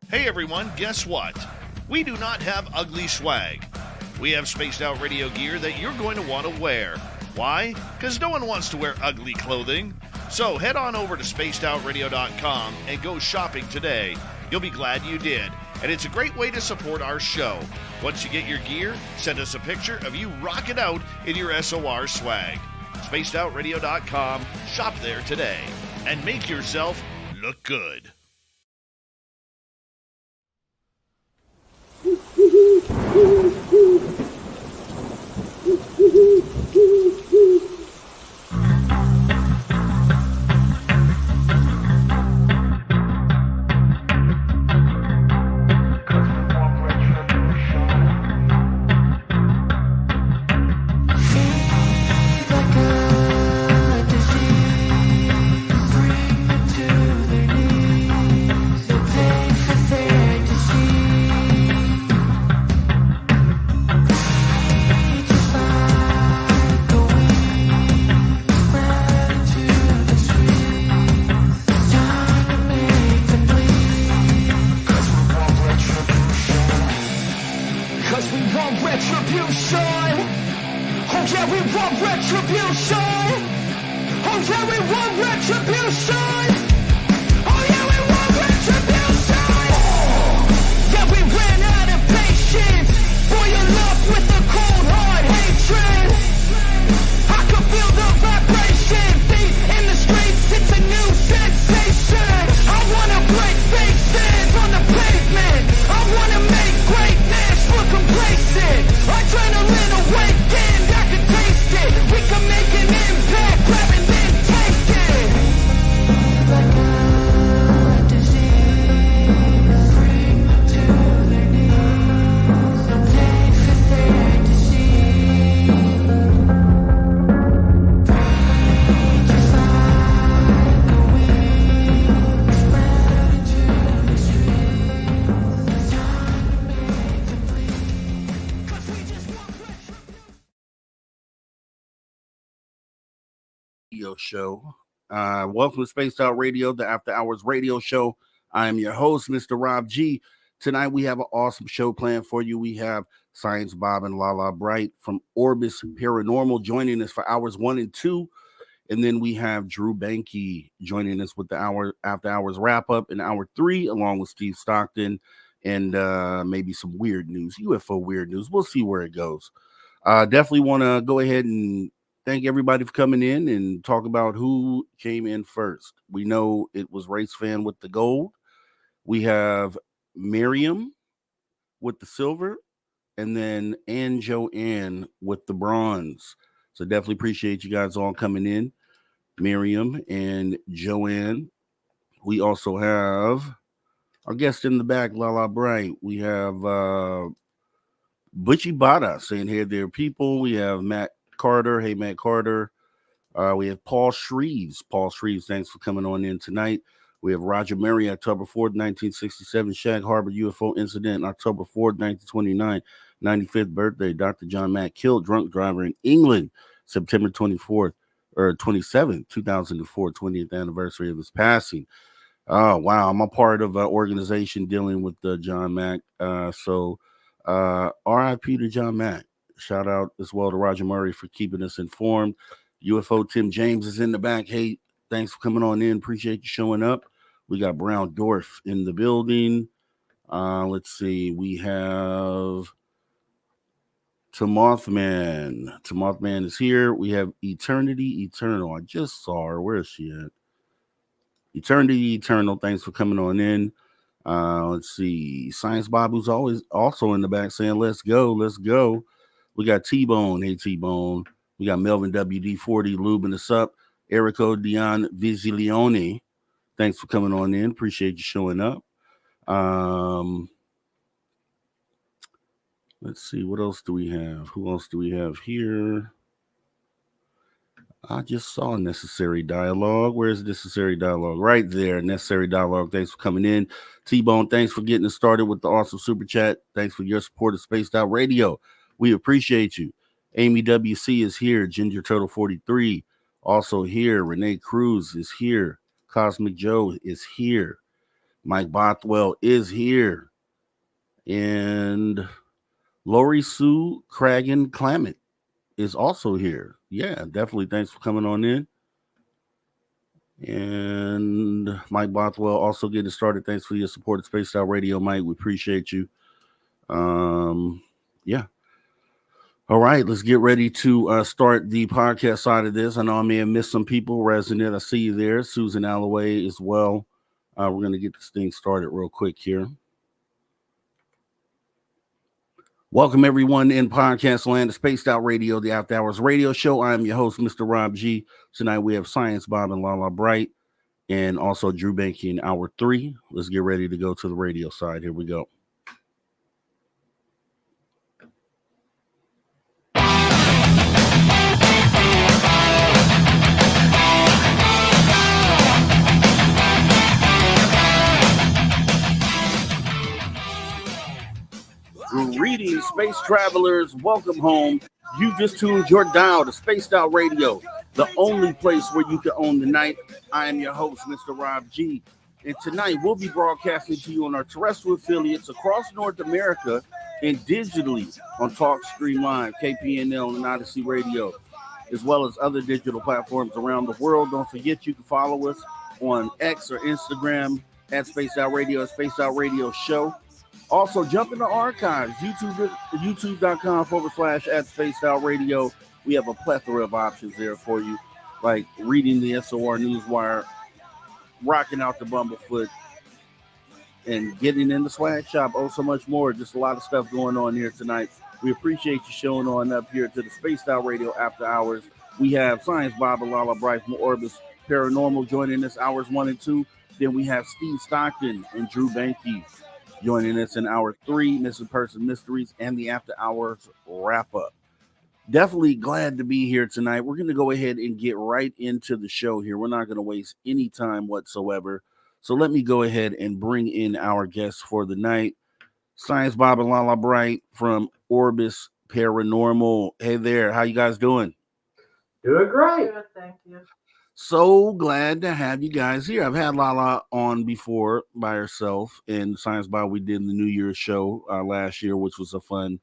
Hey everyone, guess what? We do not have ugly swag. We have spaced out radio gear that you're going to want to wear. Why? Because no one wants to wear ugly clothing. So head on over to spacedoutradio.com and go shopping today. You'll be glad you did. And it's a great way to support our show. Once you get your gear, send us a picture of you rocking out in your SOR swag. spacedoutradio.com, shop there today, and make yourself look good. Show. Welcome to Spaced Out Radio, the After Hours radio show. I am your host, Mr. Rob G. Tonight we have an awesome show planned for you. We have Science Bob and Lala Bright from Orbis Paranormal joining us for hours 1 and 2. And then we have Drew Banky joining us with the After Hours wrap up in hour 3, along with Steve Stockton and maybe some weird news, UFO weird news. We'll see where it goes. Definitely want to go ahead and thank everybody for coming in and talk about who came in first. We know it was Race Fan with the gold. We have Miriam with the silver, and then Ann Joanne with the bronze. So definitely appreciate you guys all coming in, Miriam and Joanne. We also have our guest in the back, Lala Bright. We have Butchie Bada saying, hey there, people. We have Matt Carter. Hey, Matt Carter. We have Paul Shreves. Paul Shreves, thanks for coming on in tonight. We have Roger Murray, October 4th, 1967, Shag Harbor UFO incident, October 4th, 1929, 95th birthday. Dr. John Mack killed drunk driver in England, September 24th, or 27th, 2004, 20th anniversary of his passing. Oh, wow. I'm a part of an organization dealing with John Mack. So RIP to John Mack. Shout out as well to Roger Murray for keeping us informed. UFO Tim James is in the back. Hey, thanks for coming on in. Appreciate you showing up. We got Brown Dwarf in the building. Let's see. We have Tamothman. Tamothman is here. We have Eternity Eternal. I just saw her. Where is she at? Eternity Eternal. Thanks for coming on in. Let's see. Science Bob, who's always also in the back saying, let's go, let's go. We got T-Bone. Hey, T-Bone. We got Melvin WD40 lubing us up. Erico Dion Viziglione. Thanks for coming on in. Appreciate you showing up. Let's see. What else do we have? Who else do we have here? I just saw Necessary Dialogue. Where's Necessary Dialogue? Right there. Necessary Dialogue. Thanks for coming in. T-Bone, thanks for getting us started with the awesome super chat. Thanks for your support of Spaced Out Radio. We appreciate you. Amy WC is here. Ginger Turtle 43 also here. Renee Cruz is here. Cosmic Joe is here. Mike Bothwell is here. And Lori Sue Cragen Clement is also here. Yeah, definitely. Thanks for coming on in. And Mike Bothwell also getting started. Thanks for your support at Spaced Out Radio, Mike. We appreciate you. Yeah. All right, let's get ready to start the podcast side of this. I know I may have missed some people. Resident, I see you there. Susan Alloway as well. We're going to get this thing started real quick here. Welcome, everyone, in podcast land, the Spaced Out Radio, the After Hours Radio Show. I am your host, Mr. Rob G. Tonight we have Science Bob and Lala Bright, and also Drew Banky in Hour 3. Let's get ready to go to the radio side. Here we go. Greetings, space travelers. Welcome home. You just tuned your dial to Spaced Out Radio, the only place where you can own the night. I am your host, Mr. Rob G. And tonight we'll be broadcasting to you on our terrestrial affiliates across North America and digitally on TalkStream Live, KPNL, and Odyssey Radio, as well as other digital platforms around the world. Don't forget you can follow us on X or Instagram at Spaced Out Radio, Spaced Out Radio Show. Also, jump in the archives, youtube.com/at Spaced Out Radio. We have a plethora of options there for you, like reading the SOR Newswire, rocking out the Bumblefoot, and getting in the swag shop. Oh, so much more. Just a lot of stuff going on here tonight. We appreciate you showing on up here to the Spaced Out Radio After Hours. We have Science Bob and Lala Bright from Orbis Paranormal joining us hours 1 and 2. Then we have Steve Stockton and Drew Banky joining us in Hour 3, Missing Person Mysteries, and the After Hours wrap-up. Definitely glad to be here tonight. We're going to go ahead and get right into the show here. We're not going to waste any time whatsoever. So let me go ahead and bring in our guests for the night. Science Bob and Lala Bright from Orbis Paranormal. Hey there. How you guys doing? Doing great. Good, thank you. So glad to have you guys here. I've had Lala on before by herself, and Science Bob, we did the New Year's show last year, which was a fun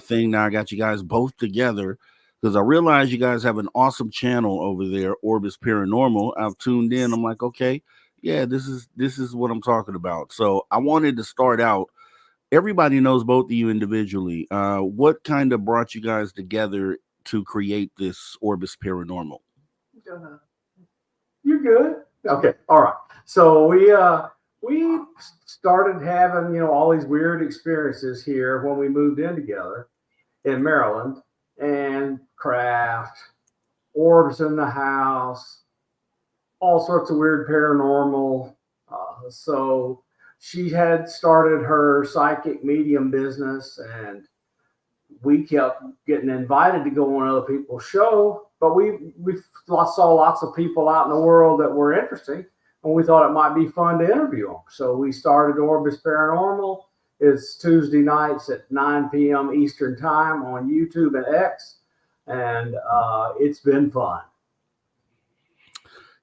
thing. Now I got you guys both together because I realize you guys have an awesome channel over there, Orbis Paranormal. I've tuned in. I'm like, okay, yeah, this is what I'm talking about. So I wanted to start out. Everybody knows both of you individually. What kind of brought you guys together to create this Orbis Paranormal? You're good. Okay. All right. So we started having, all these weird experiences here when we moved in together in Maryland, and craft, orbs in the house, all sorts of weird paranormal. So she had started her psychic medium business, and we kept getting invited to go on other people's show. But we saw lots of people out in the world that were interesting, and we thought it might be fun to interview them. So we started Orbis Paranormal. It's Tuesday nights at 9 p.m. Eastern Time on YouTube and X, and it's been fun.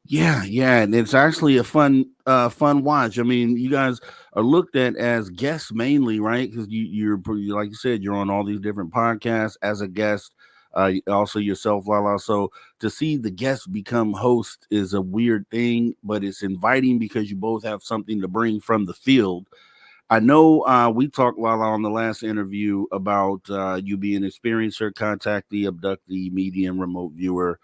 Yeah, and it's actually a fun watch. I mean, you guys are looked at as guests mainly, right? Because you're like you said, you're on all these different podcasts as a guest. Also yourself, Lala. So to see the guests become host is a weird thing, but it's inviting because you both have something to bring from the field. I know we talked, Lala, on the last interview about you being an experiencer, contactee, abductee, medium, remote viewer.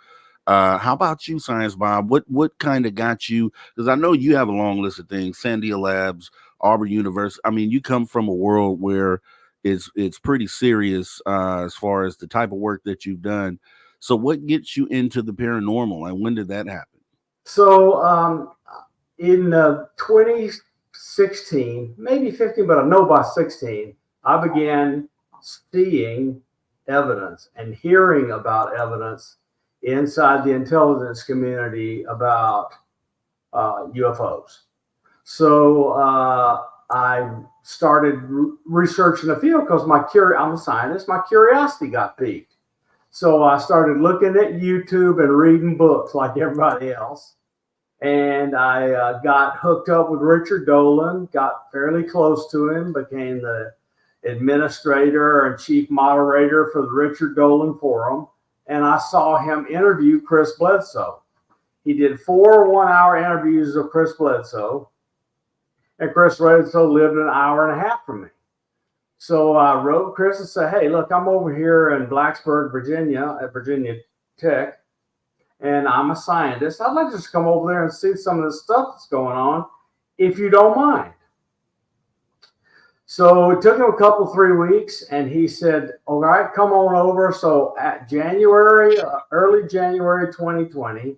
How about you, Science Bob? What kind of got you? Because I know you have a long list of things, Sandia Labs, Auburn University. I mean, you come from a world where it's pretty serious as far as the type of work that you've done. So what gets you into the paranormal, and when did that happen? So in 2016, maybe 15, but I know by 16, I began seeing evidence and hearing about evidence inside the intelligence community about UFOs. So I started researching the field because I'm a scientist. My curiosity got piqued. So I started looking at YouTube and reading books like everybody else. And I got hooked up with Richard Dolan, got fairly close to him, became the administrator and chief moderator for the Richard Dolan Forum. And I saw him interview Chris Bledsoe. He did 4 one-hour interviews of Chris Bledsoe. And Chris Bledsoe lived an hour and a half from me. So I wrote Chris and said, hey, look, I'm over here in Blacksburg, Virginia, at Virginia Tech, and I'm a scientist. I'd like to just come over there and see some of the stuff that's going on, if you don't mind. So it took him a couple, 3 weeks, and he said, all right, come on over. So at early January 2020,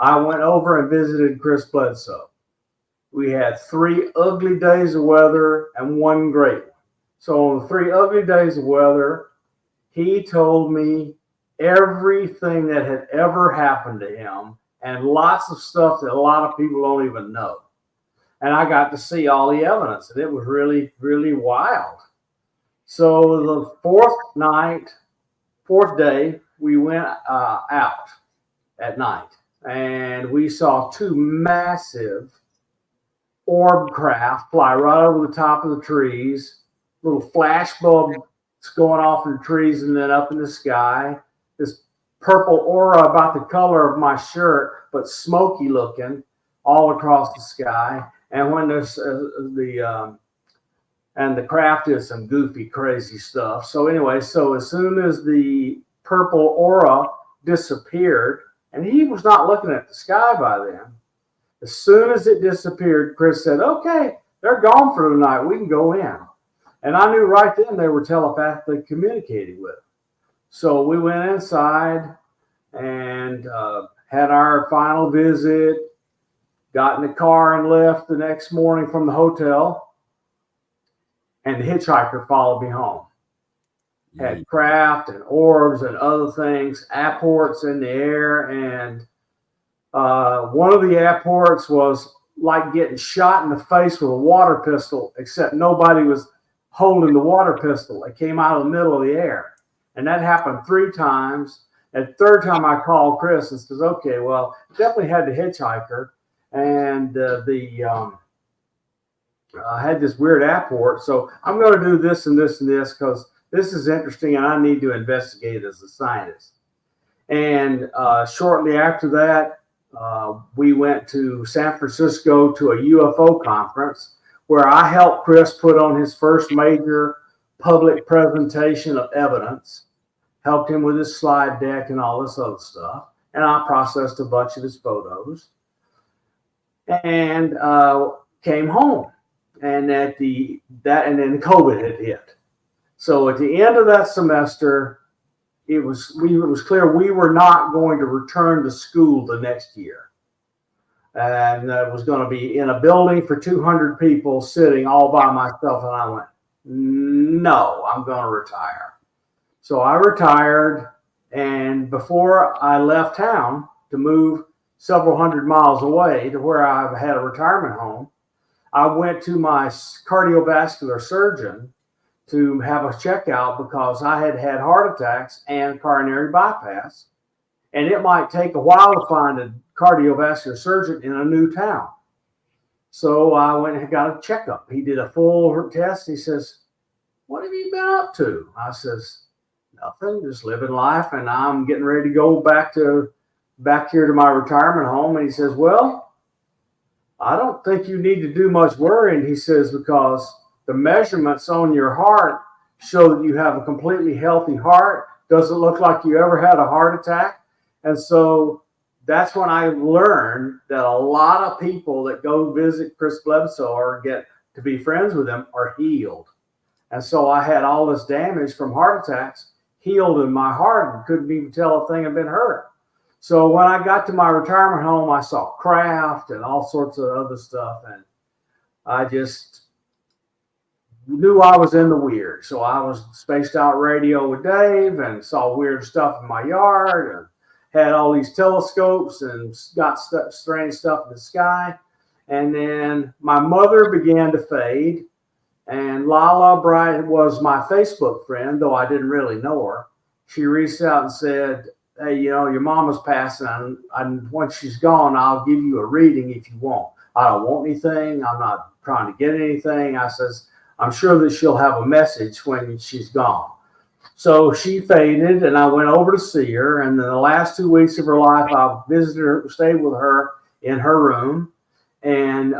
I went over and visited Chris Bledsoe. We had 3 ugly days of weather and 1 great one. So on the 3 ugly days of weather, he told me everything that had ever happened to him and lots of stuff that a lot of people don't even know. And I got to see all the evidence, and it was really, really wild. So the 4th day, we went out at night, and we saw 2 massive orb craft fly right over the top of the trees, little flash bulbs going off in the trees and then up in the sky. This purple aura about the color of my shirt, but smoky looking all across the sky. And when there's the craft is some goofy, crazy stuff. So anyway, so as soon as the purple aura disappeared, and he was not looking at the sky by then, as soon as it disappeared, Chris said, okay, they're gone for the night. We can go in. And I knew right then they were telepathically communicating with him. So we went inside and had our final visit, got in the car and left the next morning from the hotel. And the hitchhiker followed me home. Had craft and orbs and other things, apports in the air. And one of the apports was like getting shot in the face with a water pistol, except nobody was holding the water pistol. It came out of the middle of the air. And that happened 3 times. And the 3rd time I called Chris and says, okay, well, definitely had the hitchhiker. And I had this weird apport. So I'm going to do this and this and this because this is interesting and I need to investigate as a scientist. And shortly after that, we went to San Francisco to a UFO conference where I helped Chris put on his first major public presentation of evidence, helped him with his slide deck and all this other stuff. And I processed a bunch of his photos and came home. And and then COVID had hit. So at the end of that semester, it was clear we were not going to return to school the next year. And it was going to be in a building for 200 people sitting all by myself. And I went, no, I'm going to retire. So I retired. And before I left town to move several hundred miles away to where I had a retirement home, I went to my cardiovascular surgeon to have a checkout because I had had heart attacks and coronary bypass. And it might take a while to find a cardiovascular surgeon in a new town. So I went and got a checkup. He did a full test. He says, what have you been up to? I says, nothing, just living life. And I'm getting ready to go back here to my retirement home. And he says, well, I don't think you need to do much worrying. He says, because the measurements on your heart show that you have a completely healthy heart. Doesn't look like you ever had a heart attack. And so that's when I learned that a lot of people that go visit Chris Bledsoe or get to be friends with him are healed. And so I had all this damage from heart attacks healed in my heart and couldn't even tell a thing had been hurt. So when I got to my retirement home, I saw craft and all sorts of other stuff. And I just knew I was in the weird. So I was spaced out radio with Dave and saw weird stuff in my yard and had all these telescopes and got strange stuff in the sky. And then my mother began to fade. And Lala Bright was my Facebook friend, though I didn't really know her. She reached out and said, hey, your mama's passing, and once she's gone, I'll give you a reading if you want. I don't want anything. I'm not trying to get anything. I says, I'm sure that she'll have a message when she's gone. So she faded, and I went over to see her. And in the last 2 weeks of her life, I visited her, stayed with her in her room, and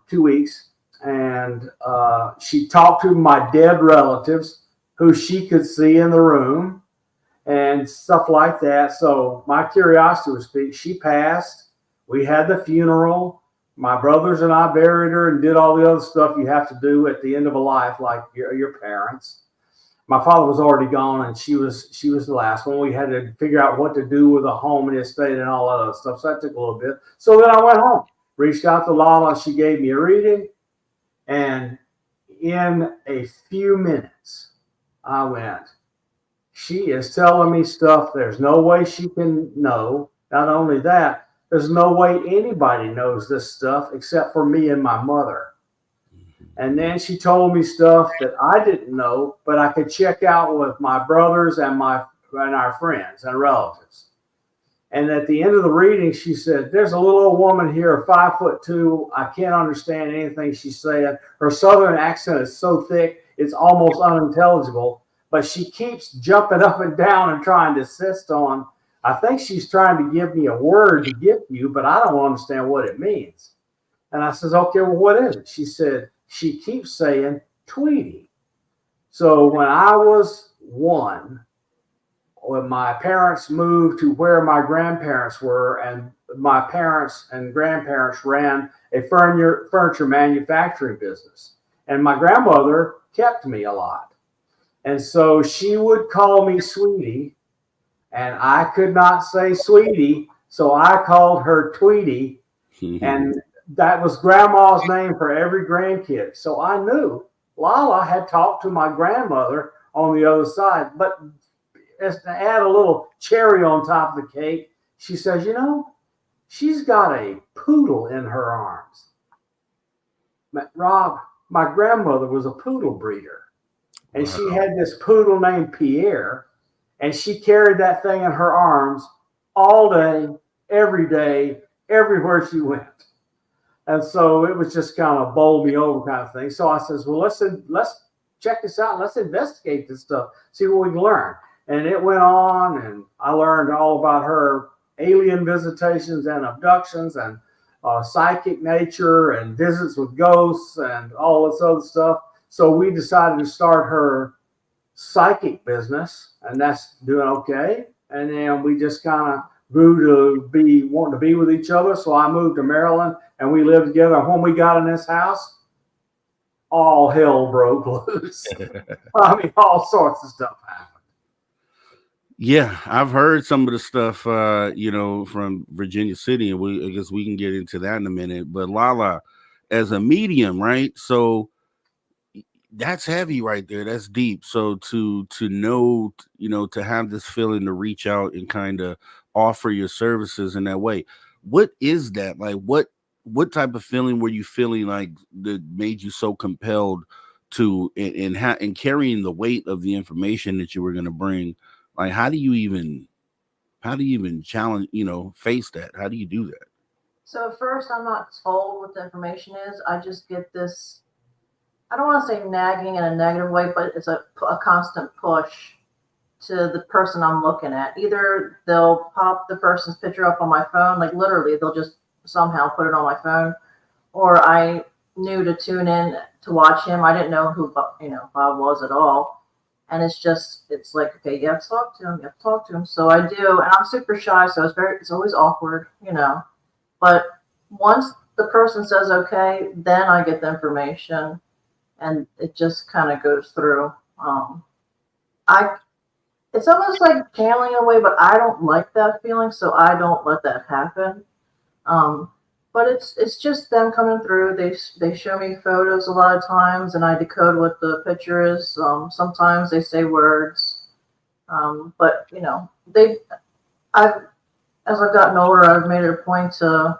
2 weeks. And she talked to my dead relatives who she could see in the room and stuff like that. So my curiosity was piqued. She passed. We had the funeral. My brothers and I buried her and did all the other stuff you have to do at the end of a life, like your parents. My father was already gone, and she was the last one. We had to figure out what to do with a home and estate and all that other stuff. So that took a little bit. So then I went home, reached out to Lala. She gave me a reading, and in a few minutes, I went, she is telling me stuff there's no way she can know. Not only that, there's no way anybody knows this stuff except for me and my mother. And then she told me stuff that I didn't know, but I could check out with my brothers and our friends and relatives. And at the end of the reading, she said, there's a little old woman here, 5'2". I can't understand anything she's saying. Her southern accent is so thick, it's almost unintelligible. But she keeps jumping up and down and trying to insist on, I think she's trying to give me a word to give you, but I don't understand what it means. And I says, okay, well, what is it? She said, she keeps saying, Tweety. So when I was 1, when my parents moved to where my grandparents were, and my parents and grandparents ran a furniture manufacturing business. And my grandmother kept me a lot. And so she would call me Sweetie, and I could not say Sweetie, so I called her Tweety, and that was Grandma's name for every grandkid. So I knew Lala had talked to my grandmother on the other side. But as to add a little cherry on top of the cake, she says, she's got a poodle in her arms. Rob, my grandmother was a poodle breeder. And she had this poodle named Pierre, and she carried that thing in her arms all day, everywhere she went. And so it was just kind of bowl me over kind of thing. So I says, well, let's check this out. And let's investigate this stuff, see what we can learn. And it went on, and I learned all about her alien visitations and abductions and psychic nature and visits with ghosts and all this other stuff. So we decided to start her psychic business, and that's doing okay. And then we just kind of grew to be wanting to be with each other. So I moved to Maryland, and we lived together. And when we got in this house, all hell broke loose. I mean, all sorts of stuff happened. Yeah, I've heard some of the stuff, from Virginia City, and I guess we can get into that in a minute. But Lala, as a medium, right? So that's heavy right there. That's deep. So to know, to have this feeling to reach out and kind of offer your services in that way. What is that? Like, what type of feeling were you feeling like that made you so compelled to and carrying the weight of the information that you were going to bring? Like, how do you even challenge, face that? How do you do that? So at first, I'm not told what the information is. I just get this, I don't want to say nagging in a negative way, but it's a constant push to the person I'm looking at. Either they'll pop the person's picture up on my phone, like literally they'll just somehow put it on my phone, or I knew to tune in to watch him. I didn't know who Bob was at all. And it's like, okay, you have to talk to him. So I do, and I'm super shy, so it's always awkward, But once the person says okay, then I get the information, and it just kind of goes through. It's almost like channeling in a way, but I don't like that feeling, so I don't let that happen. But it's just them coming through. They show me photos a lot of times, and I decode what the picture is. Sometimes they say words, but as I've gotten older, I've made it a point to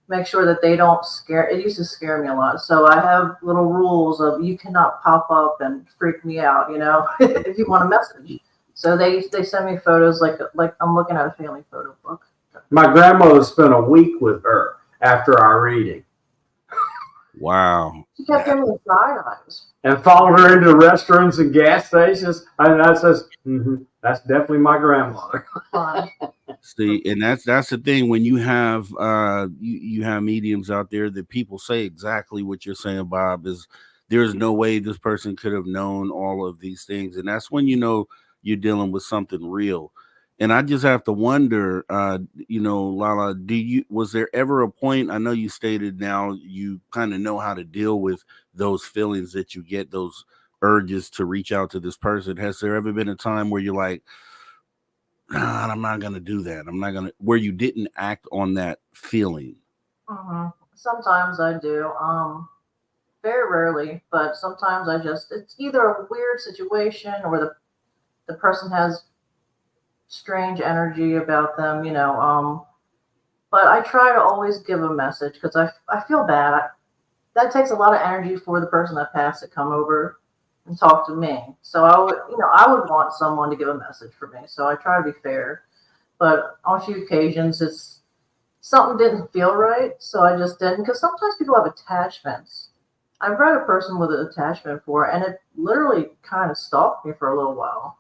make sure that they don't scare. It used to scare me a lot, so I have little rules of you cannot pop up and freak me out. If you want a message, So they send me photos like I'm looking at a family photo book. My grandmother spent a week with her after our reading. Wow. She kept giving me side eyes. And followed her into restaurants and gas stations. And that says, that's definitely my grandmother. Fun. See, and that's the thing when you have you have mediums out there that people say exactly what you're saying, Bob, is there's no way this person could have known all of these things. And that's when you know you're dealing with something real. And I just have to wonder, Lala, was there ever a point? I know you stated now you kind of know how to deal with those feelings that you get, those urges to reach out to this person. Has there ever been a time where you're like, nah, I'm not going to do that. I'm not going to, where you didn't act on that feeling? Mm-hmm. Sometimes I do. Very rarely, but sometimes it's either a weird situation or the person has strange energy about them, but I try to always give a message because I feel bad. That takes a lot of energy for the person that passed to come over and talk to me. So I would want someone to give a message for me. So I try to be fair, but on a few occasions something didn't feel right. So I just didn't, because sometimes people have attachments. I've read a person with an attachment before, and it literally kind of stalked me for a little while.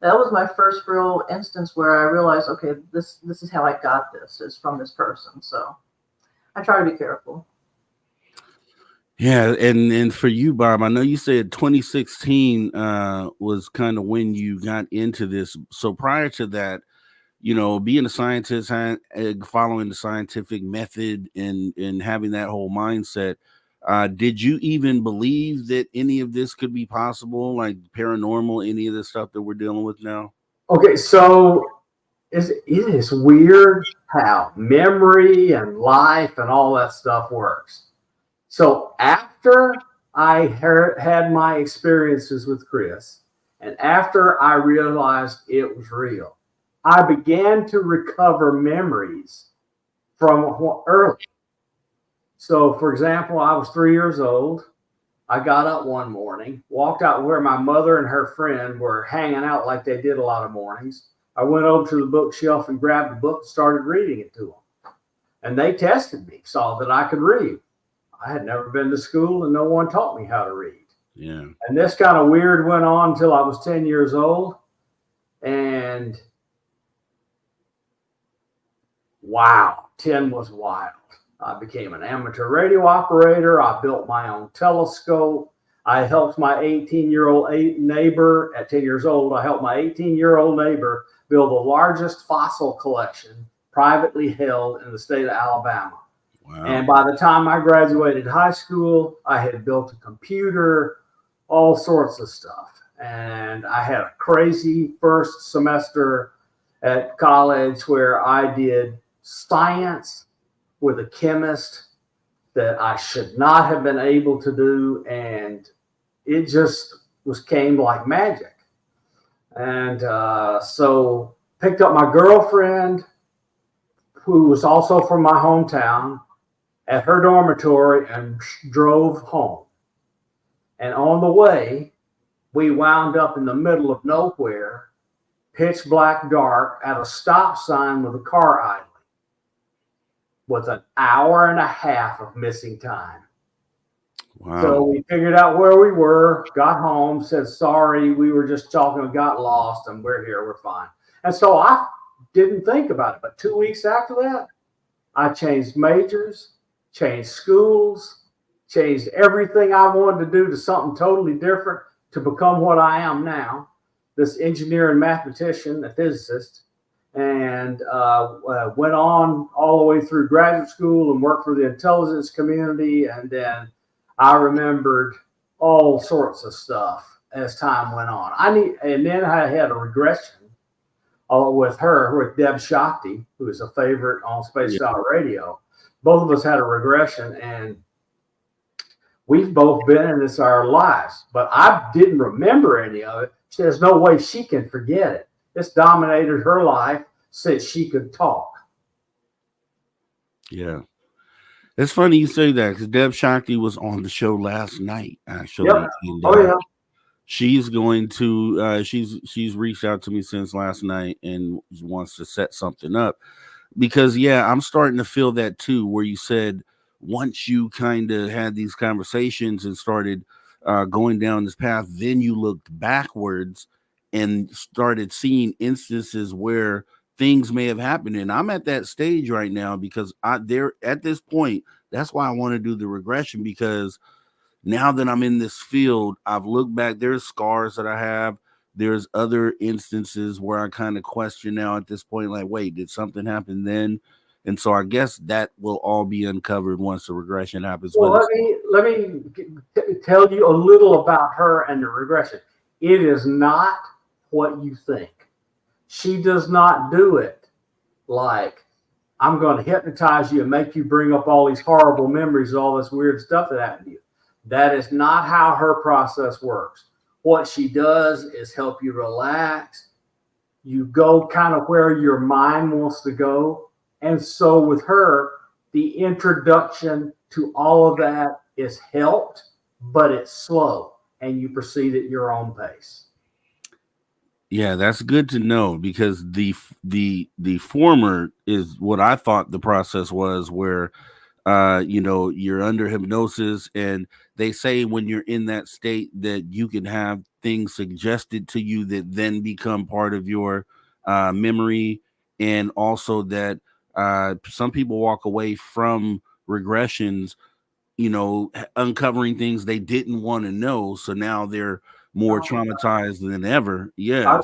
That was my first real instance where I realized, okay, this is how I got this, is from this person. So I try to be careful. Yeah, and for you, Bob, I know you said 2016 was kind of when you got into this. So prior to that, being a scientist, following the scientific method and having that whole mindset, did you even believe that any of this could be possible, like paranormal, any of the stuff that we're dealing with now? Okay, so it is weird how memory and life and all that stuff works. So after I had my experiences with Chris, and after I realized it was real, I began to recover memories from early. So, for example, I was 3 years old. I got up one morning, walked out where my mother and her friend were hanging out like they did a lot of mornings. I went over to the bookshelf and grabbed the book and started reading it to them. And they tested me, saw that I could read. I had never been to school and no one taught me how to read. Yeah. And this kind of weird went on until I was 10 years old. And wow, 10 was wild. I became an amateur radio operator. I built my own telescope. I helped my 18-year-old neighbor at 10 years old. I helped my 18-year-old neighbor build the largest fossil collection privately held in the state of Alabama. Wow. And by the time I graduated high school, I had built a computer, all sorts of stuff. And I had a crazy first semester at college where I did science with a chemist that I should not have been able to do. And it just came like magic. And so picked up my girlfriend, who was also from my hometown, at her dormitory and drove home. And on the way, we wound up in the middle of nowhere, pitch black dark, at a stop sign with a car idling, with an hour and a half of missing time. Wow. So we figured out where we were, got home, said, sorry, we were just talking, got lost, and we're here, we're fine. And so I didn't think about it. But 2 weeks after that, I changed majors, changed schools, changed everything I wanted to do to something totally different to become what I am now, this engineer and mathematician, a physicist, and went on all the way through graduate school and worked for the intelligence community. And then I remembered all sorts of stuff as time went on. And then I had a regression with Deb Shakti, who is a favorite on Space Style Radio. Both of us had a regression, and we've both been in this our lives, but I didn't remember any of it. There's no way she can forget it. It's dominated her life since she could talk. Yeah. It's funny you say that, because Deb Shakti was on the show last night, actually. Yep. And, oh, yeah. she's going to she's reached out to me since last night and wants to set something up, because I'm starting to feel that too, where you said once you kind of had these conversations and started going down this path, then you looked backwards and started seeing instances where things may have happened. And I'm at that stage right now because at this point, that's why I want to do the regression, because now that I'm in this field, I've looked back, there's scars that I have. There's other instances where I kind of question now at this point, like, wait, did something happen then? And so I guess that will all be uncovered once the regression happens. Well, let me tell you a little about her and the regression. It is not what you think. She does not do it like, I'm going to hypnotize you and make you bring up all these horrible memories, all this weird stuff that happened to you. That is not how her process works. What she does is help you relax. You go kind of where your mind wants to go. And so with her, the introduction to all of that is helped, but it's slow, and you proceed at your own pace. Yeah, that's good to know, because the former is what I thought the process was, where you're under hypnosis, and they say when you're in that state that you can have things suggested to you that then become part of your memory, and also that some people walk away from regressions, uncovering things they didn't want to know, so now they're more traumatized than ever. Yeah.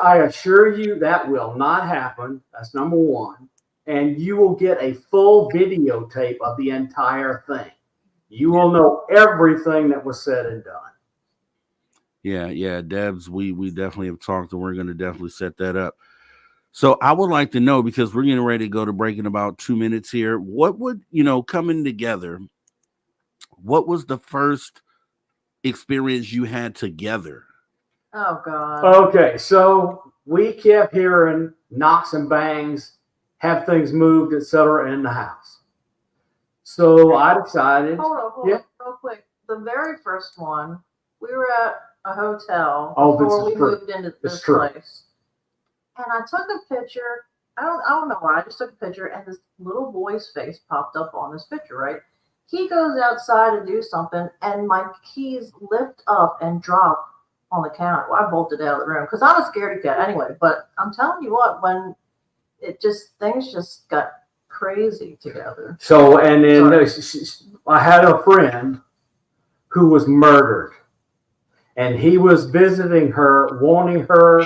I assure you that will not happen. That's number one. And you will get a full videotape of the entire thing. You will know everything that was said and done. Yeah, Debs, we definitely have talked, and we're going to definitely set that up. So I would like to know, because we're getting ready to go to break in about 2 minutes here, what would, coming together, what was the first experience you had together? Oh, God. Okay, so we kept hearing knocks and bangs, have things moved, etc. in the house. So I decided. Hold on, real quick. The very first one, we were at a hotel before we moved into this place. And I took a picture. I don't know why. I just took a picture, and this little boy's face popped up on this picture, right? He goes outside to do something, and my keys lift up and drop on the counter. Well, I bolted out of the room because I was scared to get anyway. But I'm telling you what, when things just got crazy together. So, and then I had a friend who was murdered, and he was visiting her, wanting her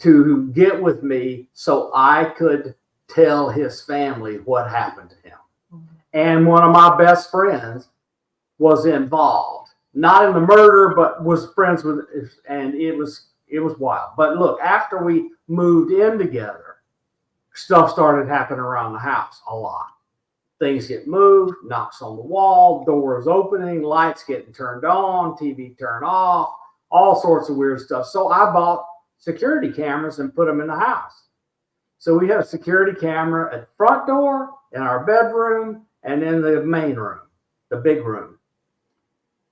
to get with me so I could tell his family what happened to him. Mm-hmm. And one of my best friends was involved, not in the murder, but was friends with, and it was wild. But look, after we moved in together, stuff started happening around the house a lot. Things get moved, knocks on the wall, doors opening, lights getting turned on, TV turned off, all sorts of weird stuff. So I bought security cameras and put them in the house. So we had a security camera at the front door, in our bedroom, and in the main room, the big room,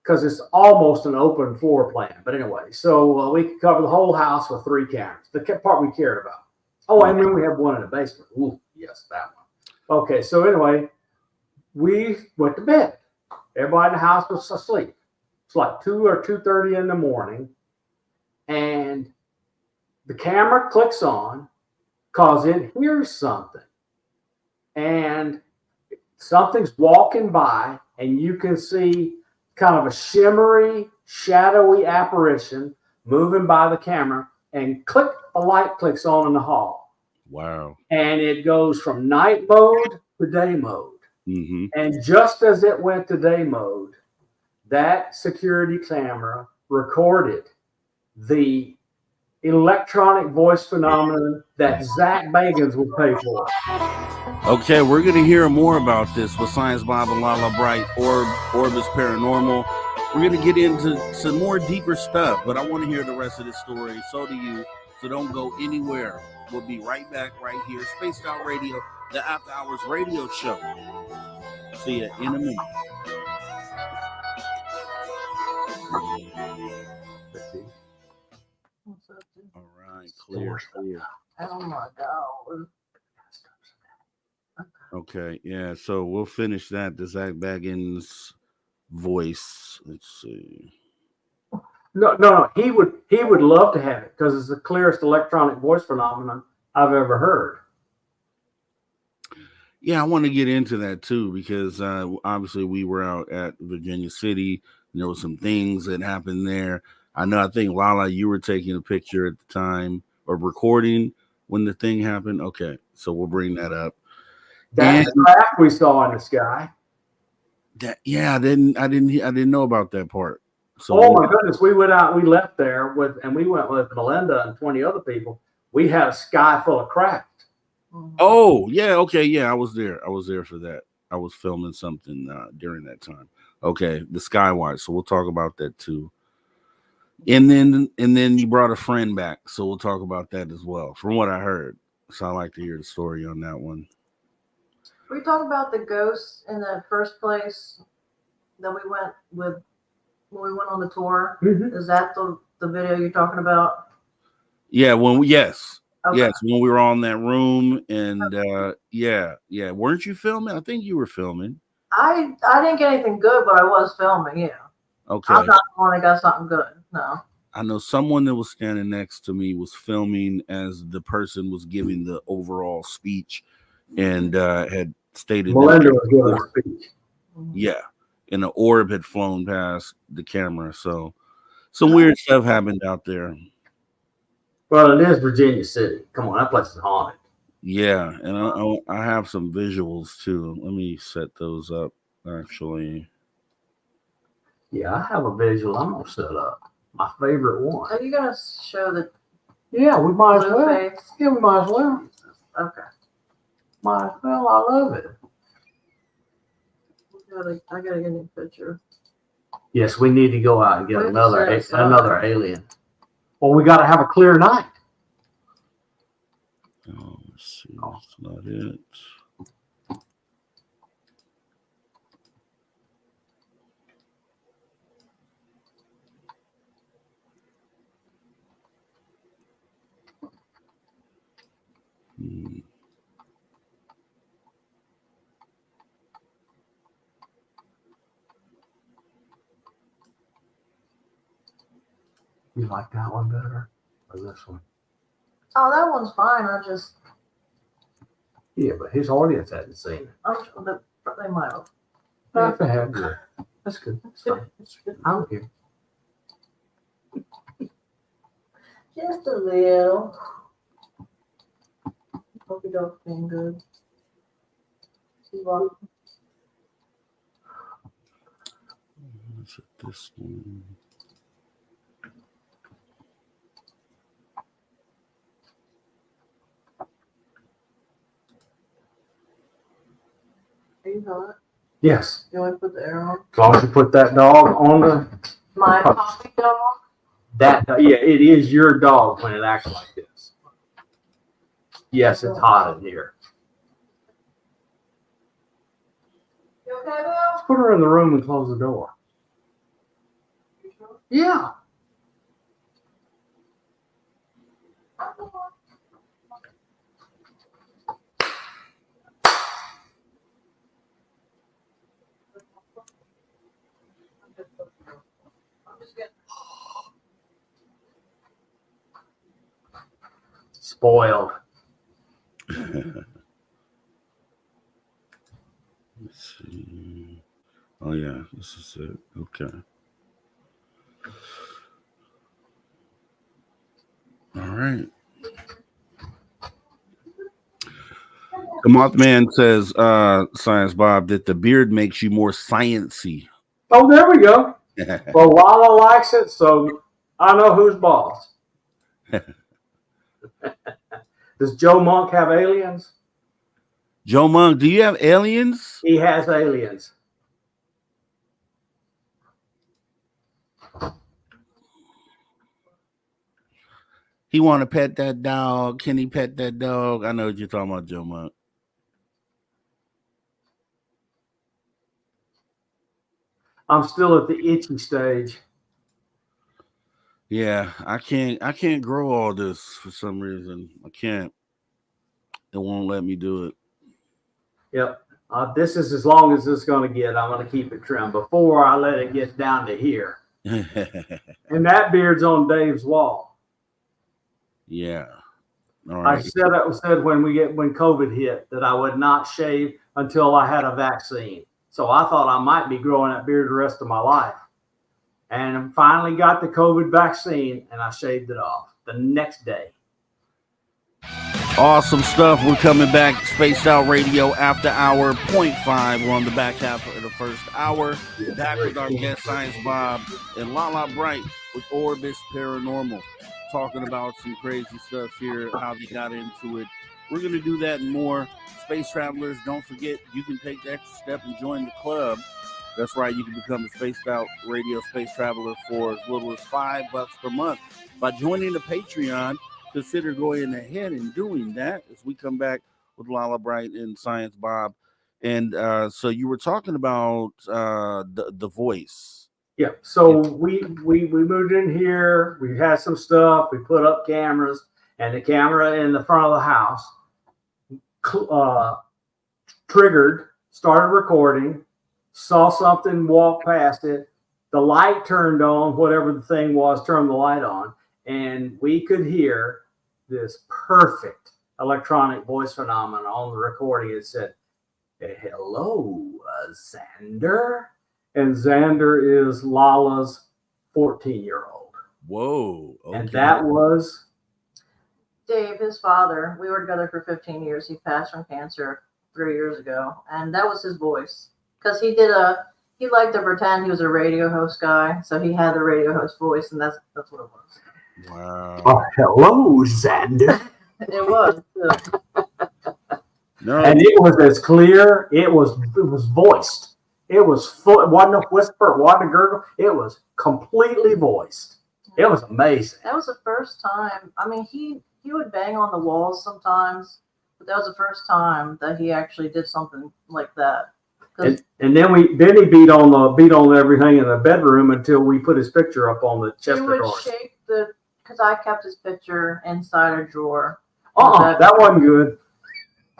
because it's almost an open floor plan. But anyway, so we could cover the whole house with 3 cameras, the part we cared about. Oh, and then we have one in the basement. Ooh, yes, that one. Okay, so anyway, we went to bed. Everybody in the house was asleep. It's like 2 or 2:30 in the morning, and the camera clicks on because it hears something. And something's walking by, and you can see kind of a shimmery, shadowy apparition moving by the camera, and click, a light clicks on in the hall. Wow. And it goes from night mode to day mode. Mm-hmm. And just as it went to day mode, that security camera recorded the electronic voice phenomenon that Zach Bagans would pay for. Okay, we're going to hear more about this with Science Bob and Lala Bright, Orbis Paranormal. We're going to get into some more deeper stuff, but I want to hear the rest of the story. So do you. So don't go anywhere. We'll be right back right here. Spaced Out Radio, the After Hours radio show. See you in a minute. Clear. Oh my God. Okay, yeah. So we'll finish that. The Zach Baggins voice. Let's see. No. He would love to have it because it's the clearest electronic voice phenomenon I've ever heard. Yeah, I want to get into that too because obviously we were out at Virginia City. There were some things that happened there. I think Lala, you were taking a picture at the time or recording when the thing happened. Okay, so we'll bring that up. That craft we saw in the sky. I didn't know about that part. So oh my goodness, we left there we went with Melinda and 20 other people. We had a sky full of craft. Oh, yeah, okay, yeah, I was there for that. I was filming something during that time. Okay, the skywatch. So we'll talk about that too. And then you brought a friend back, so we'll talk about that as well. From what I heard, so I like to hear the story on that one. We talked about the ghosts in the first place that we went with when we went on the tour. Mm-hmm. Is that the video you're talking about? Yeah, yes. Okay. Yes, when we were on that room and yeah. Weren't you filming? I think you were filming. I didn't get anything good, but I was filming, yeah. Okay. I'm not the one that got something good. No. I know someone that was standing next to me was filming as the person was giving the overall speech and had stated Melinda was giving a speech. Yeah. And the orb had flown past the camera. So some weird stuff happened out there. Well, it is Virginia City. Come on, that place is haunted. Yeah, and I have some visuals too. Let me set those up, actually. Yeah, I have a visual I'm gonna set up. My favorite one. Are you gonna show the? Yeah, we might as well. Face? Yeah, we might as well. Okay. Might as well. I love it. I gotta get a new picture. Yes, we need to go out and get Where's another alien. Well, we got to have a clear night. Oh, let's see. That's not it. You like that one better or this one? Oh, that one's fine. Yeah, but his audience hadn't seen it. They might have. That's a head. That's good. That's fine. I don't care. Just a little. Hope you don't feel good. See what? Is it this one? Are you hot? Yes. You want to put the arrow on? As long as you put that dog on the. My coffee dog? Yeah, it is your dog when it acts like this. Yes, it's hot in here. You okay, Bill? Put her in the room and close the door. Yeah. Spoiled. Let's see. Oh yeah, this is it. Okay. All right. The Mothman says, Science Bob, that the beard makes you more sciencey. Oh, there we go. Well, Lala likes it, so I know who's boss. Does Joe Monk have aliens? Joe Monk, do you have aliens? He has aliens. He want to pet that dog. Can he pet that dog? I know what you're talking about, Joe Monk. I'm still at the itchy stage. Yeah, I can't grow all this for some reason. I can't. It won't let me do Yep. This is as long as it's going to get. I'm going to keep it trimmed before I let it get down to here. it. And that beard's on Dave's wall. Yeah. All I right. said when COVID hit that I would not shave until I had a vaccine. So I thought I might be growing that beard the rest of my life. And I finally got the COVID vaccine and I shaved it off the next day. Awesome stuff. We're coming back. Spaced Out Radio after hour 0.5. We're on the back half of the first hour. Back with our guest, Science Bob and Lala Bright with Orbis Paranormal. Talking about some crazy stuff here, how they got into it. We're going to do that and more. Space travelers, don't forget, you can take the extra step and join the club. That's right, you can become a Spaced Out Radio Space Traveler for as little as $5 per month. By joining the Patreon, consider going ahead and doing that as we come back with Lala Bright and Science Bob. And so you were talking about the voice. Yeah. So we moved in here. We had some stuff. We put up cameras, and the camera in the front of the house triggered, started recording, saw something walk past it. The light turned on, whatever the thing was, turned the light on, and we could hear this perfect electronic voice phenomenon on the recording. It said, "Hello, Xander." And Xander is Lala's 14-year-old. Whoa. Okay. And that was Dave, his father. We were together for 15 years. He passed from cancer 3 years ago. And that was his voice. Because he liked to pretend he was a radio host guy. So he had the radio host voice, and that's what it was. Wow. Oh, hello, Xander. It was. No. And it was as clear. It was voiced. It was full. It wasn't a whisper. It wasn't a gurgle. It was completely voiced. It was amazing. That was the first time. I mean, he would bang on the walls sometimes, but that was the first time that he actually did something like that. And then he beat on everything in the bedroom until we put his picture up on the chest of drawers. He would shake because I kept his picture inside a drawer. That wasn't good.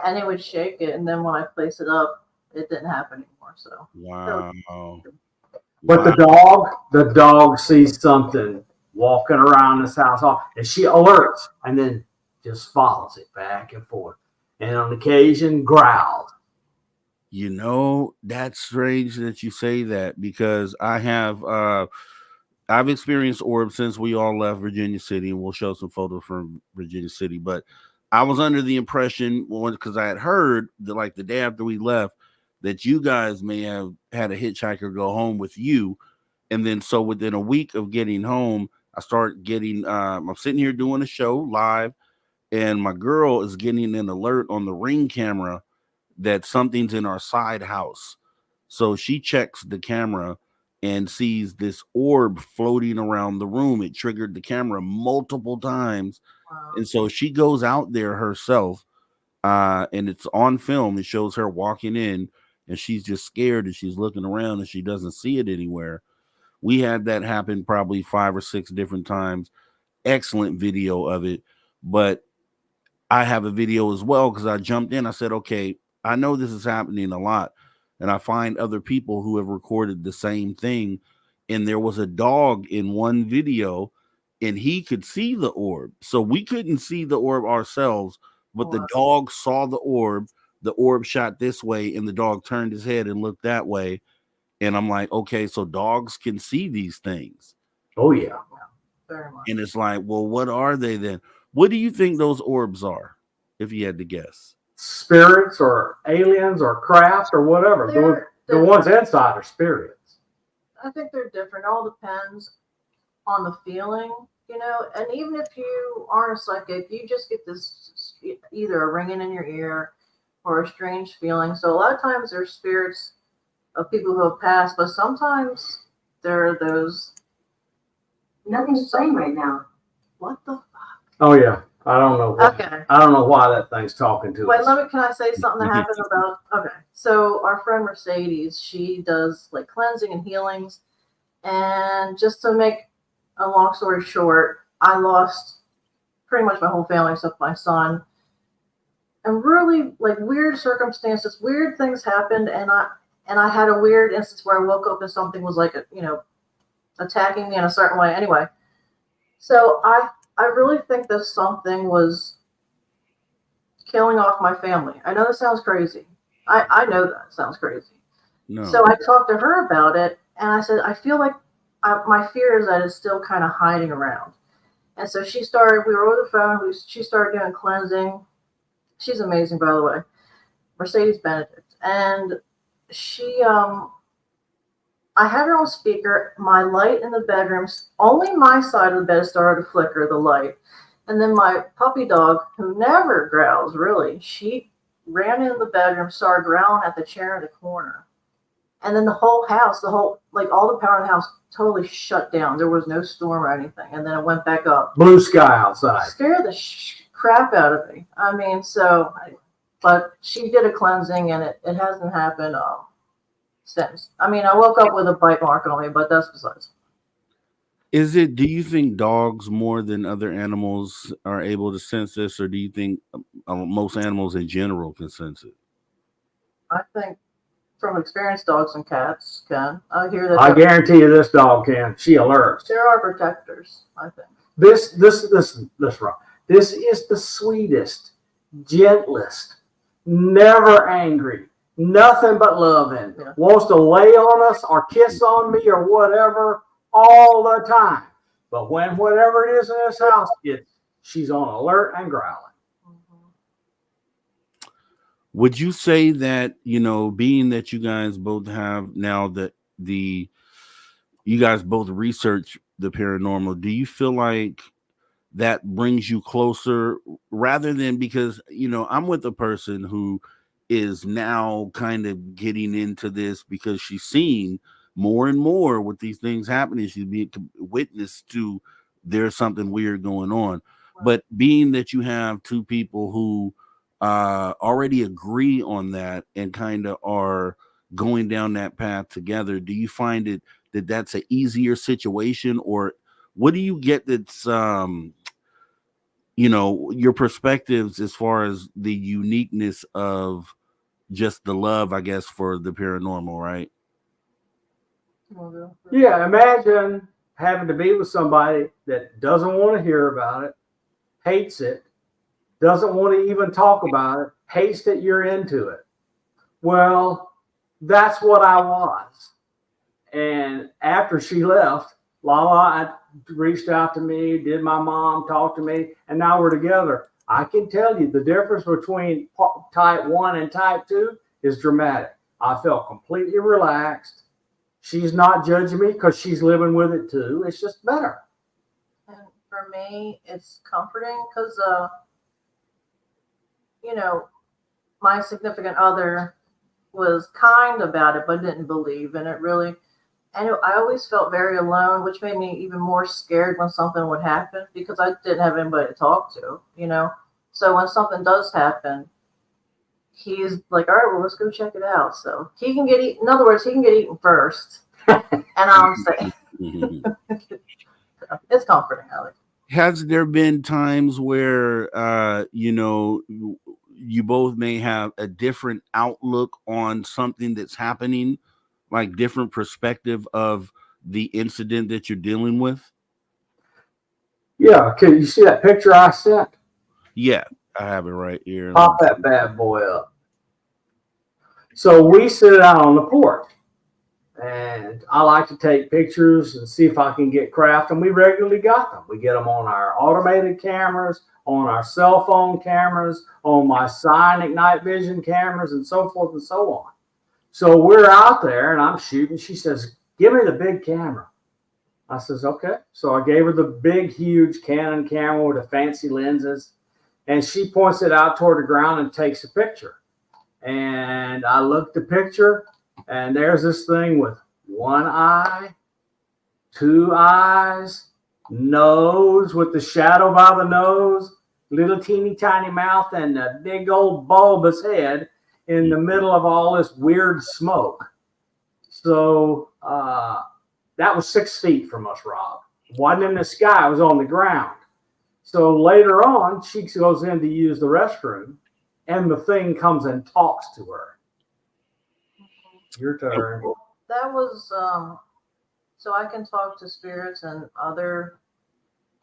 And he would shake it, and then when I place it up, it didn't happen anymore. So wow. But the dog sees something walking around this house, and she alerts, and then just follows it back and forth, and on occasion growls. You know, that's strange that you say that, because I've experienced orbs since we all left Virginia City, and we'll show some photos from Virginia City. But I was under the impression, because I had heard that like the day after we left, that you guys may have had a hitchhiker go home with you. And then so within a week of getting home, I start getting, I'm sitting here doing a show live, and my girl is getting an alert on the Ring camera that something's in our side house. So she checks the camera and sees this orb floating around the room. It triggered the camera multiple times. wow. And so she goes out there herself, and it's on film. It shows her walking in, and she's just scared, and she's looking around, and she doesn't see it anywhere. We had that happen probably 5 or 6 different times. Excellent video of it. But I have a video as well, because I jumped in. I said, okay, I know this is happening a lot, and I find other people who have recorded the same thing. And there was a dog in one video, and he could see the orb. So we couldn't see the orb ourselves, but the dog saw the orb. The orb shot this way, and the dog turned his head and looked that way. And I'm like, okay, so dogs can see these things. Oh, yeah. Very much. And it's like, well, what are they then? What do you think those orbs are, if you had to guess? Spirits or aliens or craft or whatever. The ones inside are spirits. I think they're different. It all depends on the feeling, and even if you aren't a psychic, you just get this either a ringing in your ear or a strange feeling. So a lot of times there's spirits of people who have passed, but sometimes there are those. Nothing's playing right now. What the fuck? Oh, yeah. I don't know. Okay. I don't know why that thing's talking to Wait, us. can I say something that happened about, okay. So our friend Mercedes, she does like cleansing and healings, and just to make a long story short, I lost pretty much my whole family except my son. And really, like, weird circumstances, weird things happened, and I had a weird instance where I woke up and something was like, attacking me in a certain way. Anyway, so I really think that something was killing off my family. I know that sounds crazy. I know that sounds crazy. No. So I talked to her about it, and I said, I feel like my fear is that it's still kind of hiding around. And so we were over the phone, she started doing cleansing. She's amazing, by the way, Mercedes Benedict. And I had her on speaker. My light in the bedroom, only my side of the bed started to flicker, the light. And then my puppy dog, who never growls, really, she ran into the bedroom, started growling at the chair in the corner. And then the whole house, all the power in the house totally shut down. There was no storm or anything. And then it went back up. Blue sky outside. Scared the crap out of me. I mean, but she did a cleansing, and it hasn't happened since. I mean, I woke up with a bite mark on me, but that's besides. Do you think dogs more than other animals are able to sense this, or do you think most animals in general can sense it? I think from experience, dogs and cats can. I hear that. I guarantee you this dog can. She alerts. There are protectors, I think. This is the sweetest, gentlest, never angry, nothing but loving. Yeah. Wants to lay on us or kiss on me or whatever all the time. But when whatever it is in this house she's on alert and growling. Would you say that, being that you guys both have now that you guys both research the paranormal, do you feel like that brings you closer rather than, because, I'm with a person who is now kind of getting into this because she's seeing more and more with these things happening. She's being witness to there's something weird going on. Wow. But being that you have two people who already agree on that and kind of are going down that path together, do you find it that's an easier situation, or what do you get that's your perspectives as far as the uniqueness of just the love, I guess, for the paranormal, right? Yeah, imagine having to be with somebody that doesn't want to hear about it, hates it, doesn't want to even talk about it, hates that you're into it. Well, that's what I was. And after she left, Lala reached out to me, did my mom talk to me, and now we're together. I can tell you the difference between type 1 and type 2 is dramatic. I felt completely relaxed. She's not judging me because she's living with it too. It's just better. And for me, it's comforting because, my significant other was kind about it, but didn't believe in it really. And I always felt very alone, which made me even more scared when something would happen because I didn't have anybody to talk to, So when something does happen, he's like, all right, well, let's go check it out. So he can get eaten. In other words, he can get eaten first. And I'm saying it's comforting, Alex. Has there been times where, you both may have a different outlook on something that's happening, like different perspective of the incident that you're dealing with? Yeah, can you see that picture I sent? Yeah, I have it right here. Pop that bad boy up. So we sit out on the porch, and I like to take pictures and see if I can get craft, and we regularly got them. We get them on our automated cameras, on our cell phone cameras, on my Sonic night vision cameras, and so forth and so on. So we're out there, and I'm shooting. She says, give me the big camera. I says, okay. So I gave her the big, huge Canon camera with the fancy lenses, and she points it out toward the ground and takes a picture. And I looked at the picture, and there's this thing with one eye, two eyes, nose with the shadow by the nose, little teeny tiny mouth, and a big old bulbous head in the middle of all this weird smoke. So that was 6 feet from us, Rob. Wasn't in the sky, it was on the ground. So later on, she goes in to use the restroom, and the thing comes and talks to her. Your turn. That was so I can talk to spirits and other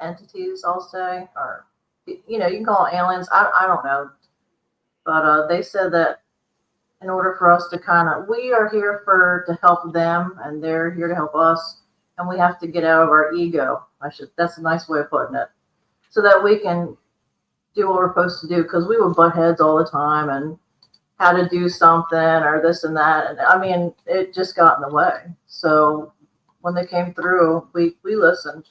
entities, I'll say, or you can call it aliens. I don't know, but they said that in order for us to we are here to help them, and they're here to help us, and we have to get out of our ego. That's a nice way of putting it, so that we can do what we're supposed to do, because we would butt heads all the time and how to do something or this and that, and I mean it just got in the way. So when they came through, we listened.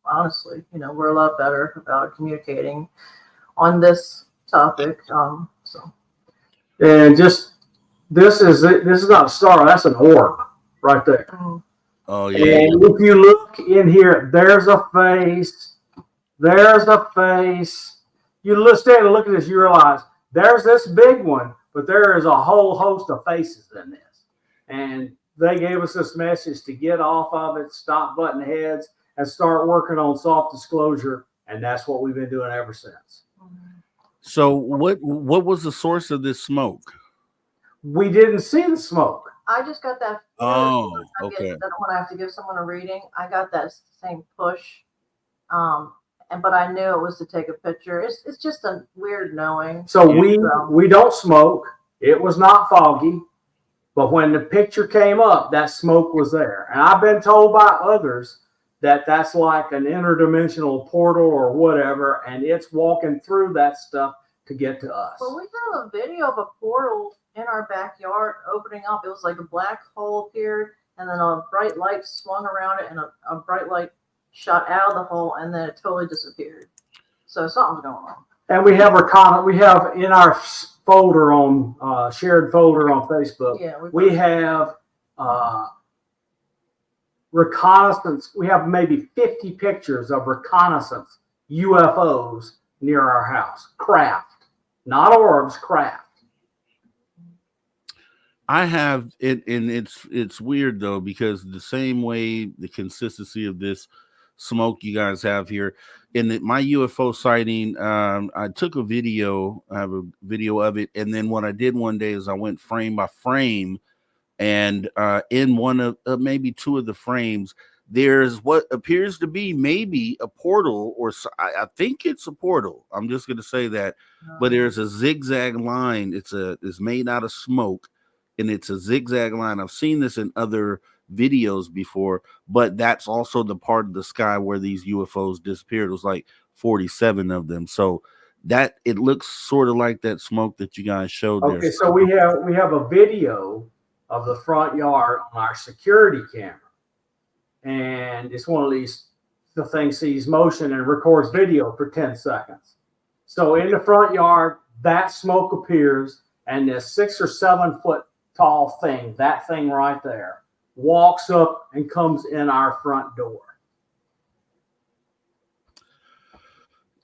Honestly, we're a lot better about communicating on this topic. So And just this is not a star, that's an orb right there. Oh yeah. And if you look in here, there's a face. There's a face. You stand and look at this, you realize there's this big one, but there is a whole host of faces in this. And they gave us this message to get off of it, stop butting heads, and start working on soft disclosure. And that's what we've been doing ever since. So what was the source of this smoke? We didn't see the smoke. I just got that. Oh, okay. When I have to give someone a reading, I got that same push. But I knew it was to take a picture. It's just a weird knowing. So we don't smoke. It was not foggy. But when the picture came up, that smoke was there. And I've been told by others that that's like an interdimensional portal or whatever, and it's walking through that stuff to get to us. Well, we have a video of a portal in our backyard opening up. It was like a black hole appeared, and then a bright light swung around it, and a bright light shot out of the hole, and then it totally disappeared. So something's going on. And we have in our folder on shared folder on Facebook. Yeah, we have reconnaissance. We have maybe 50 pictures of reconnaissance UFOs near our house. Craft, not orbs, craft. I have it, and it's weird though, because the same way the consistency of this smoke you guys have here in my UFO sighting, I took a video. I have a video of it, and then what I did one day is I went frame by frame, and in one of maybe two of the frames, there's what appears to be maybe a portal, or I think it's a portal. I'm just going to say that, but there's a zigzag line. It's made out of smoke, and it's a zigzag line. I've seen this in other videos before, but that's also the part of the sky where these UFOs disappeared. It was like 47 of them. So that it looks sort of like that smoke that you guys showed there. Okay, so we have a video of the front yard on our security camera, and it's one of the thing sees motion and records video for 10 seconds. So in the front yard, that smoke appears, and this 6 or 7 foot tall thing, that thing right there, walks up and comes in our front door.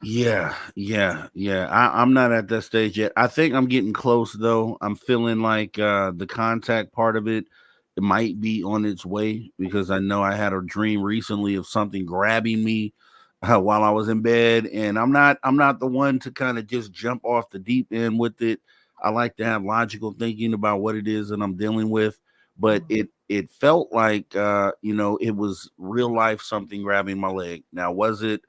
Yeah. I'm not at that stage yet. I think I'm getting close though. I'm feeling like the contact part of it might be on its way, because I know I had a dream recently of something grabbing me while I was in bed, and I'm not the one to kind of just jump off the deep end with it. I like to have logical thinking about what it is that I'm dealing with, but it felt like it was real life, something grabbing my leg. Now, was it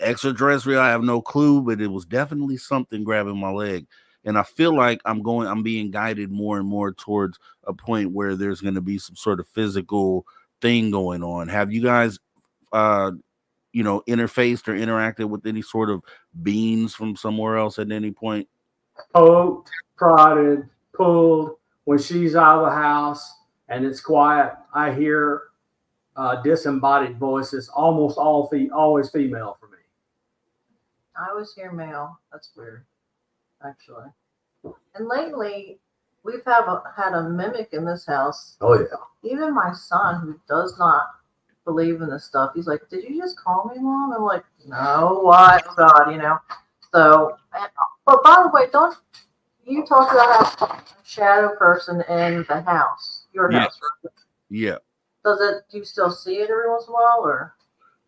extraterrestrial? I have no clue, but it was definitely something grabbing my leg. And I feel like I'm being guided more and more towards a point where there's going to be some sort of physical thing going on. Have you guys, interfaced or interacted with any sort of beings from somewhere else at any point? Poked, prodded, pulled. When she's out of the house and it's quiet, I hear disembodied voices, almost always female for me. I always hear male. That's weird, actually. And lately, we've had a mimic in this house. Oh, yeah. Even my son, who does not believe in this stuff, he's like, "Did you just call me, Mom?" I'm like, "No, what? Oh, God, So, but by the way, don't you talk about a shadow person in the house, your house, right? Yeah. Do you still see it every once in a while, or?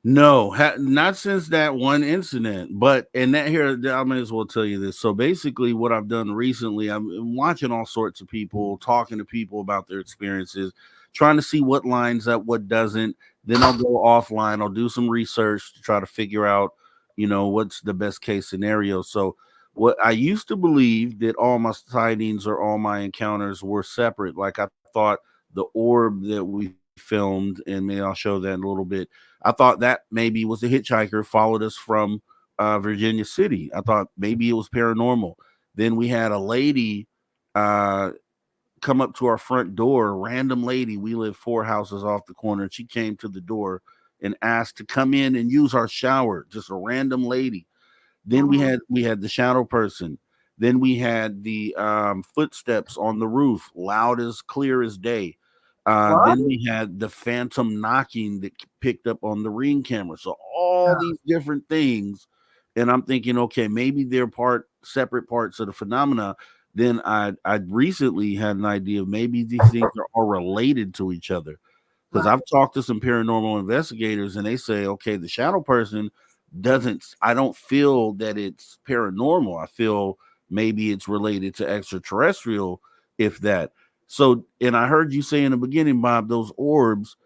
No, not since that one incident. But and that here, I may as well tell you this. So basically, what I've done recently, I'm watching all sorts of people, talking to people about their experiences, trying to see what lines up, what doesn't. Then I'll go offline. I'll do some research to try to figure out, what's the best case scenario. So what I used to believe that all my sightings or all my encounters were separate. Like I thought the orb that we filmed, and maybe I'll show that in a little bit. I thought that maybe was a hitchhiker followed us from Virginia City. I thought maybe it was paranormal. Then we had a lady come up to our front door, a random lady. We live 4 houses off the corner. And she came to the door and asked to come in and use our shower. Just a random lady. Then we had the shadow person. Then we had the footsteps on the roof, loud as clear as day. Then we had the phantom knocking that picked up on the Ring camera. So all these different things, and I'm thinking, okay, maybe they're separate parts of the phenomena. Then I recently had an idea of maybe these things are all related to each other, because I've talked to some paranormal investigators and they say, okay, the shadow person I don't feel that it's paranormal. I feel maybe it's related to extraterrestrial, if that. So, and I heard you say in the beginning, Bob, those orbs,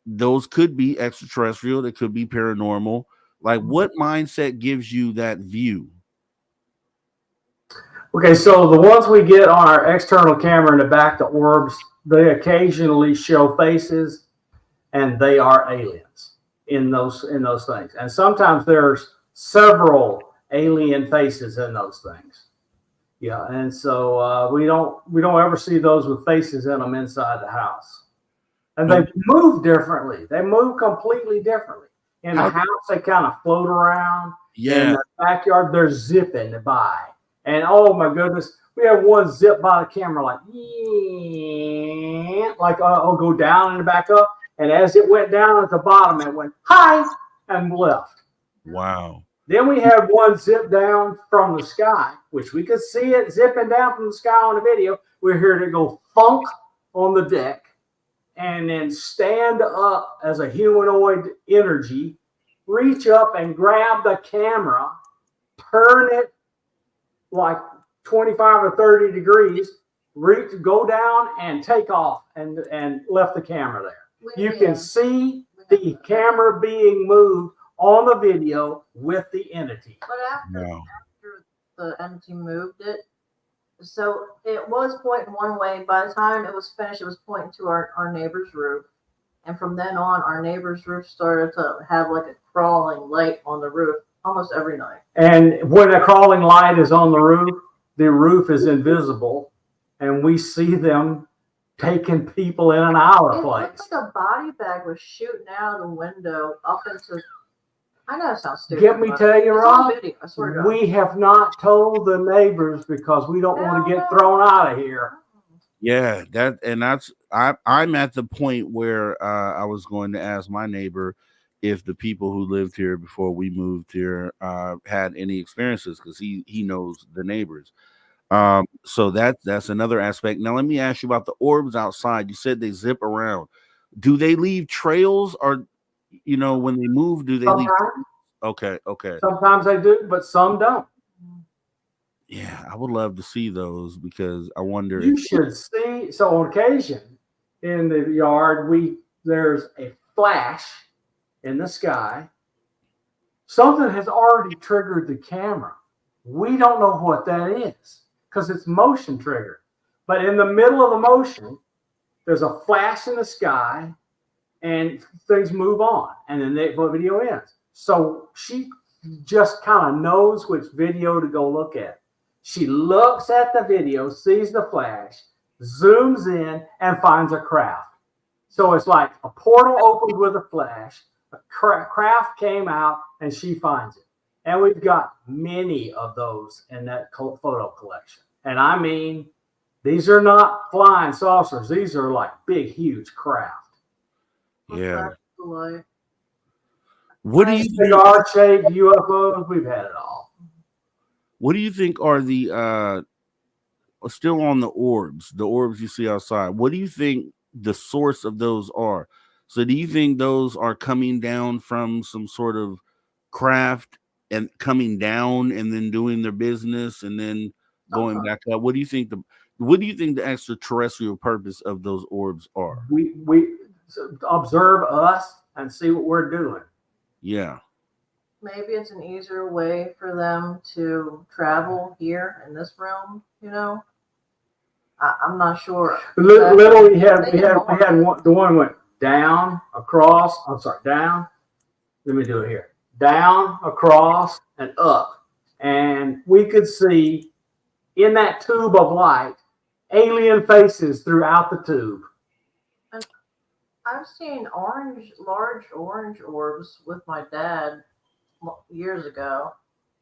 those could be extraterrestrial, they could be paranormal. Like, what mindset gives you that view? Okay, so the ones we get on our external camera in the back, the orbs, they occasionally show faces, and they are aliens in those things. And sometimes there's several alien faces in those things. Yeah, and so we don't ever see those with faces in them inside the house, and they move differently. They move completely differently. In the house, they kind of float around. Yeah. In the backyard, they're zipping by, and oh my goodness, we have one zip by the camera like I'll go down and back up, and as it went down at the bottom, it went hi and left. Wow. Then we had one zip down from the sky, which we could see it zipping down from the sky on the video. We heard it go thunk on the deck and then stand up as a humanoid energy, reach up and grab the camera, turn it like 25 or 30 degrees, go down and take off and left the camera there. You can see the camera being moved on the video with the entity. But after the entity moved it, so it was pointing one way. By the time it was finished, it was pointing to our neighbor's roof. And from then on, our neighbor's roof started to have like a crawling light on the roof almost every night. And when a crawling light is on the roof is invisible, and we see them taking people in and out of the place. It looks like a body bag was shooting out of the window up into... I know it sounds stupid. Get me tell you, Rob, we have not told the neighbors because we don't want to get thrown out of here. Yeah, I'm at the point where I was going to ask my neighbor if the people who lived here before we moved here had any experiences, because he knows the neighbors. So that's another aspect. Now let me ask you about the orbs outside. You said they zip around. Do they leave trails, or when they move, do they leave? Okay. Sometimes they do, but some don't. Yeah, I would love to see those, because I wonder you should see. So on occasion in the yard, there's a flash in the sky. Something has already triggered the camera. We don't know what that is because it's motion triggered. But in the middle of the motion, there's a flash in the sky, and things move on, and then the video ends. So she just kind of knows which video to go look at. She looks at the video, sees the flash, zooms in, and finds a craft. So it's like a portal opened with a flash, a craft came out, and she finds it. And we've got many of those in that photo collection. And I mean, these are not flying saucers. These are like big, huge craft. Yeah. What do you think? R-shaped UFOs, we've had it all. What do you think are the still on the orbs you see outside? What do you think the source of those are? So do you think those are coming down from some sort of craft and coming down and then doing their business and then going back up? What do you think the extraterrestrial purpose of those orbs are? We observe us and see what we're doing. Yeah. Maybe it's an easier way for them to travel here in this realm, you know? I'm not sure. Literally, we had one, the one went down, across, I'm sorry, down. Let me do it here. Down, across, and up. And we could see in that tube of light alien faces throughout the tube. And I've seen large orange orbs with my dad years ago,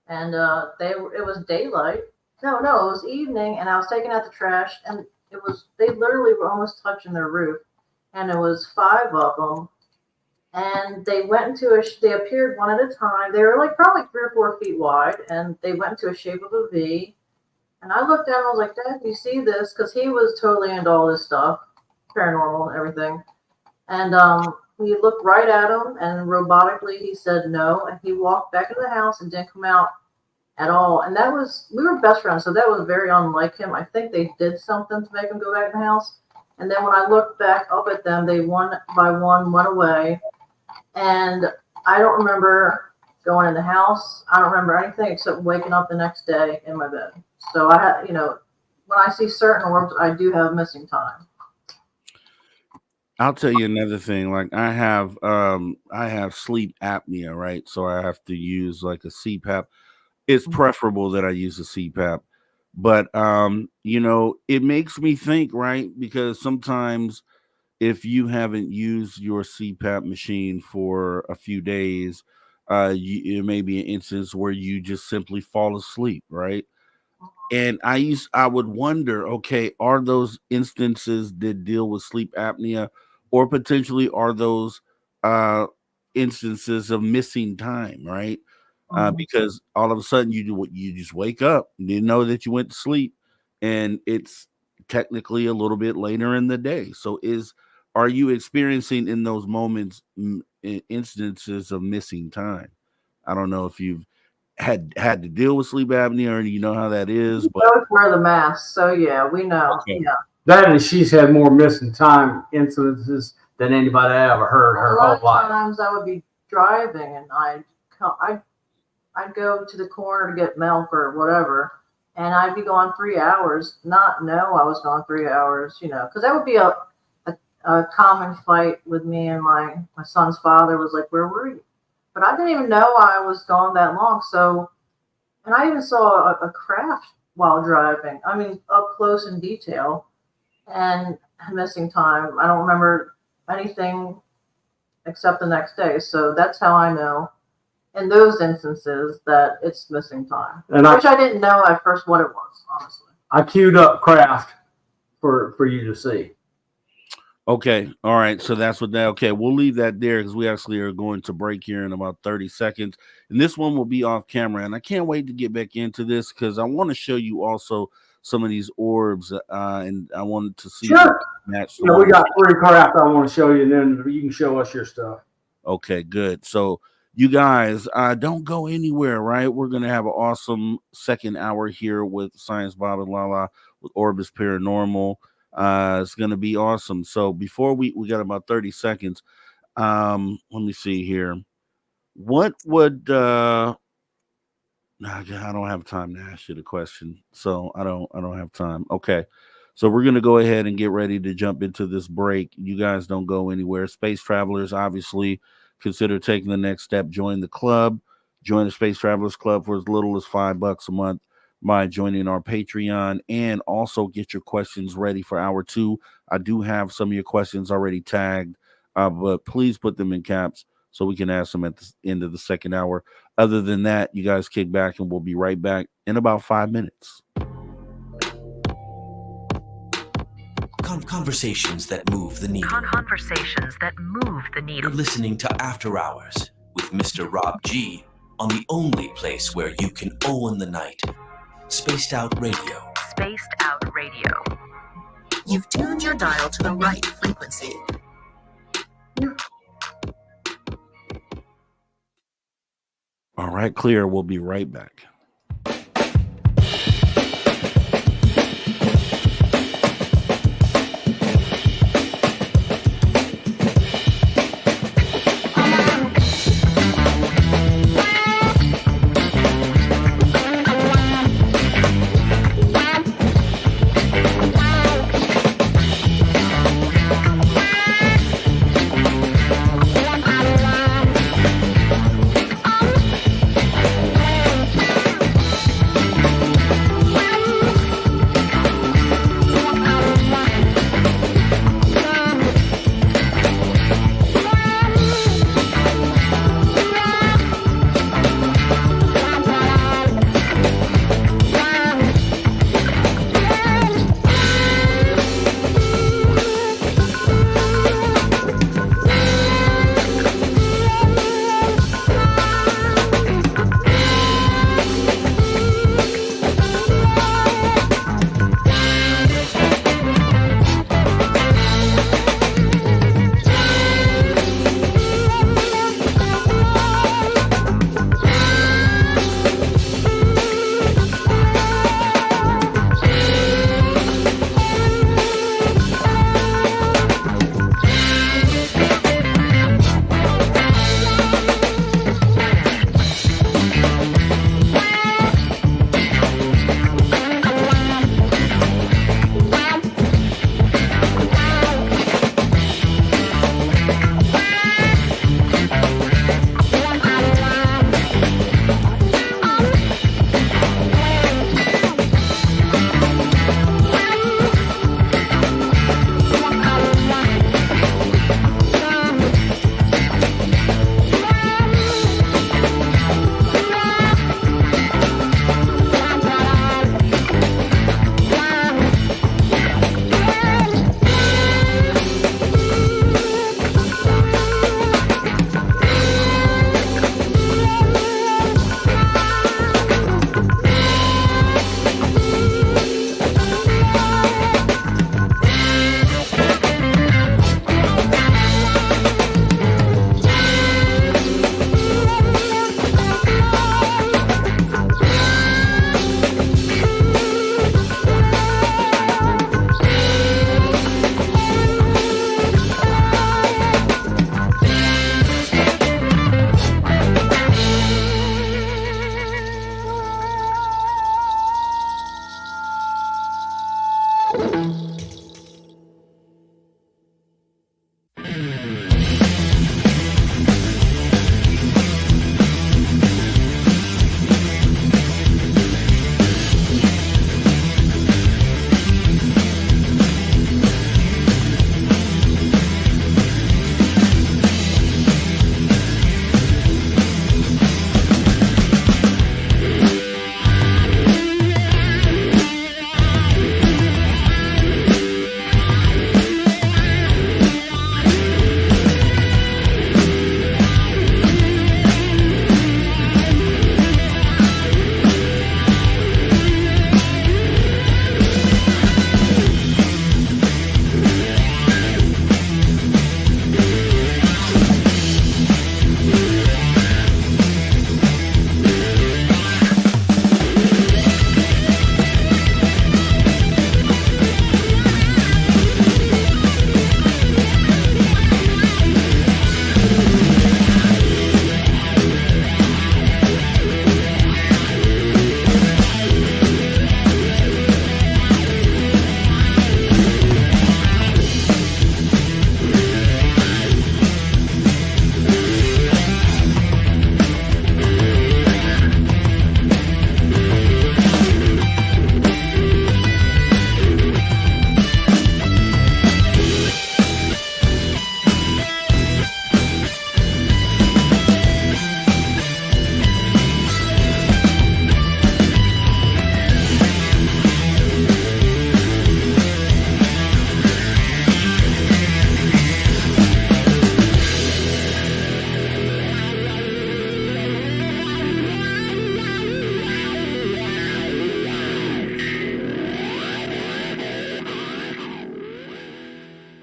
and it was daylight. No, it was evening, and I was taking out the trash, and they literally were almost touching their roof, and it was 5 of them, and they they appeared one at a time. They were like probably 3 or 4 feet wide, and they went into a shape of a V, and I looked down and I was like, Dad, do you see this? Because he was totally into all this stuff, paranormal and everything, and we looked right at him, and robotically he said no, and he walked back into the house and didn't come out at all. And we were best friends, so that was very unlike him. I think they did something to make him go back in the house. And then when I looked back up at them, they one by one went away. And I don't remember going in the house. I don't remember anything except waking up the next day in my bed. So I had, when I see certain orbs, I do have missing time. I'll tell you another thing. Like I have sleep apnea, right? So I have to use like a CPAP. It's preferable that I use a CPAP, but it makes me think, right? Because sometimes if you haven't used your CPAP machine for a few days, it may be an instance where you just simply fall asleep, right? And I would wonder, okay, are those instances that deal with sleep apnea, or potentially are those instances of missing time, right? Because all of a sudden you just wake up, you didn't know that you went to sleep, and it's technically a little bit later in the day. So are you experiencing in those moments instances of missing time? I don't know if you've had to deal with sleep apnea or you know how that is. We both wear the mask, so yeah, we know. Okay. Yeah. That and she's had more missing time incidences than anybody I ever heard her whole life. A lot of times I would be driving and I'd go to the corner to get milk or whatever, and I'd be gone 3 hours, not know I was gone 3 hours, because that would be a common fight with me and my son's father was like, where were you? But I didn't even know I was gone that long. So, and I even saw a craft while driving. I mean, up close in detail, and missing time. I don't remember anything except the next day. So that's how I know in those instances that it's missing time, which I didn't know at first what it was, honestly. I queued up craft for you to see. Okay. All right. So that's what that. Okay. We'll leave that there because we actually are going to break here in about 30 seconds. And this one will be off camera. And I can't wait to get back into this because I want to show you also some of these orbs. And I wanted to see. Sure. We got 3 craft I want to show you, and then you can show us your stuff. Okay, good. So you guys don't go anywhere, right? We're going to have an awesome second hour here with Science Bob and Lala with Orbis Paranormal. It's going to be awesome. So before we got about 30 seconds. Let me see here. What would I don't have time to ask you the question. So I don't have time. Okay. So we're going to go ahead and get ready to jump into this break. You guys don't go anywhere. Space travelers, obviously, consider taking the next step. Join the club. Join the Space Travelers Club for as little as $5 a month by joining our Patreon, and also get your questions ready for hour 2. I do have some of your questions already tagged, but please put them in caps so we can ask them at the end of the second hour. Other than that, you guys kick back and we'll be right back in about 5 minutes. Conversations that move the needle. Conversations that move the needle. You're listening to After Hours with Mr. Rob G on the only place where you can own the night. Spaced Out Radio. Spaced Out Radio. You've tuned your dial to the right frequency. You're All right, clear. We'll be right back.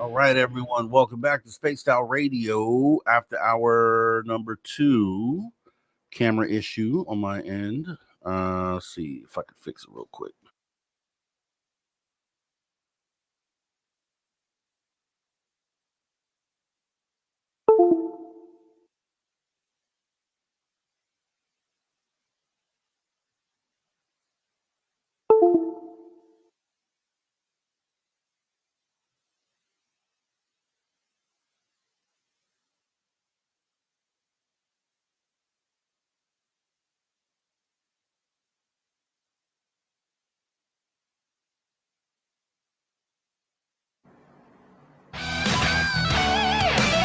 All right, everyone. Welcome back to Spaced Out Radio after hour number 2. camera issue on my end. See if I can fix it real quick.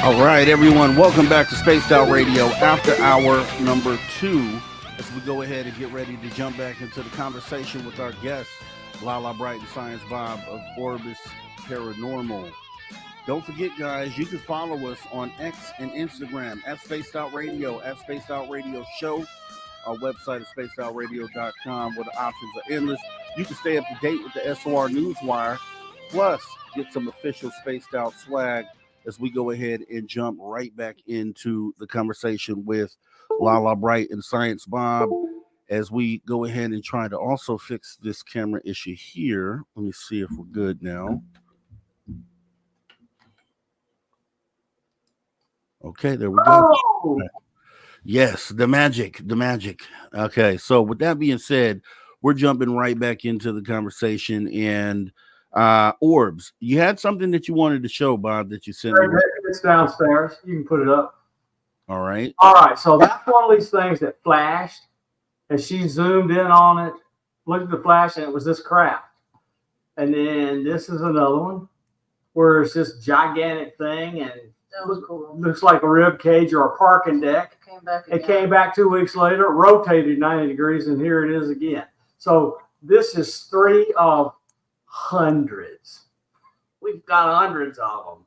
All right, everyone, welcome back to Spaced Out Radio after hour number 2. As we go ahead and get ready to jump back into the conversation with our guests, Lala Bright and Science Bob of Orbis Paranormal. Don't forget, guys, you can follow us on X and Instagram at Spaced Out Radio, at Spaced Out Radio Show. Our website is spacedoutradio.com, where the options are endless. You can stay up to date with the SOR Newswire, plus get some official Spaced Out swag as we go ahead and jump right back into the conversation with Lala Bright and Science Bob, as we go ahead and try to also fix this camera issue here. Let me see if we're good now. Okay, there we go. Oh! Yes, the magic. Okay, so with that being said, we're jumping right back into the conversation. And orbs, you had something that you wanted to show, Bob, that you sent me. It's downstairs. You can put it up. All right. So that's one of these things that flashed, and she zoomed in on it, looked at the flash, and it was this craft. And then this is another one where it's this gigantic thing, and That was cool. looks like a rib cage or a parking deck. It came back It again. came back 2 weeks later, rotated 90 degrees, and here it is again. So this is 3 of hundreds. We've got hundreds of them.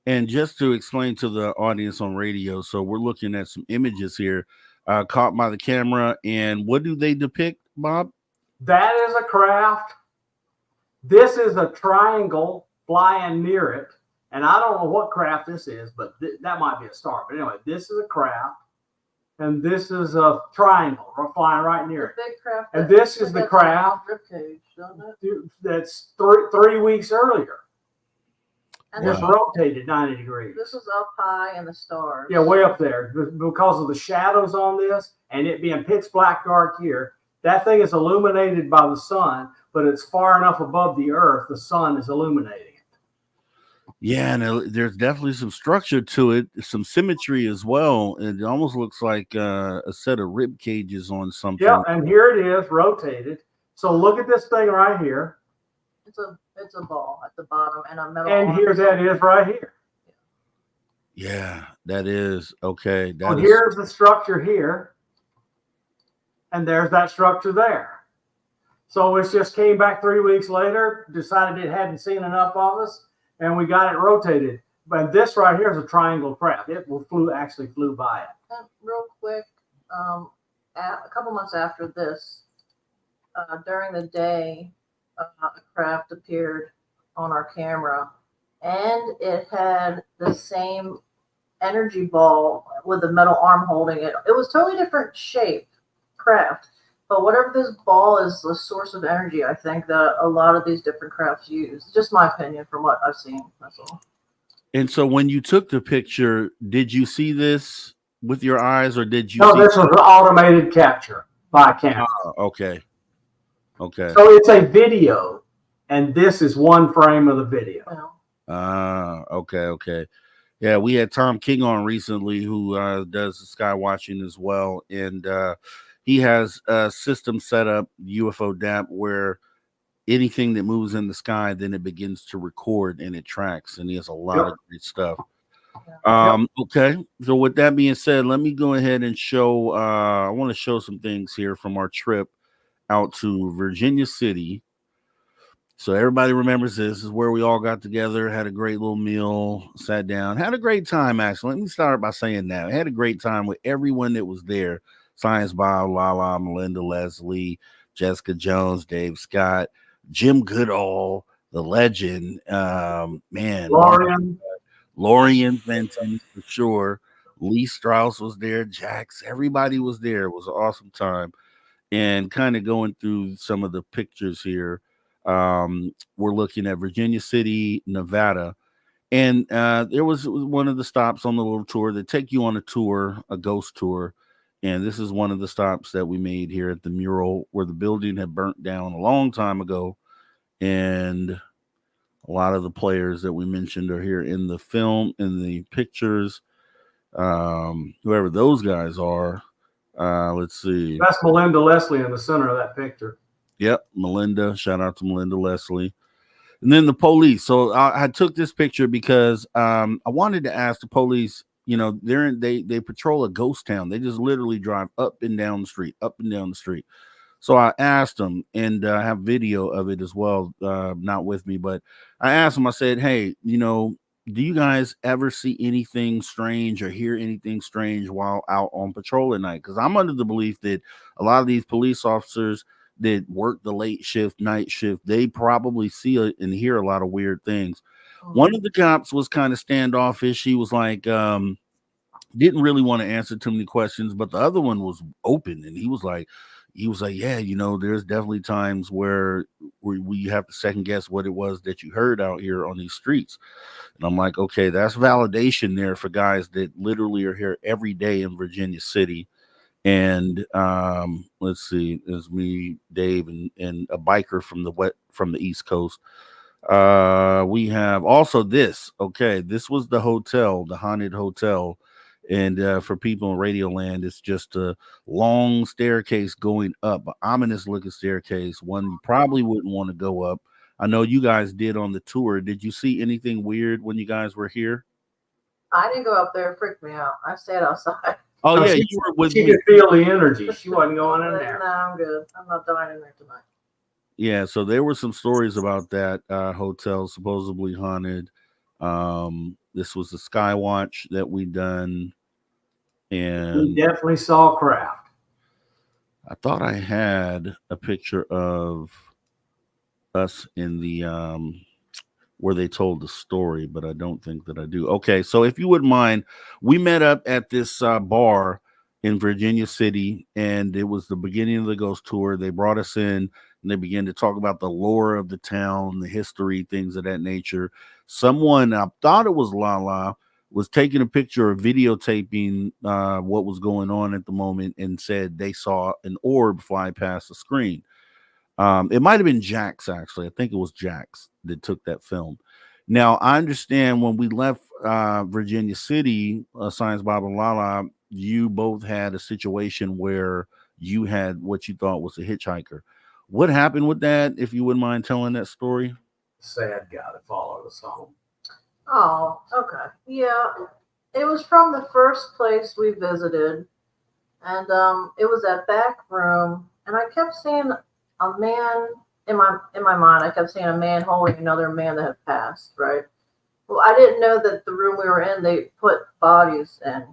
And just to explain to the audience on radio, so we're looking at some images here caught by the camera. And what do they depict, Bob? That is a craft. This is a triangle flying near it. And I don't know what craft this is, but that might be a star. But anyway, this is a craft. And this is a triangle flying right near it. The big craft. And this is the craft Rib cage, doesn't it? that's 3 weeks earlier. And Just rotated 90 degrees. this is up high in the stars. Yeah, way up there. Because of the shadows on this and it being pitch black dark here, that thing is illuminated by the sun, but it's far enough above the earth, the sun is illuminating it. Yeah, and there's definitely some structure to it, some symmetry as well. It almost looks like a set of rib cages on something. Yeah, and here it is, rotated. So look at this thing right here. It's a ball at the bottom and a metal. And arm. here that is right here. Yeah, that is okay. So here's the structure here. And there's that structure there. So it just came back 3 weeks later, decided it hadn't seen enough of us, and we got it rotated. But this right here is a triangle craft. It actually flew by it. And real quick, a couple months after this, during the day, a craft appeared on our camera, and it had the same energy ball with a metal arm holding it. It was totally different shape craft, but whatever this ball is, the source of energy, I think that a lot of these different crafts use. Just my opinion from what I've seen. That's all. And so when you took the picture, did you see this with your eyes, or did you? No, see this was an automated capture by camera. Okay. Okay. So it's a video, and this is one frame of the video. You know, Okay. Yeah, we had Tom King on recently, who does the sky watching as well, and he has a system set up, UFO DAP, where anything that moves in the sky, then it begins to record and it tracks, and he has a lot of great stuff. Okay, so with that being said, let me go ahead and show. I want to show some things here from our trip out to Virginia City. So everybody remembers this is where we all got together, had a great little meal, sat down, had a great time. Actually, let me start by saying that I had a great time with everyone that was there. Science Bob, Lala, Melinda, Leslie, Jessica Jones, Dave Scott, Jim Goodall, the legend, man, Lorian Benton for sure. Lee Strauss was there, Jax, everybody was there. It was an awesome time. And kind of going through some of the pictures here, we're looking at Virginia City, Nevada. And there was one of the stops on the little tour. They take you on a tour, a ghost tour. And this is one of the stops that we made here at the mural where the building had burnt down a long time ago. And a lot of the players that we mentioned are here in the film, in the pictures. Whoever those guys are. Let's see. That's Melinda Leslie in the center of that picture. Yep, Melinda. Shout out to Melinda Leslie. And then the police. So I took this picture because I wanted to ask the police. You know, they patrol a ghost town. They just literally drive up and down the street, up and down the street. So I asked them, and I have video of it as well. Not with me, but I asked them. I said, "Hey, you know, do you guys ever see anything strange or hear anything strange while out on patrol at night?" Because I'm under the belief that a lot of these police officers that work the late shift, night shift, they probably see and hear a lot of weird things. One of the cops was kind of standoffish. He was like, didn't really want to answer too many questions, but the other one was open, and he was like, yeah, you know, there's definitely times where we have to second guess what it was that you heard out here on these streets. And I'm like, okay, that's validation there for guys that literally are here every day in Virginia City. And let's see, there's me, Dave, and a biker from the East Coast. We have also this. Okay, this was the hotel, the haunted hotel. And for people in Radio Land, it's just a long staircase going up, an ominous looking staircase, one you probably wouldn't want to go up. I know you guys did on the tour. Did you see anything weird when you guys were here? I didn't go up there. It freaked me out. I stayed outside. Oh, yeah, she, you were with she me. could feel the energy. She wasn't going in No, there. I'm good. I'm not dying in there tonight. Yeah, so there were some stories about that hotel supposedly haunted. This was the skywatch that we done. We And definitely saw craft. I thought I had a picture of us in the where they told the story, but I don't think that I do. Okay, so if you wouldn't mind, we met up at this bar in Virginia City, and it was the beginning of the ghost tour. They brought us in, and they began to talk about the lore of the town, the history, things of that nature. Someone, I thought it was Lala, was taking a picture or videotaping what was going on at the moment, and said they saw an orb fly past the screen. It might have been Jax, actually. I think it was Jax that took that film. Now, I understand when we left Virginia City, Science Bob and Lala, you both had a situation where you had what you thought was a hitchhiker. What happened with that, if you wouldn't mind telling that story? Sad guy that followed us home. Oh, okay. Yeah. It was from the first place we visited. And it was that back room. And I kept seeing a man in my mind. I kept seeing a man holding another man that had passed, right? Well, I didn't know that the room we were in, they put bodies in.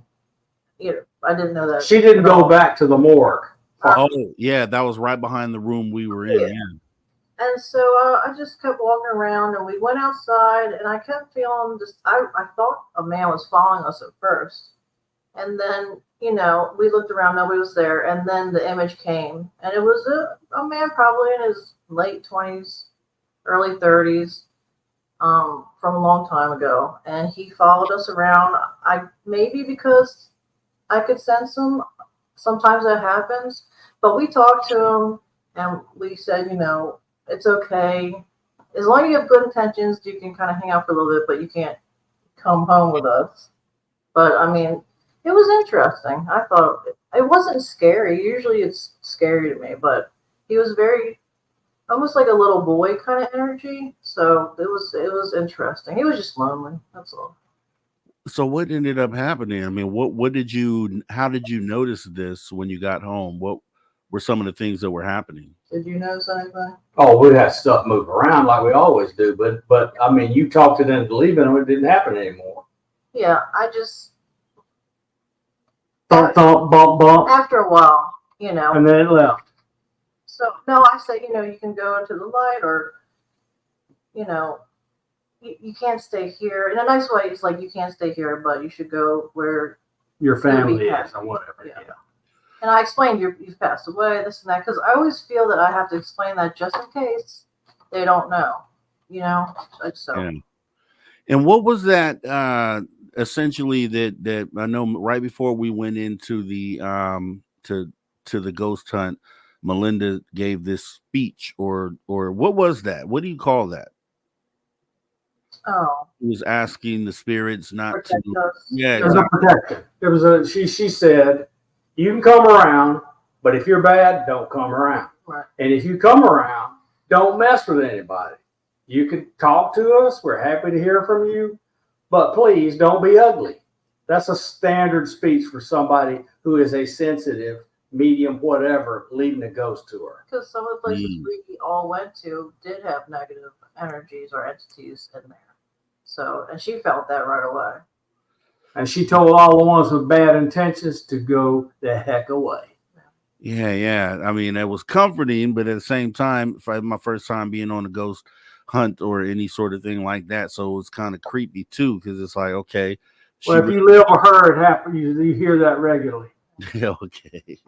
You know, I didn't know that. She didn't go back to the morgue. Oh, yeah, that was right behind the room we were in. Yeah. Yeah. And so I just kept walking around, and we went outside, and I kept feeling just, I thought a man was following us at first. And then, you know, we looked around, nobody was there. And then the image came, and it was a man probably in his late 20s, early 30s, from a long time ago. And he followed us around. Maybe because I could sense him. Sometimes that happens. But we talked to him, and we said, you know, it's okay. As long as you have good intentions, you can kind of hang out for a little bit, but you can't come home with us. But, I mean, it was interesting. I thought it wasn't scary. Usually it's scary to me, but he was very, almost like a little boy kind of energy. So it was interesting. He was just lonely. That's all. So what ended up happening? I mean, how did you notice this when you got home? What were some of the things that were happening? Did you notice anything? Oh, we'd have stuff move around like we always do, but I mean, you talked to them into leaving them, it didn't happen anymore. Yeah, I just Thump, thump, bump, bump, after a while, you know. and then it left. So no, I say, you know, you can go into the light, or, you know, you can't stay here. In a nice way, it's like you can't stay here, but you should go where your family Yeah. is or whatever. Yeah. Yeah. And I explained you've passed away, this and that, because I always feel that I have to explain that just in case they don't know, you know. So Yeah. And what was that essentially that I know right before we went into the to the ghost hunt, Melinda gave this speech or what was that? What do you call that? He was asking the spirits not to. protect us. Yeah, There's a protection. There was a she said, you can come around, but if you're bad, don't come around. Right. And if you come around, don't mess with anybody. You can talk to us. We're happy to hear from you, but please don't be ugly. That's a standard speech for somebody who is a sensitive medium, whatever, leading a ghost tour. Because some of the places we all went to did have negative energies or entities in there. So, and she felt that right away. And she told all the ones with bad intentions to go the heck away. Yeah. I mean, that was comforting, but at the same time, if I had my first time being on a ghost hunt or any sort of thing like that, so it was kind of creepy too, because it's like, okay. Well, if you live with her, it happens. You hear that regularly. Okay.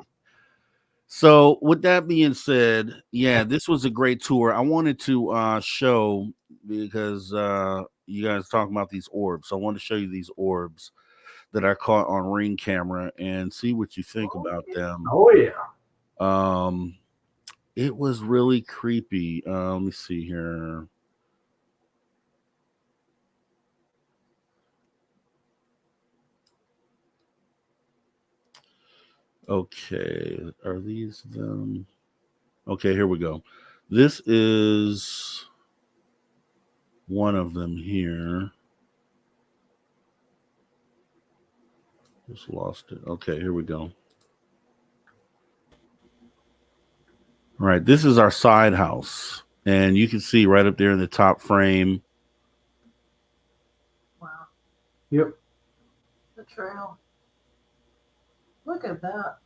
So with that being said, yeah, this was a great tour. I wanted to show because you guys talking about these orbs. So I want to show you these orbs that I caught on ring camera and see what you think about them. Oh yeah. It was really creepy. Let me see here. Okay, are these them? Okay, here we go. This is one of them here. Just lost it. Okay, here we go. All right, this is our side house. And you can see right up there in the top frame. Wow. Yep. The trail. Look at that.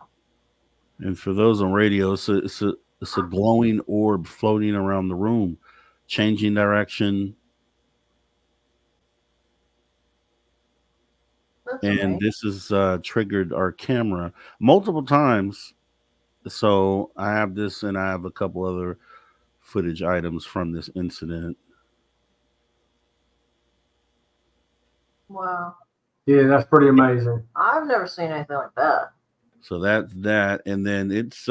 And for those on radio, it's a glowing orb floating around the room, changing direction. That's And amazing. this is triggered our camera multiple times. So I have this and I have a couple other footage items from this incident. Wow. Yeah, that's pretty amazing. I've never seen anything like that. So that's that. And then it's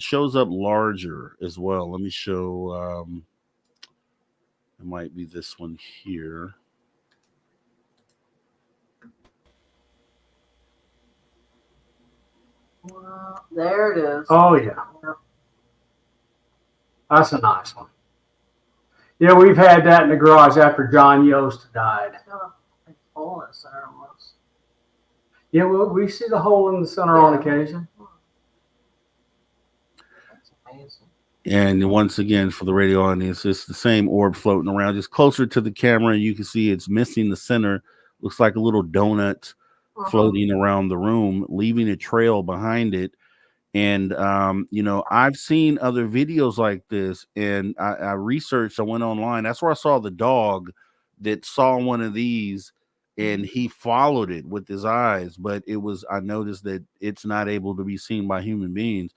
shows up larger as well. Let me show it might be this one here. Wow. There it is. Oh yeah. Yep. That's a nice one. Yeah, we've had that in the garage after John Yost died. It's got a hole in the center almost. Yeah, well, we see the hole in the center on Yeah. occasion. That's amazing. And once again, for the radio audience, it's the same orb floating around, just closer to the camera. You can see it's missing the center. Looks like a little donut floating around the room, leaving a trail behind it. And, I've seen other videos like this, and I researched, I went online. That's where I saw the dog that saw one of these, and he followed it with his eyes. But I noticed that it's not able to be seen by human beings.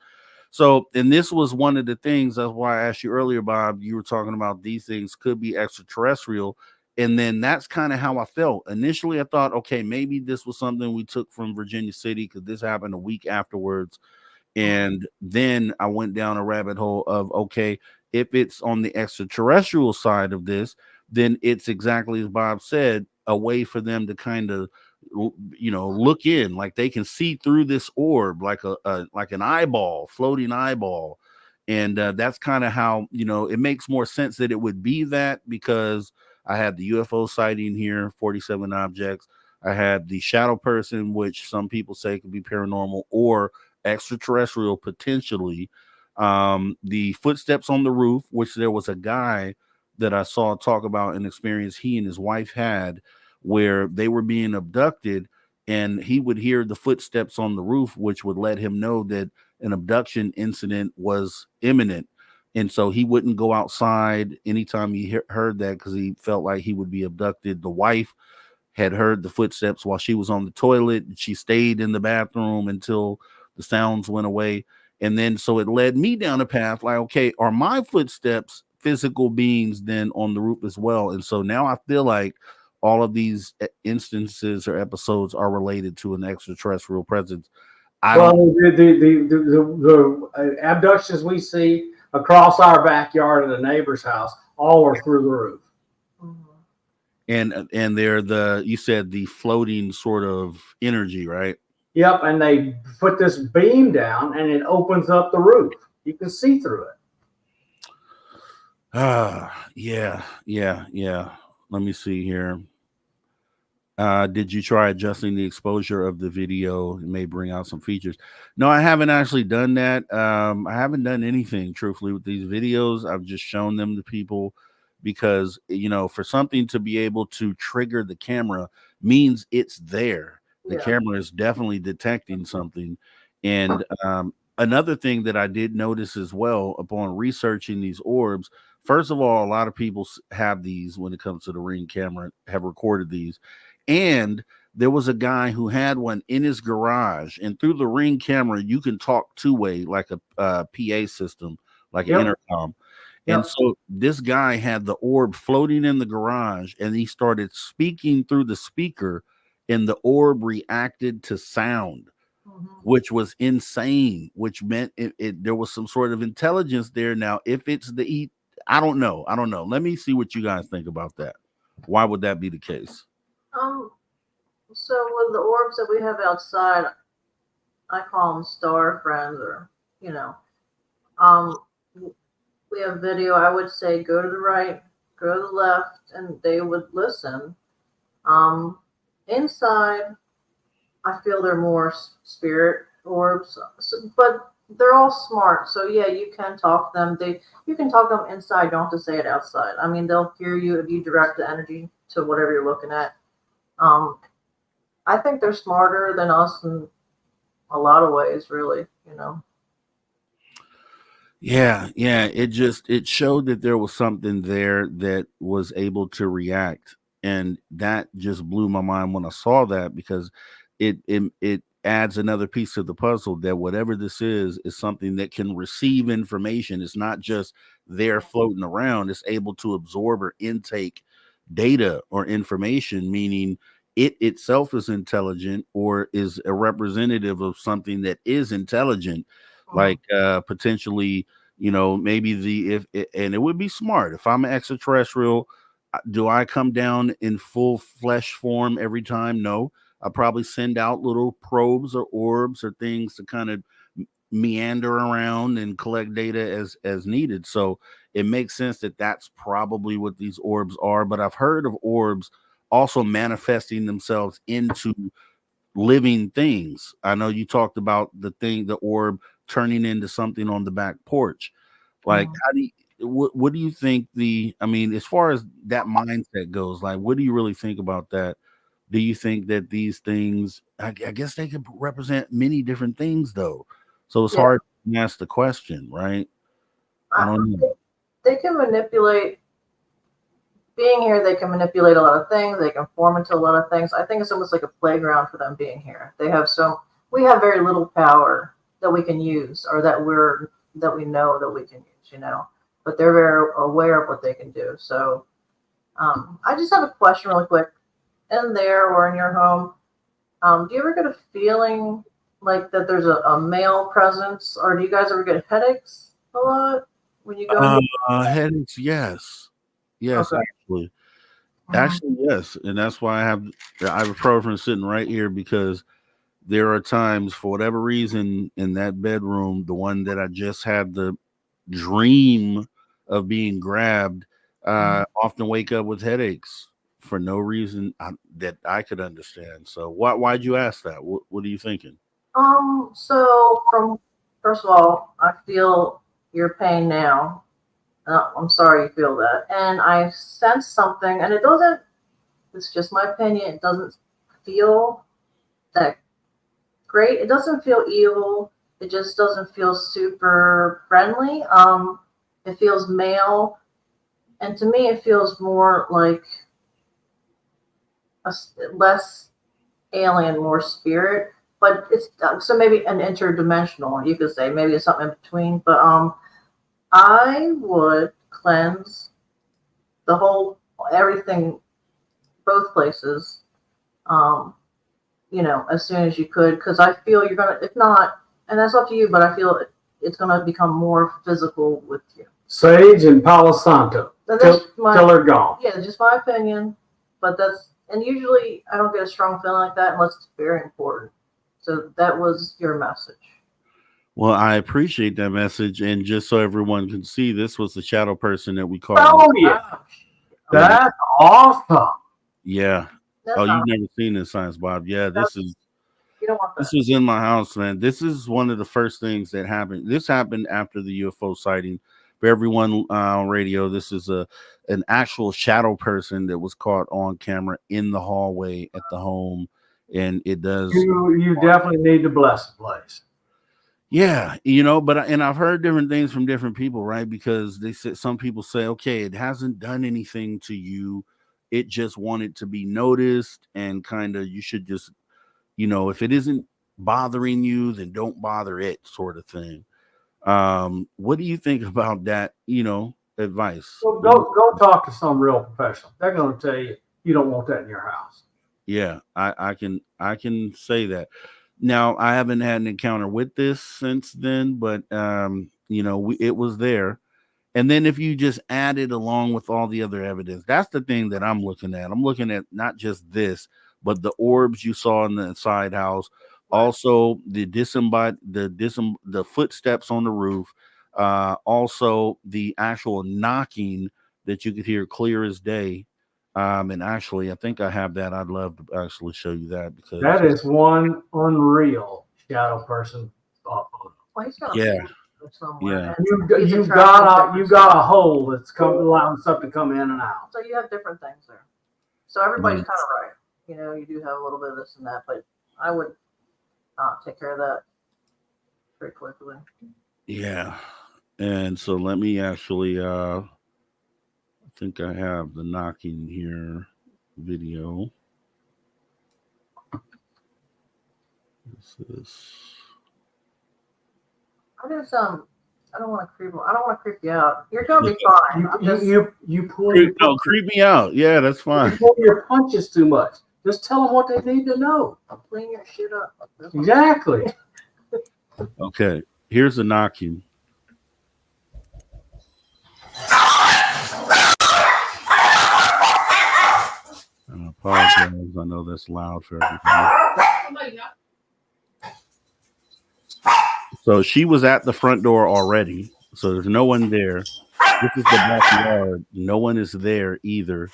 So, and this was one of the things, that's why I asked you earlier, Bob, you were talking about these things could be extraterrestrial. And then that's kind of how I felt. Initially, I thought, okay, maybe this was something we took from Virginia City because this happened a week afterwards. And then I went down a rabbit hole of, okay, if it's on the extraterrestrial side of this, then it's exactly as Bob said, a way for them to kind of, look in, like they can see through this orb, like an eyeball, floating eyeball. And that's kind of how, it makes more sense that it would be that, because I had the UFO sighting here, 47 objects. I had the shadow person, which some people say could be paranormal or extraterrestrial potentially. The footsteps on the roof, which there was a guy that I saw talk about an experience he and his wife had where they were being abducted, and he would hear the footsteps on the roof, which would let him know that an abduction incident was imminent. And so he wouldn't go outside anytime he heard that because he felt like he would be abducted. The wife had heard the footsteps while she was on the toilet. She stayed in the bathroom until the sounds went away. And then so it led me down a path like, okay, are my footsteps physical beings then on the roof as well? And so now I feel like all of these instances or episodes are related to an extraterrestrial presence. The abductions we see across our backyard in the neighbor's house all are through the roof. And they're you said the floating sort of energy, right? Yep, and they put this beam down and it opens up the roof. You can see through it. Yeah. Let me see here. Did you try adjusting the exposure of the video? It may bring out some features. No, I haven't actually done that. I haven't done anything truthfully with these videos. I've just shown them to people because, for something to be able to trigger the camera means it's there. The camera is definitely detecting something. And another thing that I did notice as well upon researching these orbs, first of all, a lot of people have these when it comes to the Ring camera, have recorded these. And there was a guy who had one in his garage, and through the Ring camera, you can talk two-way like a PA system, like an intercom. And so this guy had the orb floating in the garage, and he started speaking through the speaker, and the orb reacted to sound, which was insane, which meant there was some sort of intelligence there. Now, if it's I don't know. Let me see what you guys think about that. Why would that be the case? So with the orbs that we have outside, I call them star friends, or we have video. I would say go to the right, go to the left, and they would listen. Inside, I feel they're more spirit orbs, but they're all smart. So yeah, you can talk to them. You can talk to them inside. You don't have to say it outside. I mean, they'll hear you if you direct the energy to whatever you're looking at. I think they're smarter than us in a lot of ways, really. Yeah. It showed that there was something there that was able to react. And that just blew my mind when I saw that, because it adds another piece to the puzzle that whatever this is something that can receive information. It's not just there floating around. It's able to absorb or intake data or information, meaning it itself is intelligent or is a representative of something that is intelligent, like potentially, maybe and it would be smart. If I'm an extraterrestrial, do I come down in full flesh form every time? No. I probably send out little probes or orbs or things to kind of meander around and collect data as needed. So it makes sense that that's probably what these orbs are. But I've heard of orbs also manifesting themselves into living things. I know you talked about the orb turning into something on the back porch. Like, what do you think as far as that mindset goes, like, what do you really think about that? Do you think that these things, I guess they could represent many different things though. So it's hard to ask the question, right? I don't know. They can manipulate. Being here, they can manipulate a lot of things. They can form into a lot of things. I think it's almost like a playground for them being here. We have very little power that we can use, or that we know that we can use, but they're very aware of what they can do. So I just have a question really quick. In there or in your home, do you ever get a feeling like that there's a male presence, or do you guys ever get headaches a lot when you go headaches? Yes, okay. Actually, yes. And that's why I have ibuprofen sitting right here, because there are times, for whatever reason, in that bedroom, the one that I just had the dream of being grabbed, often wake up with headaches for no reason that I could understand. So why'd you ask that? What are you thinking? So first of all, I feel your pain now. I'm sorry you feel that. And I sense something, and it's just my opinion, it doesn't feel that great. It doesn't feel evil. It just doesn't feel super friendly. It feels male. And to me, it feels more like, less alien, more spirit. But it's so maybe an interdimensional. You could say maybe it's something in between. But I would cleanse the whole everything, both places. As soon as you could, because I feel you're gonna. If not, and that's up to you. But I feel it's gonna become more physical with you. Sage and Palo Santo So till that's my, they're gone. yeah, just my opinion. But and usually I don't get a strong feeling like that unless it's very important. So that was your message. Well, I appreciate that message, and just so everyone can see, this was the shadow person that we called. Oh yeah, that's awesome. Yeah. That's Oh, not, you've never seen this, Science Bob? Yeah, you don't want that. this was in my house, man. This is one of the first things that happened. This happened after the UFO sighting. For everyone on radio, this is an actual shadow person that was caught on camera in the hallway at the home, and it does. You definitely need to bless the place. Yeah, but I've heard different things from different people, right? Because they said some people say, okay, it hasn't done anything to you. It just wanted to be noticed, and kind of you should just, if it isn't bothering you, then don't bother it, sort of thing. What do you think about that? Advice. So go talk to some real professional. They're going to tell you you don't want that in your house. Yeah, I can say that. Now I haven't had an encounter with this since then, but it was there. And then if you just add it along with all the other evidence, that's the thing that I'm looking at. I'm looking at not just this, but the orbs you saw in the side house, also the footsteps on the roof, also the actual knocking that you could hear clear as day. And actually, I think I have that. I'd love to actually show you that, because That is one unreal shadow person. Well, he's got Yeah. somewhere. Yeah. You got a hole that's allowing stuff to come in and out. So you have different things there. So everybody's kind of right. You do have a little bit of this and that, but I would take care of that very quickly. Yeah. And so let me actually, I think I have the knocking here video. This is. I don't want to creep you out. You're gonna be fine. You pull your Creep me out. Yeah, that's fine. you pull your punches too much. Just tell them what they need to know. I'm cleaning your shit up. Exactly. Okay, here's the knocking. I apologize. I know that's loud for everybody. So she was at the front door already. So there's no one there. This is the backyard. No one is there either.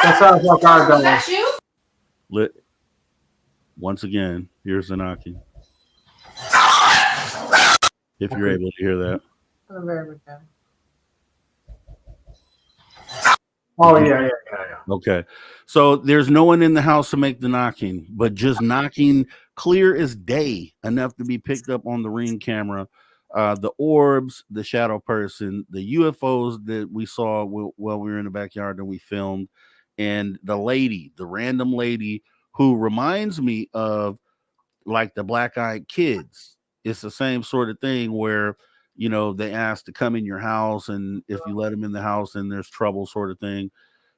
That sounds like our dog. Once again, here's the knocking. If you're able to hear that. Oh yeah. Okay. So there's no one in the house to make the knocking, but just knocking clear as day, enough to be picked up on the Ring camera. The orbs, the shadow person, the UFOs that we saw while we were in the backyard and we filmed, and the random lady who reminds me of like the Black-Eyed Kids. It's the same sort of thing where, they ask to come in your house, and if you let them in the house, then there's trouble, sort of thing.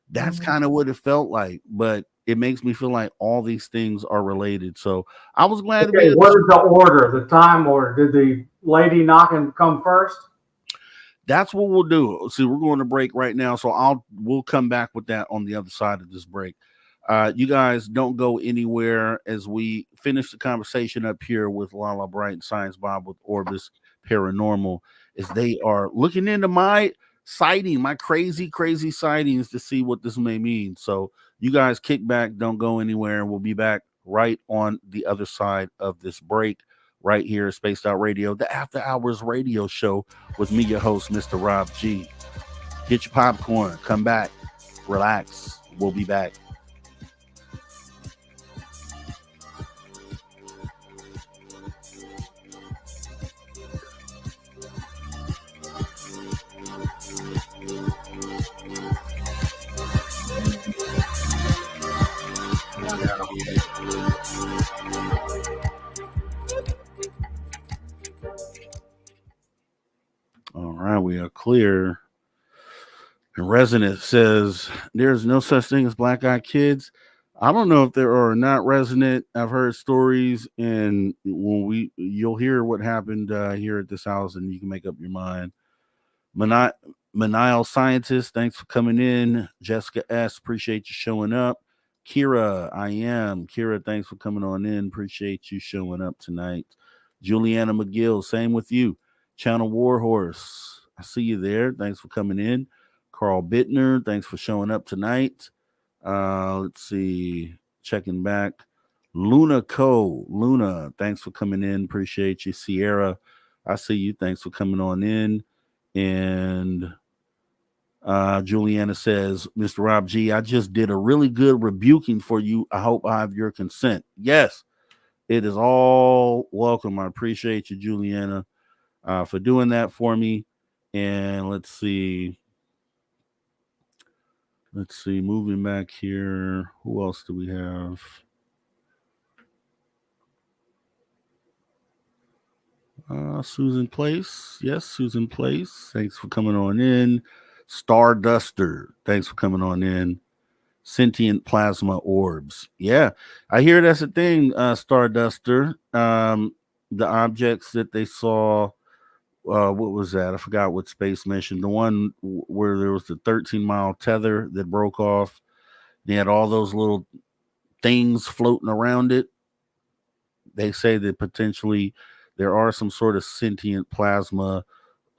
That's kind of what it felt like, but it makes me feel like all these things are related. So I was glad to be. What is the order, the time order? Did the lady knocking come first? That's what we'll do. See, we're going to break right now, so we'll come back with that on the other side of this break. You guys don't go anywhere as we finish the conversation up here with Lala Bright and Science Bob with Orbis Paranormal, as they are looking into my sighting, my crazy sightings, to see what this may mean. So you guys kick back, don't go anywhere, and we'll be back right on the other side of this break, right here at Spaced Out Radio, the After Hours radio show with me, your host, Mr. Rob G. Get your popcorn, come back, relax. We'll be back. clear. And Resonant says there's no such thing as black eyed kids. I don't know if there are or not. Resonant. I've heard stories, and you'll hear what happened here at this house, and you can make up your mind. Manial Scientist, thanks for coming in. Jessica S, appreciate you showing up. Kira, Kira, thanks for coming on in. Appreciate you showing up tonight. Juliana McGill, same with you. Channel Warhorse, I see you there. Thanks for coming in. Carl Bittner, thanks for showing up tonight. Let's see, checking back. Luna, thanks for coming in. Appreciate you. Sierra, I see you. Thanks for coming on in. And Juliana says, Mr. Rob G, I just did a really good rebuking for you. I hope I have your consent. Yes, it is all welcome. I appreciate you, Juliana, for doing that for me. And let's see, moving back here. Who else do we have? Susan Place. Yes, Susan Place. Thanks for coming on in. Starduster. Thanks for coming on in. Sentient plasma orbs. Yeah, I hear that's a thing, Starduster. The objects that they saw, what was that? I forgot what space mission. The one where there was the 13-mile tether that broke off. They had all those little things floating around it. They say that potentially there are some sort of sentient plasma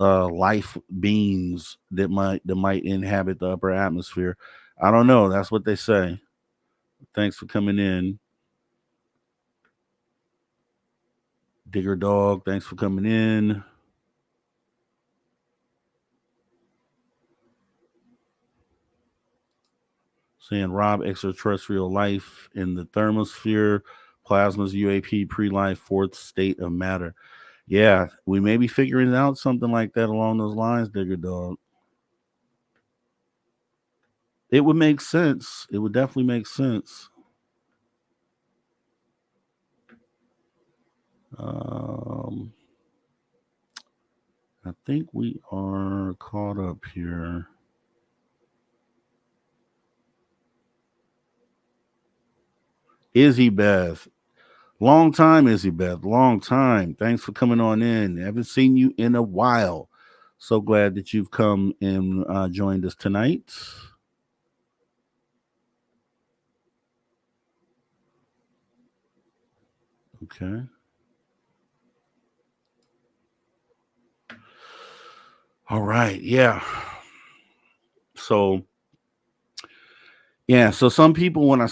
life beings that might inhabit the upper atmosphere. I don't know. That's what they say. Thanks for coming in. Digger Dog, thanks for coming in. Saying Rob, extraterrestrial life in the thermosphere, plasmas, UAP, pre-life, fourth state of matter. Yeah, we may be figuring out something like that along those lines, Digger Dog. It would make sense. It would definitely make sense. I think we are caught up here. Izzy Beth. Long time, Izzy Beth. Long time. Thanks for coming on in. Haven't seen you in a while. So glad that you've come and joined us tonight. Okay. All right. Yeah. So some people, when I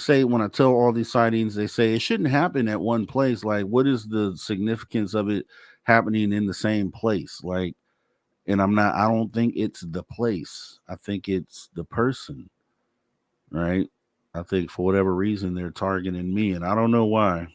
tell all these sightings, they say it shouldn't happen at one place. Like, what is the significance of it happening in the same place? Like, and I don't think it's the place. I think it's the person, right? I think for whatever reason, they're targeting me, and I don't know why.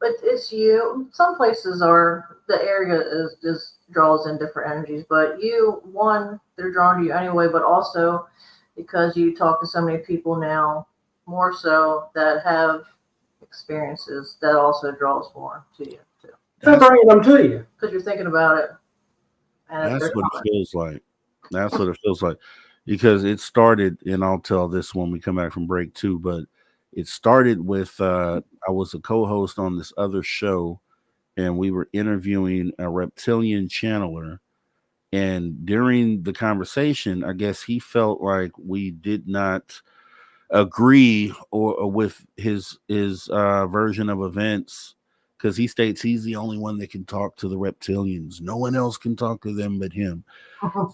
But it's you. Some places are, the area is just draws in different energies. But you, one, they're drawn to you anyway. But also because you talk to so many people now, more so that have experiences, that also draws more to you too. They're bringing them to you because you're thinking about it. And that's what it feels like. That's what it feels like. Because it started, and I'll tell this when we come back from break too, but it started with I was a co-host on this other show, and we were interviewing a reptilian channeler. And during the conversation, I guess he felt like we did not agree or with his version of events, because he states he's the only one that can talk to the reptilians. No one else can talk to them but him.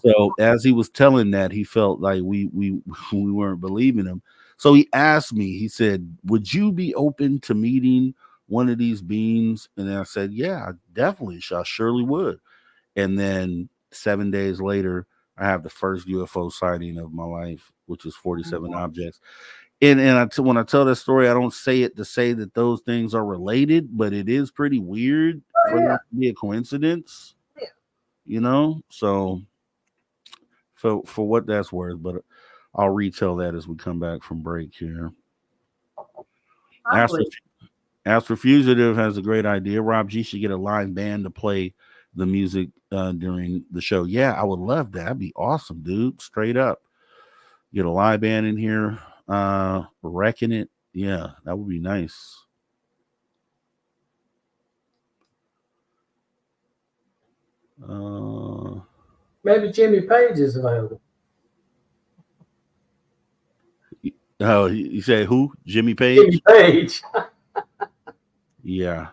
So as he was telling that, he felt like we weren't believing him. So he asked me, he said, would you be open to meeting one of these beings? And then I said, yeah, definitely. I surely would. And then 7 days later, I have the first UFO sighting of my life, which is 47 objects. And when I tell that story, I don't say it to say that those things are related, but it is pretty weird for that to be a coincidence. Yeah. You know? So for what that's worth, but I'll retell that as we come back from break here. Probably. Astro Fugitive has a great idea. Rob G should get a live band to play the music during the show. Yeah, I would love that. That'd be awesome, dude. Straight up. Get a live band in here, wrecking it. Yeah, that would be nice. Maybe Jimmy Page is available. Oh, you say who? Jimmy Page? Jimmy Page. Yeah.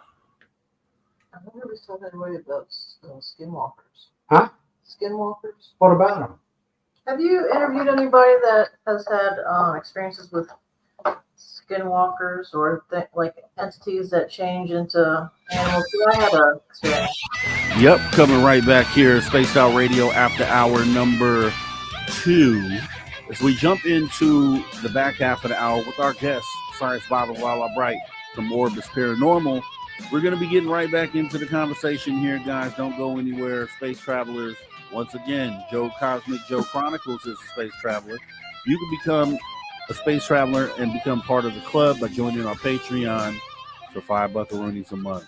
I wonder if we still had way about skinwalkers. Huh? Skinwalkers. What about him? Have you interviewed anybody that has had experiences with skinwalkers or like entities that change into animals? I had a experience. Yep, coming right back here, Spaced Out Radio after hour number 2. As we jump into the back half of the hour with our guest, Science Bob and Lala Bright from Orbis Paranormal, we're going to be getting right back into the conversation here, guys. Don't go anywhere. Space travelers, once again, Cosmic Joe Chronicles is a space traveler. You can become a space traveler and become part of the club by joining our Patreon for $5 a month.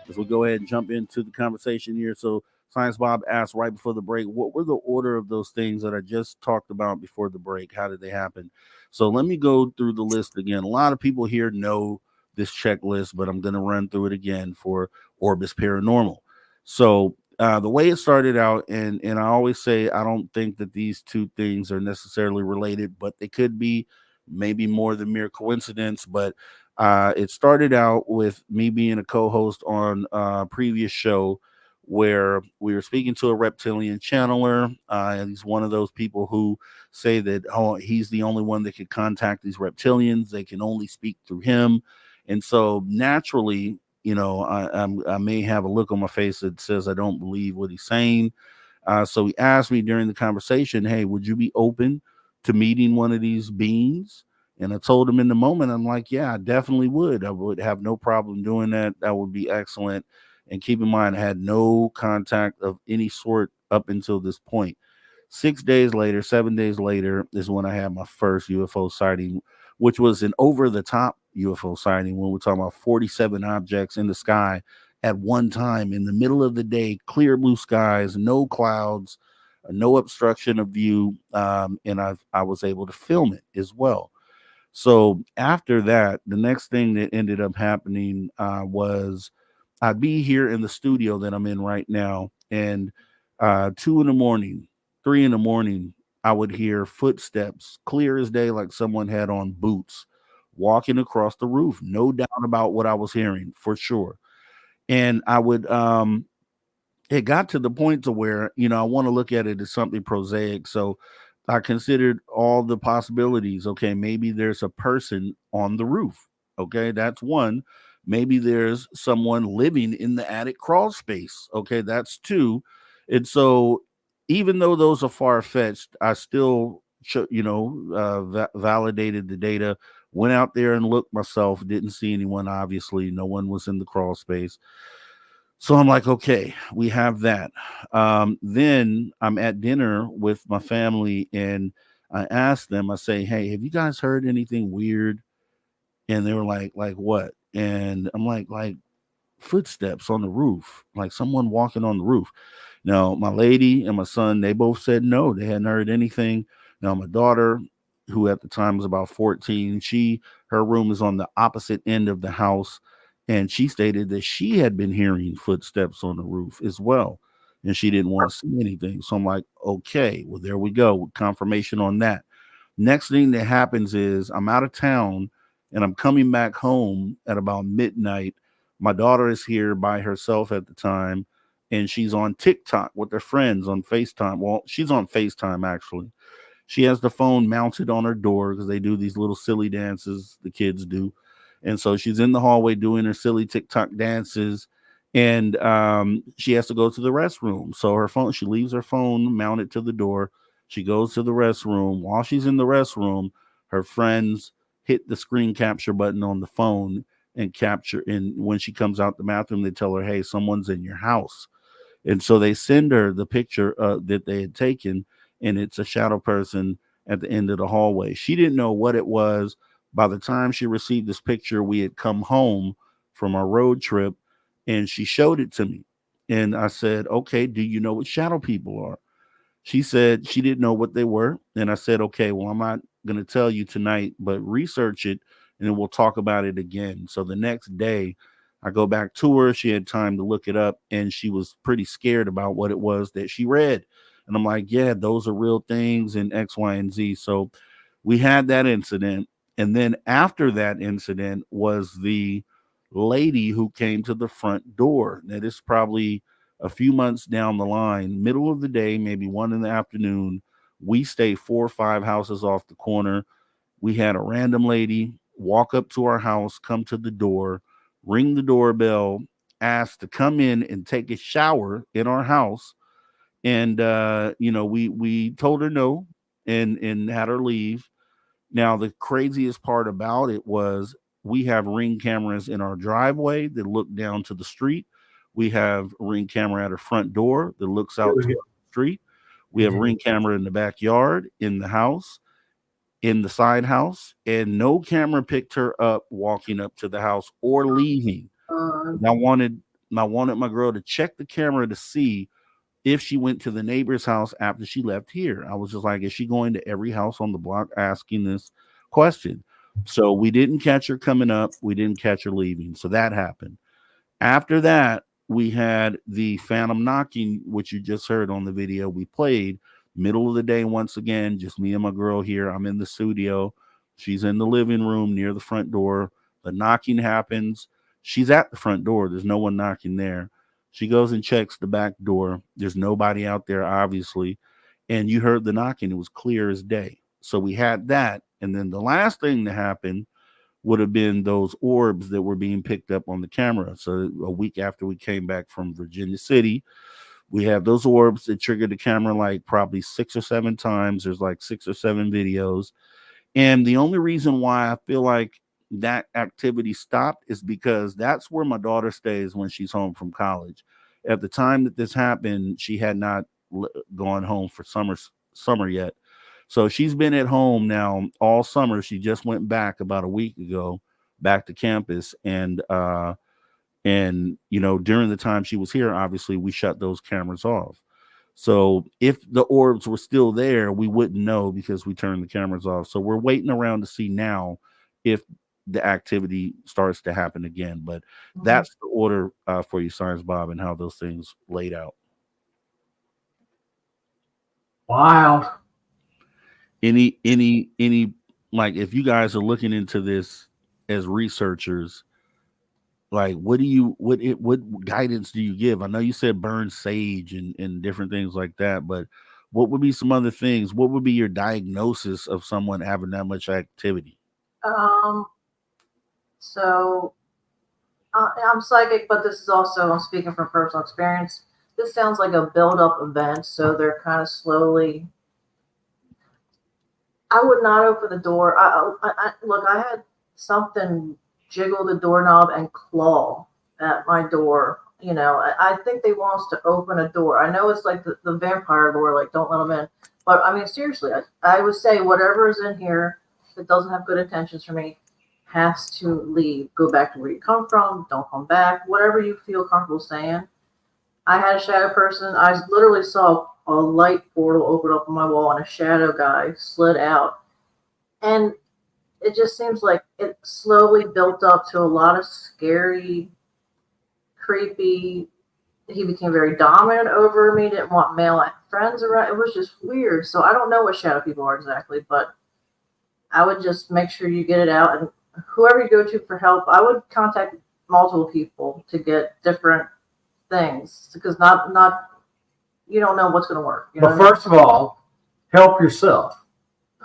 As we go ahead and jump into the conversation here. So Science Bob asked right before the break, what were the order of those things that I just talked about before the break? How did they happen? So let me go through the list again. A lot of people here know this checklist, but I'm going to run through it again for Orbis Paranormal. So the way it started out, and I always say I don't think that these two things are necessarily related, but they could be, maybe more than mere coincidence. But it started out with me being a co-host on a previous show where we were speaking to a reptilian channeler. And he's one of those people who say that he's the only one that can contact these reptilians. They can only speak through him. And so naturally, you know, I may have a look on my face that says I don't believe what he's saying. So he asked me during the conversation, hey, would you be open to meeting one of these beings? And I told him in the moment, I'm like, yeah, I definitely would. I would have no problem doing that. That would be excellent. And keep in mind, I had no contact of any sort up until this point. 7 days later is when I had my first UFO sighting, which was an over-the-top UFO sighting when we're talking about 47 objects in the sky at one time in the middle of the day, clear blue skies, no clouds, no obstruction of view, and I was able to film it as well. So after that, the next thing that ended up happening was I'd be here in the studio that I'm in right now, and 2 in the morning, 3 in the morning, I would hear footsteps clear as day, like someone had on boots walking across the roof. No doubt about what I was hearing, for sure. And I would it got to the point to where, you know, I want to look at it as something prosaic. So I considered all the possibilities. Okay, maybe there's a person on the roof. Okay, that's one. Maybe there's someone living in the attic crawl space. Okay, that's 2. And so even though those are far-fetched, I still, validated the data, went out there and looked myself, didn't see anyone, obviously. No one was in the crawl space. So I'm like, okay, we have that. Then I'm at dinner with my family, and I asked them, I say, hey, have you guys heard anything weird? And they were like what? And I'm like footsteps on the roof, like someone walking on the roof. Now, my lady and my son, they both said no, they hadn't heard anything. Now, my daughter, who at the time was about 14, her room is on the opposite end of the house. And she stated that she had been hearing footsteps on the roof as well. And she didn't want to see anything. So I'm like, okay, well, there we go. Confirmation on that. Next thing that happens is I'm out of town and I'm coming back home at about midnight. My daughter is here by herself at the time, and she's on TikTok with her friends on FaceTime. Well, she's on FaceTime, actually. She has the phone mounted on her door because they do these little silly dances the kids do. And so she's in the hallway doing her silly TikTok dances, and she has to go to the restroom. So she leaves her phone mounted to the door. She goes to the restroom. While she's in the restroom, her friends hit the screen capture button on the phone and capture. And when she comes out the bathroom, they tell her, hey, someone's in your house. And so they send her the picture that they had taken, and it's a shadow person at the end of the hallway. She didn't know what it was, By the time she received this picture, we had come home from our road trip, and she showed it to me. And I said, okay, do you know what shadow people are? She said she didn't know what they were. And I said, okay, well, I'm not going to tell you tonight, but research it and then we'll talk about it again. So the next day I go back to her. She had time to look it up, and she was pretty scared about what it was that she read. And I'm like, yeah, those are real things and X, Y, and Z. So we had that incident. And then after that incident was the lady who came to the front door. That is probably a few months down the line, middle of the day, maybe 1 in the afternoon. We stay 4 or 5 houses off the corner. We had a random lady walk up to our house, come to the door, ring the doorbell, ask to come in and take a shower in our house. And we told her no and had her leave. Now, the craziest part about it was we have Ring cameras in our driveway that look down to the street. We have a Ring camera at our front door that looks out to the street. We have a Ring camera in the backyard, in the house, in the side house, and no camera picked her up walking up to the house or leaving. I wanted my girl to check the camera to see if she went to the neighbor's house after she left here. I was just like, is she going to every house on the block asking this question? So we didn't catch her coming up. We didn't catch her leaving. So that happened. After that, we had the phantom knocking, which you just heard on the video we played. Middle of the day, once again, just me and my girl here. I'm in the studio. She's in the living room near the front door. The knocking happens. She's at the front door. There's no one knocking there. She goes and checks the back door. There's nobody out there, obviously. And you heard the knocking. It was clear as day. So we had that. And then the last thing that happened would have been those orbs that were being picked up on the camera. So a week after we came back from Virginia City, we have those orbs that triggered the camera like probably 6 or 7 times. There's like 6 or 7 videos. And the only reason why I feel like that activity stopped is because that's where my daughter stays when she's home from college. At the time that this happened, she had not gone home for summer yet. So she's been at home now all summer. She just went back about a week ago, back to campus. And during the time she was here, obviously we shut those cameras off. So if the orbs were still there, we wouldn't know because we turned the cameras off. So we're waiting around to see now if the activity starts to happen again. But that's the order for you, Science Bob, and how those things laid out. Wild. Any like, if you guys are looking into this as researchers, like what guidance do you give? I know you said burn sage and different things like that, but what would be some other things? What would be your diagnosis of someone having that much activity? So I'm psychic, but this is also, I'm speaking from personal experience. This sounds like a build-up event, so they're kind of slowly. I would not open the door. Look, I had something jiggle the doorknob and claw at my door. I think they want us to open a door. I know it's like the vampire door, like don't let them in. But I mean, seriously, I would say whatever is in here that doesn't have good intentions for me has to leave. Go back to where you come from. Don't come back. Whatever you feel comfortable saying. I had a shadow person. I literally saw a light portal open up on my wall and a shadow guy slid out. And it just seems like it slowly built up to a lot of scary, creepy. He became very dominant over me, didn't want male friends around. It was just weird. So I don't know what shadow people are exactly, but I would just make sure you get it out. And whoever you go to for help, I would contact multiple people to get different things, because not you don't know what's going to work. But first of all, help yourself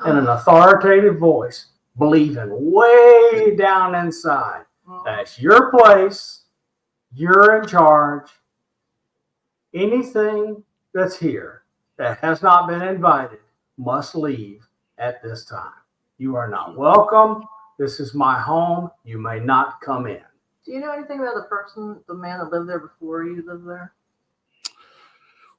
in an authoritative voice, believing way down inside that's your place, you're in charge. Anything that's here that has not been invited must leave at this time. You are not welcome. This is my home. You may not come in. Do you know anything about the man that lived there before you lived there?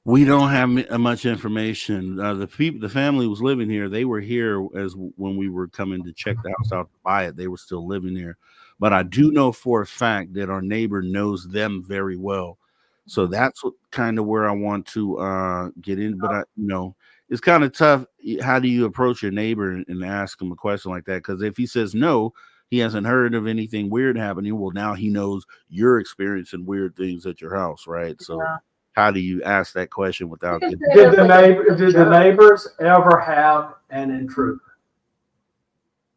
We don't have much information. The family was living here. They were here as when we were coming to check the house out to buy it. They were still living there, but I do know for a fact that our neighbor knows them very well. So that's what kind of where I want to get in. But it's kind of tough. How do you approach your neighbor and ask him a question like that? Because if he says no, he hasn't heard of anything weird happening. Well, now he knows you're experiencing weird things at your house, right? So. Yeah. How do you ask that question without getting... Did the neighbors ever have an intruder?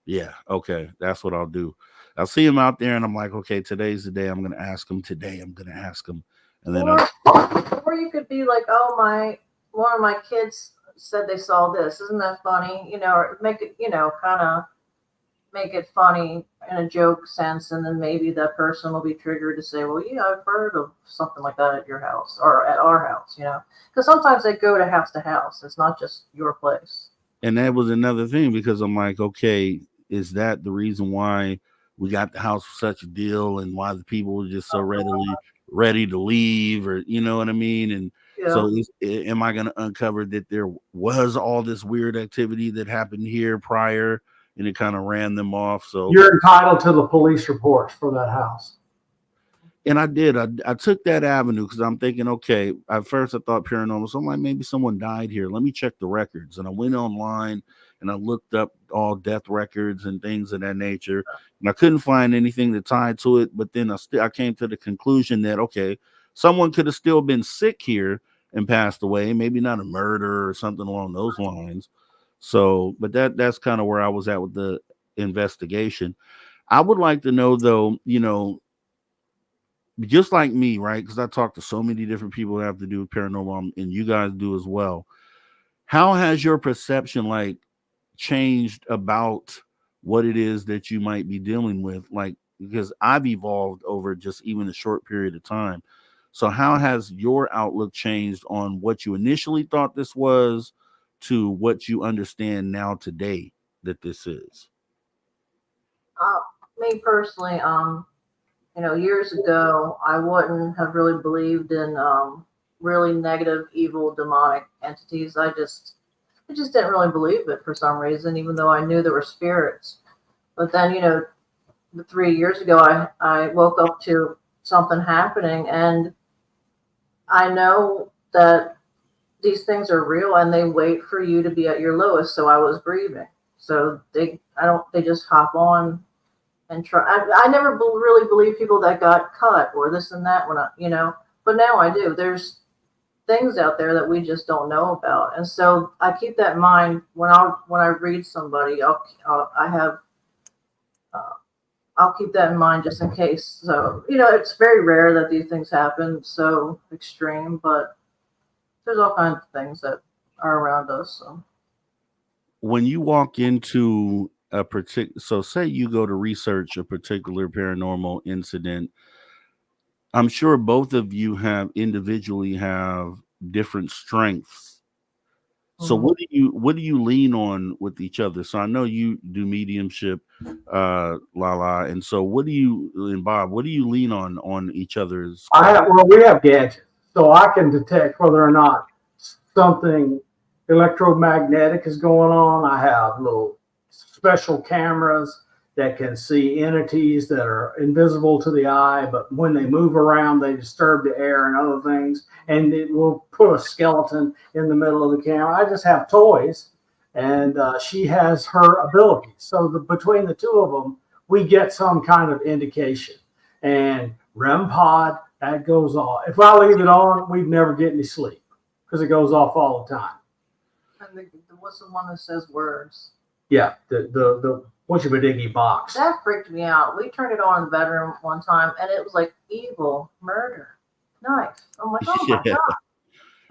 Yeah, okay. That's what I'll do. I'll see him out there and I'm like, okay, today's the day I'm gonna ask him. Today I'm gonna ask him. And then or you could be like, oh, one of my kids said they saw this. Isn't that funny? Or make it, kind of make it funny in a joke sense, and then maybe that person will be triggered to say, well, yeah, I've heard of something like that at your house or at our house, because sometimes they go to house. It's not just your place. And that was another thing, because I'm like, okay, is that the reason why we got the house for such a deal, and why the people were just so ready to leave, or you know what I mean? And so am I going to uncover that there was all this weird activity that happened here prior, and it kind of ran them off? So you're entitled to the police reports for that house. And I did. I took that avenue because I'm thinking, okay, at first I thought paranormal. So I'm like, maybe someone died here. Let me check the records. And I went online and I looked up all death records and things of that nature. And I couldn't find anything that tied to it. But then I came to the conclusion that, okay, someone could have still been sick here and passed away. Maybe not a murder or something along those lines. So, but that's kind of where I was at with the investigation. I would like to know, though, just like me, right? Because I talk to so many different people that have to do with paranormal, and you guys do as well. How has your perception changed about what it is that you might be dealing with? Because I've evolved over just even a short period of time. So how has your outlook changed on what you initially thought this was to what you understand now today that this is? Me personally, years ago, I wouldn't have really believed in really negative, evil, demonic entities. I just didn't really believe it for some reason, even though I knew there were spirits. But then, 3 years ago, I woke up to something happening, and I know that these things are real, and they wait for you to be at your lowest. So I was grieving. So they just hop on and try. I never really believed people that got cut or this and that but now I do. There's things out there that we just don't know about. And so I keep that in mind when I read somebody, I'll keep that in mind just in case. So, it's very rare that these things happen so extreme, but there's all kinds of things that are around us. So when you walk into a particular, so say you go to research a particular paranormal incident, I'm sure both of you have individually have different strengths. So what do you lean on with each other? So I know you do mediumship, Lala, and so and Bob, what do you lean on each other's? We have gadgets, so I can detect whether or not something electromagnetic is going on. I have little special cameras that can see entities that are invisible to the eye, but when they move around, they disturb the air and other things, and it will put a skeleton in the middle of the camera. I just have toys, and she has her abilities. So between the two of them, we get some kind of indication. And REM pod, that goes off. If I leave it on, we'd never get any sleep because it goes off all the time. And what's the one that says words? Yeah, the what's your diggy box? That freaked me out. We turned it on in the bedroom one time, and it was like evil murder. Nice. I'm like, oh my god.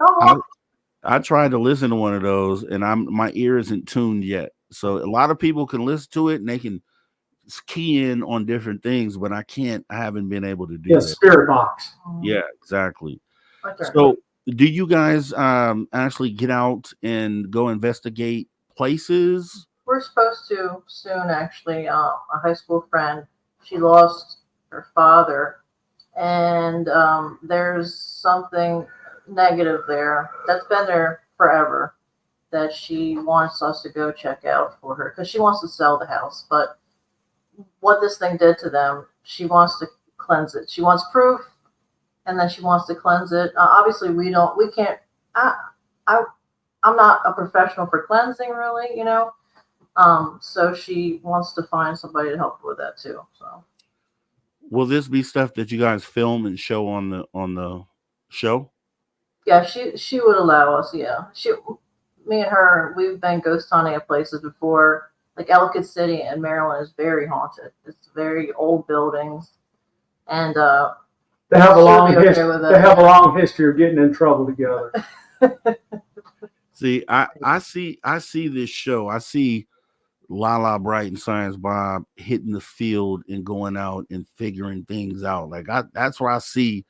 Oh. I tried to listen to one of those, and my ear isn't tuned yet. So a lot of people can listen to it, and they can key in on different things, but I can't. I haven't been able to do that. Spirit box. Yeah, exactly. Okay. So do you guys actually get out and go investigate places? We're supposed to soon, actually. A high school friend, she lost her father, and there's something negative there. That's been there forever. That she wants us to go check out for her because she wants to sell the house. But what this thing did to them, she wants to cleanse it. She wants proof, and then she wants to cleanse it. Obviously, we can't. I'm not a professional for cleansing, really, you know. So she wants to find somebody to help her with that too. So, will this be stuff that you guys film and show on the show? yeah, she would allow us. Yeah, me and her, we've been ghost hunting at places before. Like Ellicott City in Maryland is very haunted. It's very old buildings, and They have a long she'll be okay history. with They that. have a long history of getting in trouble together. See, I see this show. I see Lala Bright and Science Bob hitting the field and going out and figuring things out. Like that's where I see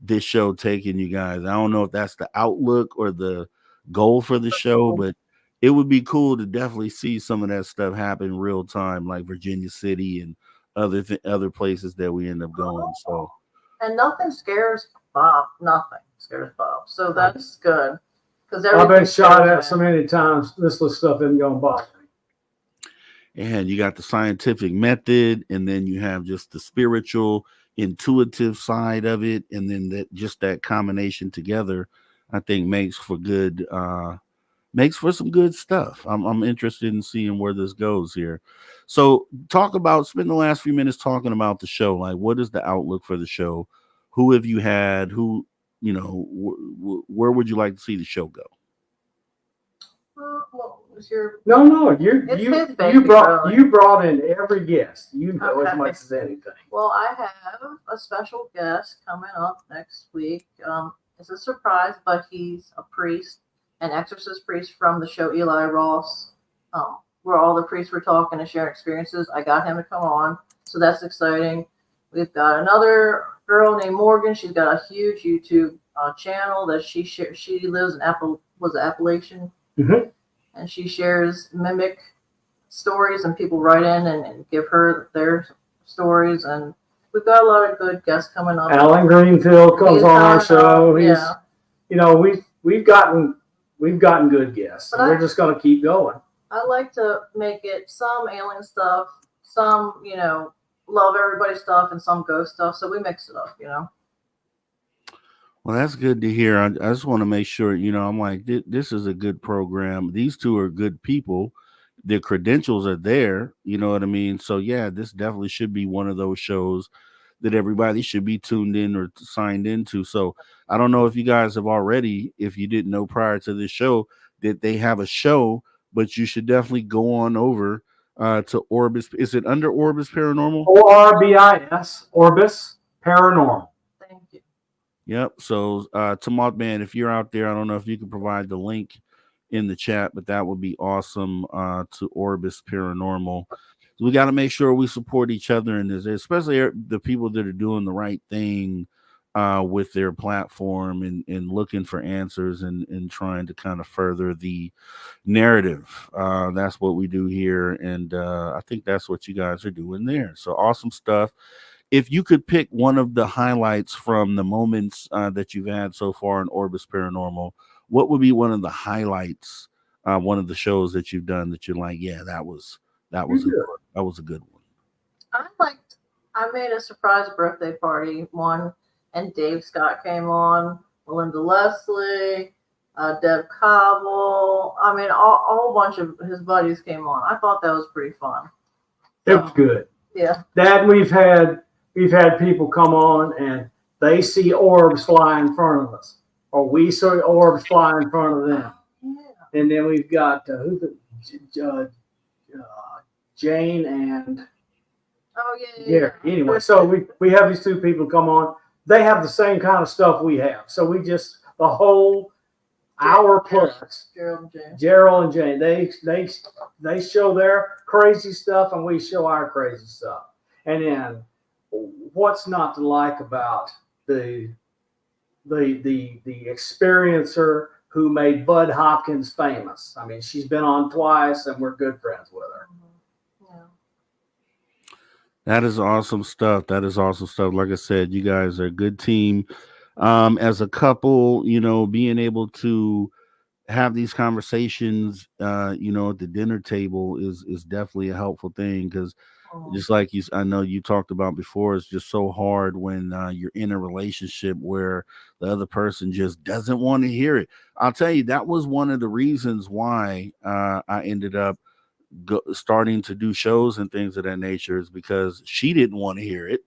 this show taking you guys. I don't know if that's the outlook or the goal for the show, but it would be cool to definitely see some of that stuff happen real time, like Virginia City and other places that we end up going. So, and nothing scares Bob. Nothing scares Bob. So that's good because I've been shot at so many times. This little stuff isn't going to bother me. and you got the scientific method, and then you have just the spiritual, intuitive side of it, and then that combination together, I think makes for some good stuff. I'm interested in seeing where this goes here. So spend the last few minutes talking about the show. Like, what is the outlook for the show? Who have you had? Who, you know, where would you like to see the show go? What was your? No, It's his baby, you brought in every guest. You know as Okay. much as anything. Well, I have a special guest coming up next week. It's a surprise, but he's a priest, an exorcist priest from the show Eli Ross, where all the priests were talking and sharing experiences. I got him to come on, so that's exciting. We've got another girl named Morgan. She's got a huge YouTube channel that she lives in Appalachian, Mhm. and she shares mimic stories, and people write in and give her their stories, and we've got a lot of good guests coming up. Alan Greenfield comes He's on our coming show. up, He's, yeah. you know, we've gotten good guests. But We're just going to keep going. I like to make it some alien stuff, some, you know, love everybody stuff, and some ghost stuff. So we mix it up, you know. Well, that's good to hear. I just want to make sure, you know, I'm like, this is a good program. These two are good people. Their credentials are there. You know what I mean? So, yeah, this definitely should be one of those shows that everybody should be tuned in or signed into. So I don't know if you guys have already, if you didn't know prior to this show, that they have a show, but you should definitely go on over to Orbis. Is it under Orbis Paranormal? ORBIS, Orbis Paranormal. Thank you. Yep. So Tamalt Man, if you're out there, I don't know if you can provide the link in the chat, but that would be awesome to Orbis Paranormal. We got to make sure we support each other in this, especially the people that are doing the right thing with their platform and looking for answers and trying to kind of further the narrative. That's what we do here. And I think that's what you guys are doing there. So awesome stuff. If you could pick one of the highlights from the moments that you've had so far in Orbis Paranormal, what would be one of the highlights, one of the shows that you've done that you're like, yeah, that was a good one. I made a surprise birthday party one, and Dave Scott came on, Melinda Leslie, Deb Cobble. I mean, a whole bunch of his buddies came on. I thought that was pretty fun. It was good. Yeah. Dad, we've had people come on and they see orbs fly in front of us, or we see orbs fly in front of them. Yeah. And then we've got Jane and Oh yeah. Anyway, so we have these two people come on. They have the same kind of stuff we have. So we just the whole hour plus. Gerald and Jane. They show their crazy stuff and we show our crazy stuff. And then what's not to like about the experiencer who made Bud Hopkins famous? I mean, she's been on twice and we're good friends with her. That is awesome stuff. Like I said, you guys are a good team. as a couple, being able to have these conversations, at the dinner table is definitely a helpful thing because just like I know you talked about before, it's just so hard when you're in a relationship where the other person just doesn't want to hear it. I'll tell you, that was one of the reasons why I ended up starting to do shows and things of that nature is because she didn't want to hear it.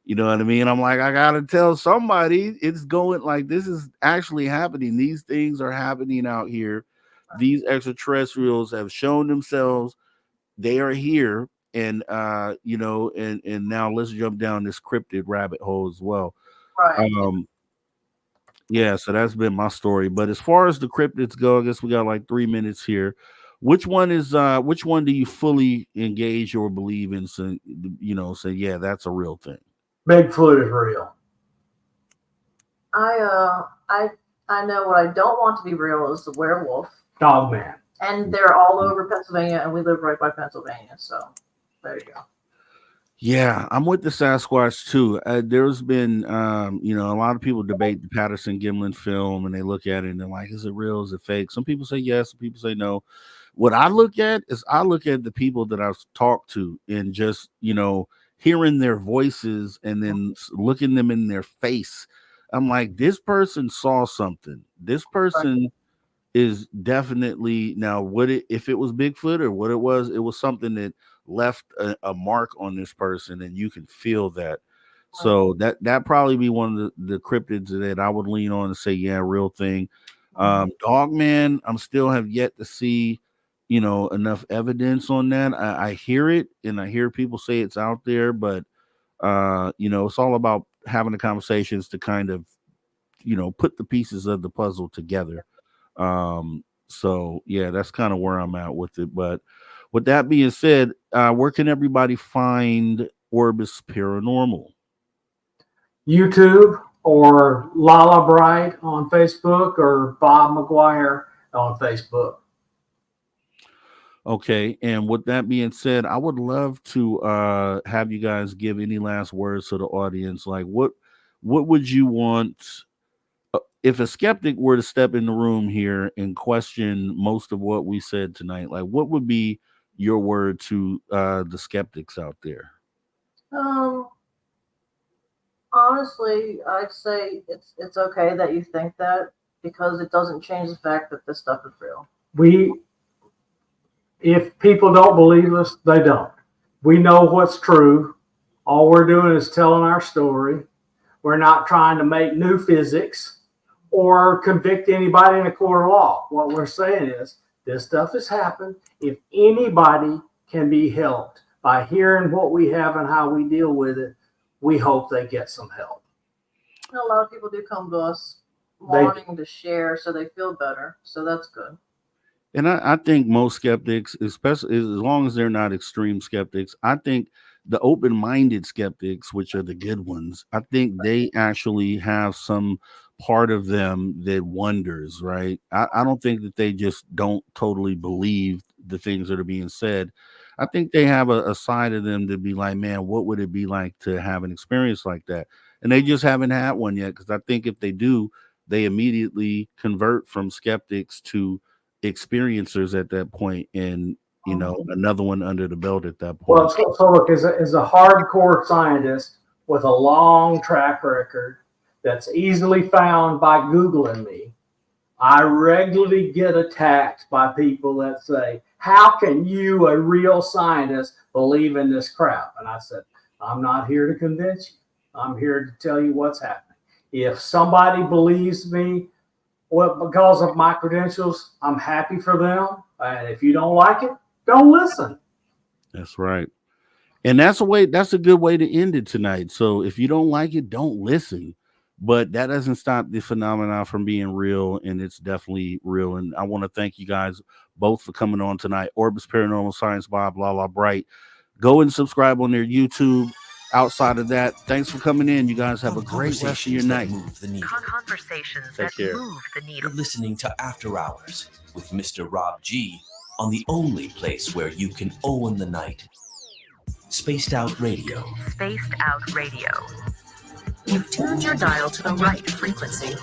You know what I mean? I'm like, I gotta tell somebody it's going like this is actually happening. These things are happening out here. These extraterrestrials have shown themselves. They are here. And and now let's jump down this cryptid rabbit hole as well. Right. Yeah, so that's been my story. But as far as the cryptids go, I guess we got like 3 minutes here. Which one do you fully engage or believe in? So say yeah, that's a real thing. Bigfoot is real. I know what I don't want to be real is the werewolf. Dogman. And they're all over Pennsylvania, and we live right by Pennsylvania, so there you go. Yeah, I'm with the Sasquatch too. There's been, a lot of people debate the Patterson Gimlin film, and they look at it and they're like, "Is it real? Is it fake?" Some people say yes, some people say no. What I look at is the people that I've talked to, and just hearing their voices and then looking them in their face. I'm like, this person saw something. This person is definitely now. If it was Bigfoot or what it was something that left a mark on this person, and you can feel that. So that probably be one of the cryptids that I would lean on and say, yeah, real thing. Dogman, I'm still have yet to see, enough evidence on that. I hear it and I hear people say it's out there, but it's all about having the conversations to kind of, put the pieces of the puzzle together. So yeah, that's kind of where I'm at with it. But with that being said, where can everybody find Orbis Paranormal? YouTube or Lala Bright on Facebook or Bob McGwier on Facebook. Okay, and with that being said, I would love to have you guys give any last words to the audience. Like, what would you want if a skeptic were to step in the room here and question most of what we said tonight? Like, what would be your word to the skeptics out there? Honestly, I'd say it's okay that you think that, because it doesn't change the fact that this stuff is real. If people don't believe us, they don't. We know what's true. All we're doing is telling our story. We're not trying to make new physics or convict anybody in a court of law. What we're saying is this stuff has happened. If anybody can be helped by hearing what we have and how we deal with it, we hope they get some help. A lot of people do come to us wanting to share so they feel better. So that's good. And I think most skeptics, especially as long as they're not extreme skeptics, I think the open-minded skeptics, which are the good ones, I think they actually have some part of them that wonders, right? I don't think that they just don't totally believe the things that are being said. I think they have a side of them to be like, man, what would it be like to have an experience like that? And they just haven't had one yet, because I think if they do, they immediately convert from skeptics to experiencers at that point, and another one under the belt at that point. Well, so look, as a hardcore scientist with a long track record that's easily found by Googling me, I regularly get attacked by people that say, how can you, a real scientist, believe in this crap? And I said, I'm not here to convince you. I'm here to tell you what's happening. If somebody believes me, because of my credentials, I'm happy for them. And if you don't like it, don't listen. That's right. And that's a good way to end it tonight. So if you don't like it, don't listen. But that doesn't stop the phenomenon from being real, and it's definitely real. And I want to thank you guys both for coming on tonight. Orbis Paranormal, Science Bob, Lala Bright. Go and subscribe on their YouTube. Outside of that, thanks for coming in. You guys have a great rest of your night. Conversations that move the needle. You're listening to After Hours with Mr. Rob G on the only place where you can own the night. Spaced Out Radio. Spaced Out Radio. You've tuned your dial to the right frequency.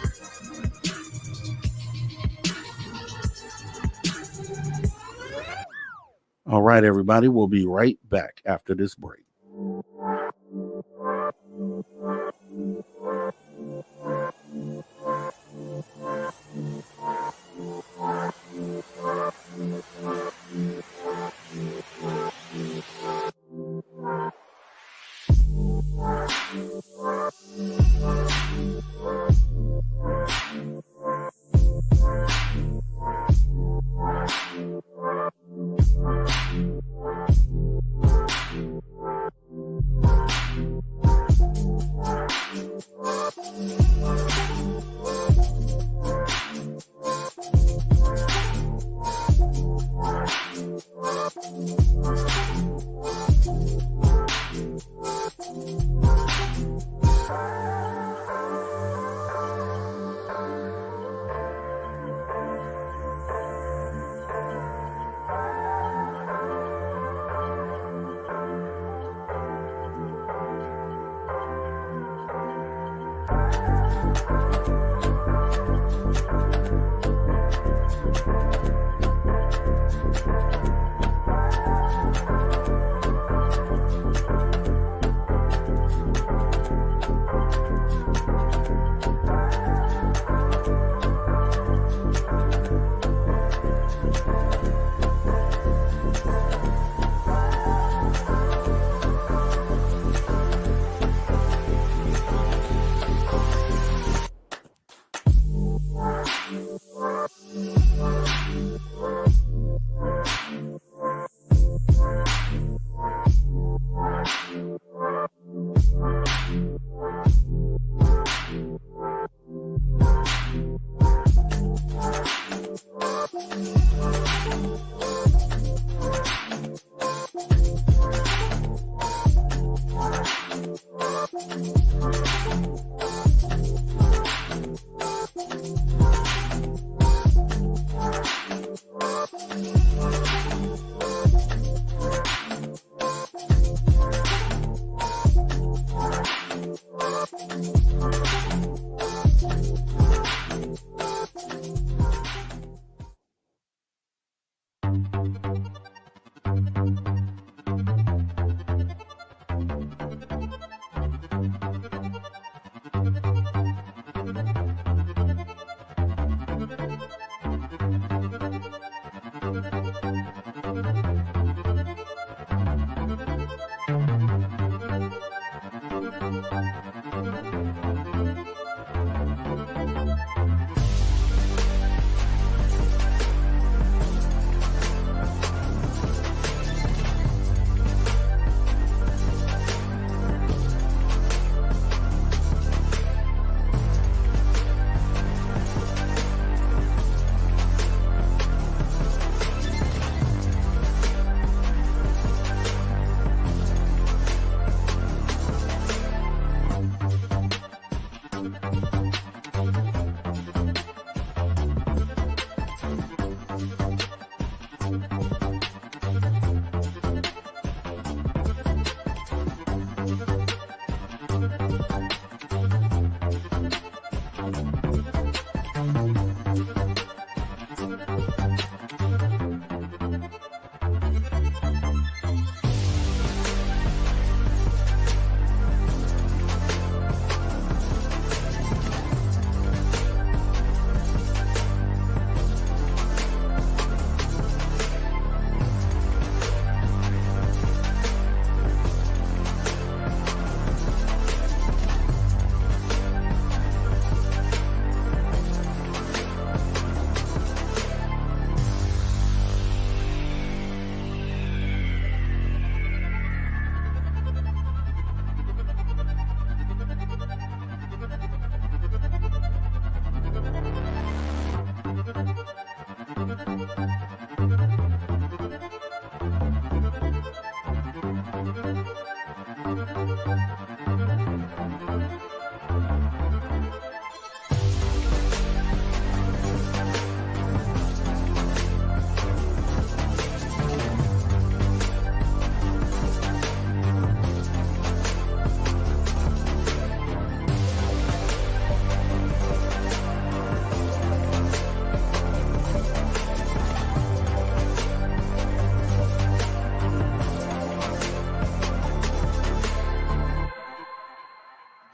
All right, everybody, we'll be right back after this break.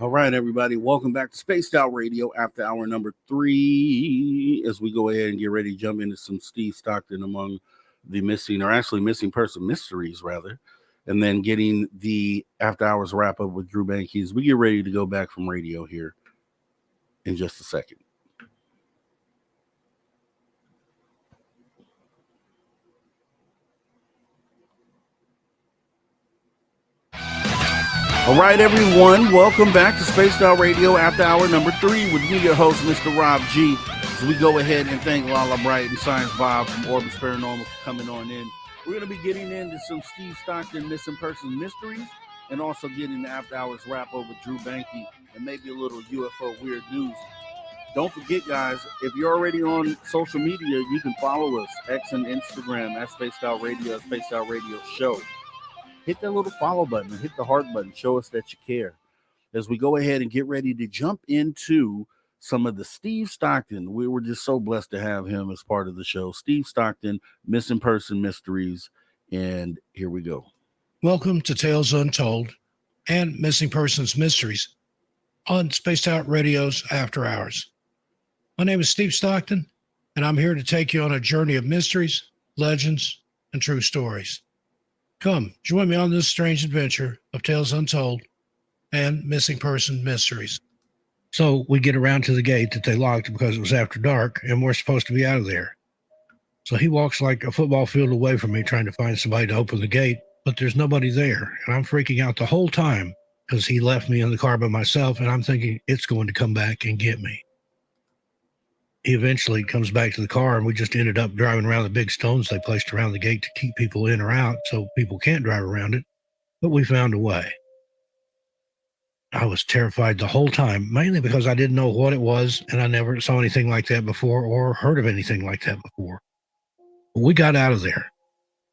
All right, everybody. Welcome back to Spaced Out Radio after hour number 3. As we go ahead and get ready to jump into some Steve Stockton among the missing person mysteries, rather. And then getting the after hours wrap up with Drew Bankies. We get ready to go back from radio here in just a second. All right, everyone. Welcome back to Spaced Out Radio after hour number 3 with me, your host, Mr. Rob G. As we go ahead and thank Lala Bright and Science Bob from Orbis Paranormal for coming on in. We're going to be getting into some Steve Stockton missing person mysteries and also getting the after hours wrap up with Drew Banky and maybe a little UFO weird news. Don't forget, guys, if you're already on social media, you can follow us, X and Instagram at Spaced Out Radio, Spaced Out Radio Show. Hit that little follow button and hit the heart button. Show us that you care. As we go ahead and get ready to jump into some of the Steve Stockton. We were just so blessed to have him as part of the show. Steve Stockton, Missing Person Mysteries. And here we go. Welcome to Tales Untold and Missing Persons Mysteries on Spaced Out Radio's After Hours. My name is Steve Stockton, and I'm here to take you on a journey of mysteries, legends, and true stories. Come, join me on this strange adventure of Tales Untold and Missing Person Mysteries. So we get around to the gate that they locked because it was after dark, and we're supposed to be out of there. So he walks like a football field away from me trying to find somebody to open the gate, but there's nobody there, and I'm freaking out the whole time because he left me in the car by myself, and I'm thinking it's going to come back and get me. He eventually comes back to the car, and we just ended up driving around the big stones they placed around the gate to keep people in or out so people can't drive around it, but we found a way. I was terrified the whole time, mainly because I didn't know what it was, and I never saw anything like that before or heard of anything like that before. But we got out of there,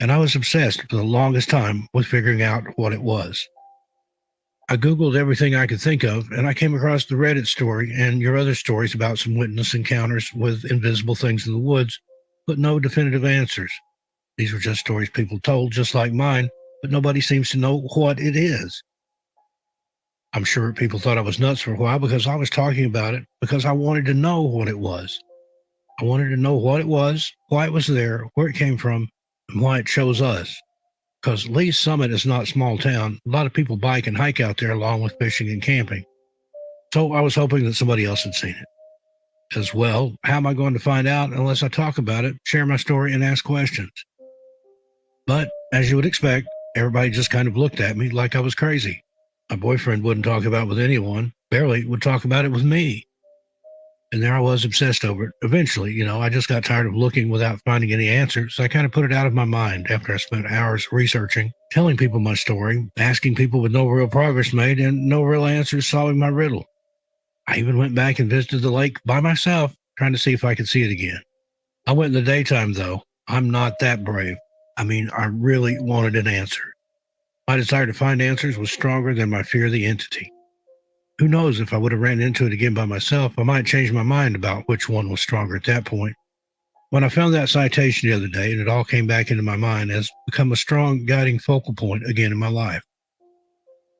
and I was obsessed for the longest time with figuring out what it was. I Googled everything I could think of, and I came across the Reddit story and your other stories about some witness encounters with invisible things in the woods, but no definitive answers. These were just stories people told, just like mine, but nobody seems to know what it is. I'm sure people thought I was nuts for a while because I was talking about it because I wanted to know what it was. I wanted to know what it was, why it was there, where it came from, and why it chose us. Because Lee's Summit is not a small town. A lot of people bike and hike out there along with fishing and camping. So I was hoping that somebody else had seen it. As well, how am I going to find out unless I talk about it, share my story, and ask questions? But as you would expect, everybody just kind of looked at me like I was crazy. My boyfriend wouldn't talk about it with anyone, barely would talk about it with me. And there I was obsessed over it. Eventually, I just got tired of looking without finding any answers. So I kind of put it out of my mind after I spent hours researching, telling people my story, asking people with no real progress made and no real answers solving my riddle. I even went back and visited the lake by myself, trying to see if I could see it again. I went in the daytime, though. I'm not that brave. I really wanted an answer. My desire to find answers was stronger than my fear of the entity. Who knows, if I would have ran into it again by myself, I might change my mind about which one was stronger at that point. When I found that citation the other day, and it all came back into my mind, has become a strong guiding focal point again in my life.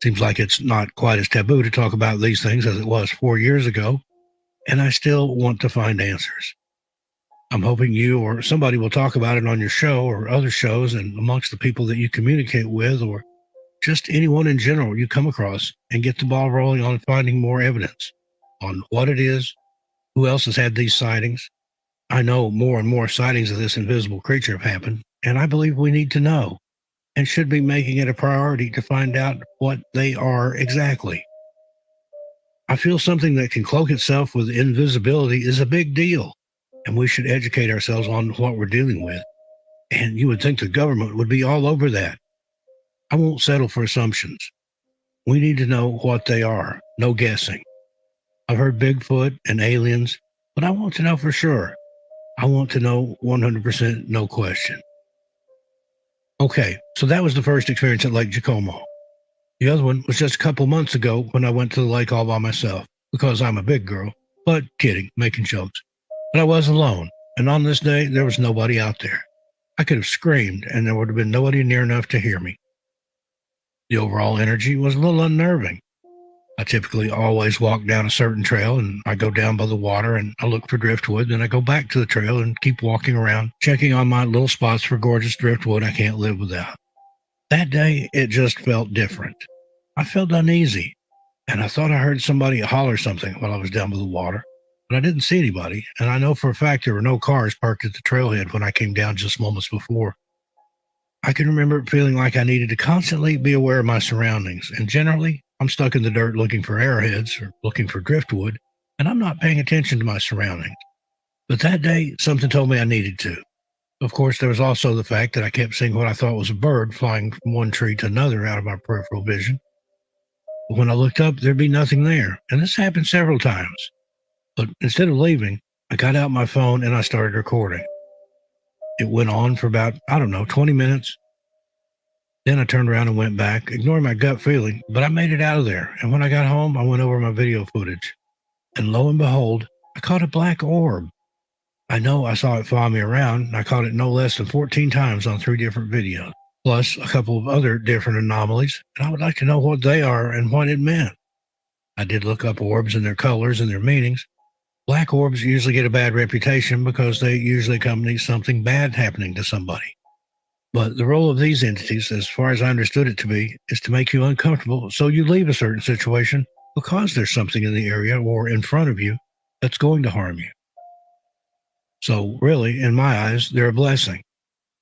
Seems like it's not quite as taboo to talk about these things as it was 4 years ago, and I still want to find answers. I'm hoping you or somebody will talk about it on your show or other shows and amongst the people that you communicate with, or just anyone in general you come across, and get the ball rolling on finding more evidence on what it is, who else has had these sightings. I know more and more sightings of this invisible creature have happened, and I believe we need to know and should be making it a priority to find out what they are exactly. I feel something that can cloak itself with invisibility is a big deal, and we should educate ourselves on what we're dealing with. And you would think the government would be all over that. I won't settle for assumptions. We need to know what they are, no guessing. I've heard Bigfoot and aliens, but I want to know for sure. I want to know 100%, no question. Okay, so that was the first experience at Lake Jacomo. The other one was just a couple months ago when I went to the lake all by myself, because I'm a big girl, but kidding, making jokes. But I was alone, and on this day, there was nobody out there. I could have screamed, and there would have been nobody near enough to hear me. The overall energy was a little unnerving. I typically always walk down a certain trail, and I go down by the water and I look for driftwood. Then I go back to the trail and keep walking around, checking on my little spots for gorgeous driftwood I can't live without. That day, it just felt different. I felt uneasy, and I thought I heard somebody holler something while I was down by the water, but I didn't see anybody, and I know for a fact there were no cars parked at the trailhead when I came down just moments before. I can remember feeling like I needed to constantly be aware of my surroundings, and generally, I'm stuck in the dirt looking for arrowheads or looking for driftwood, and I'm not paying attention to my surroundings. But that day, something told me I needed to. Of course, there was also the fact that I kept seeing what I thought was a bird flying from one tree to another out of my peripheral vision. But when I looked up, there'd be nothing there, and this happened several times. But instead of leaving, I got out my phone and I started recording. It went on for about, 20 minutes. Then I turned around and went back, ignoring my gut feeling, but I made it out of there. And when I got home, I went over my video footage. And lo and behold, I caught a black orb. I know I saw it follow me around, and I caught it no less than 14 times on 3 different videos, plus a couple of other different anomalies, and I would like to know what they are and what it meant. I did look up orbs and their colors and their meanings. Black orbs usually get a bad reputation because they usually accompany something bad happening to somebody. But the role of these entities, as far as I understood it to be, is to make you uncomfortable so you leave a certain situation because there's something in the area or in front of you that's going to harm you. So really, in my eyes, they're a blessing.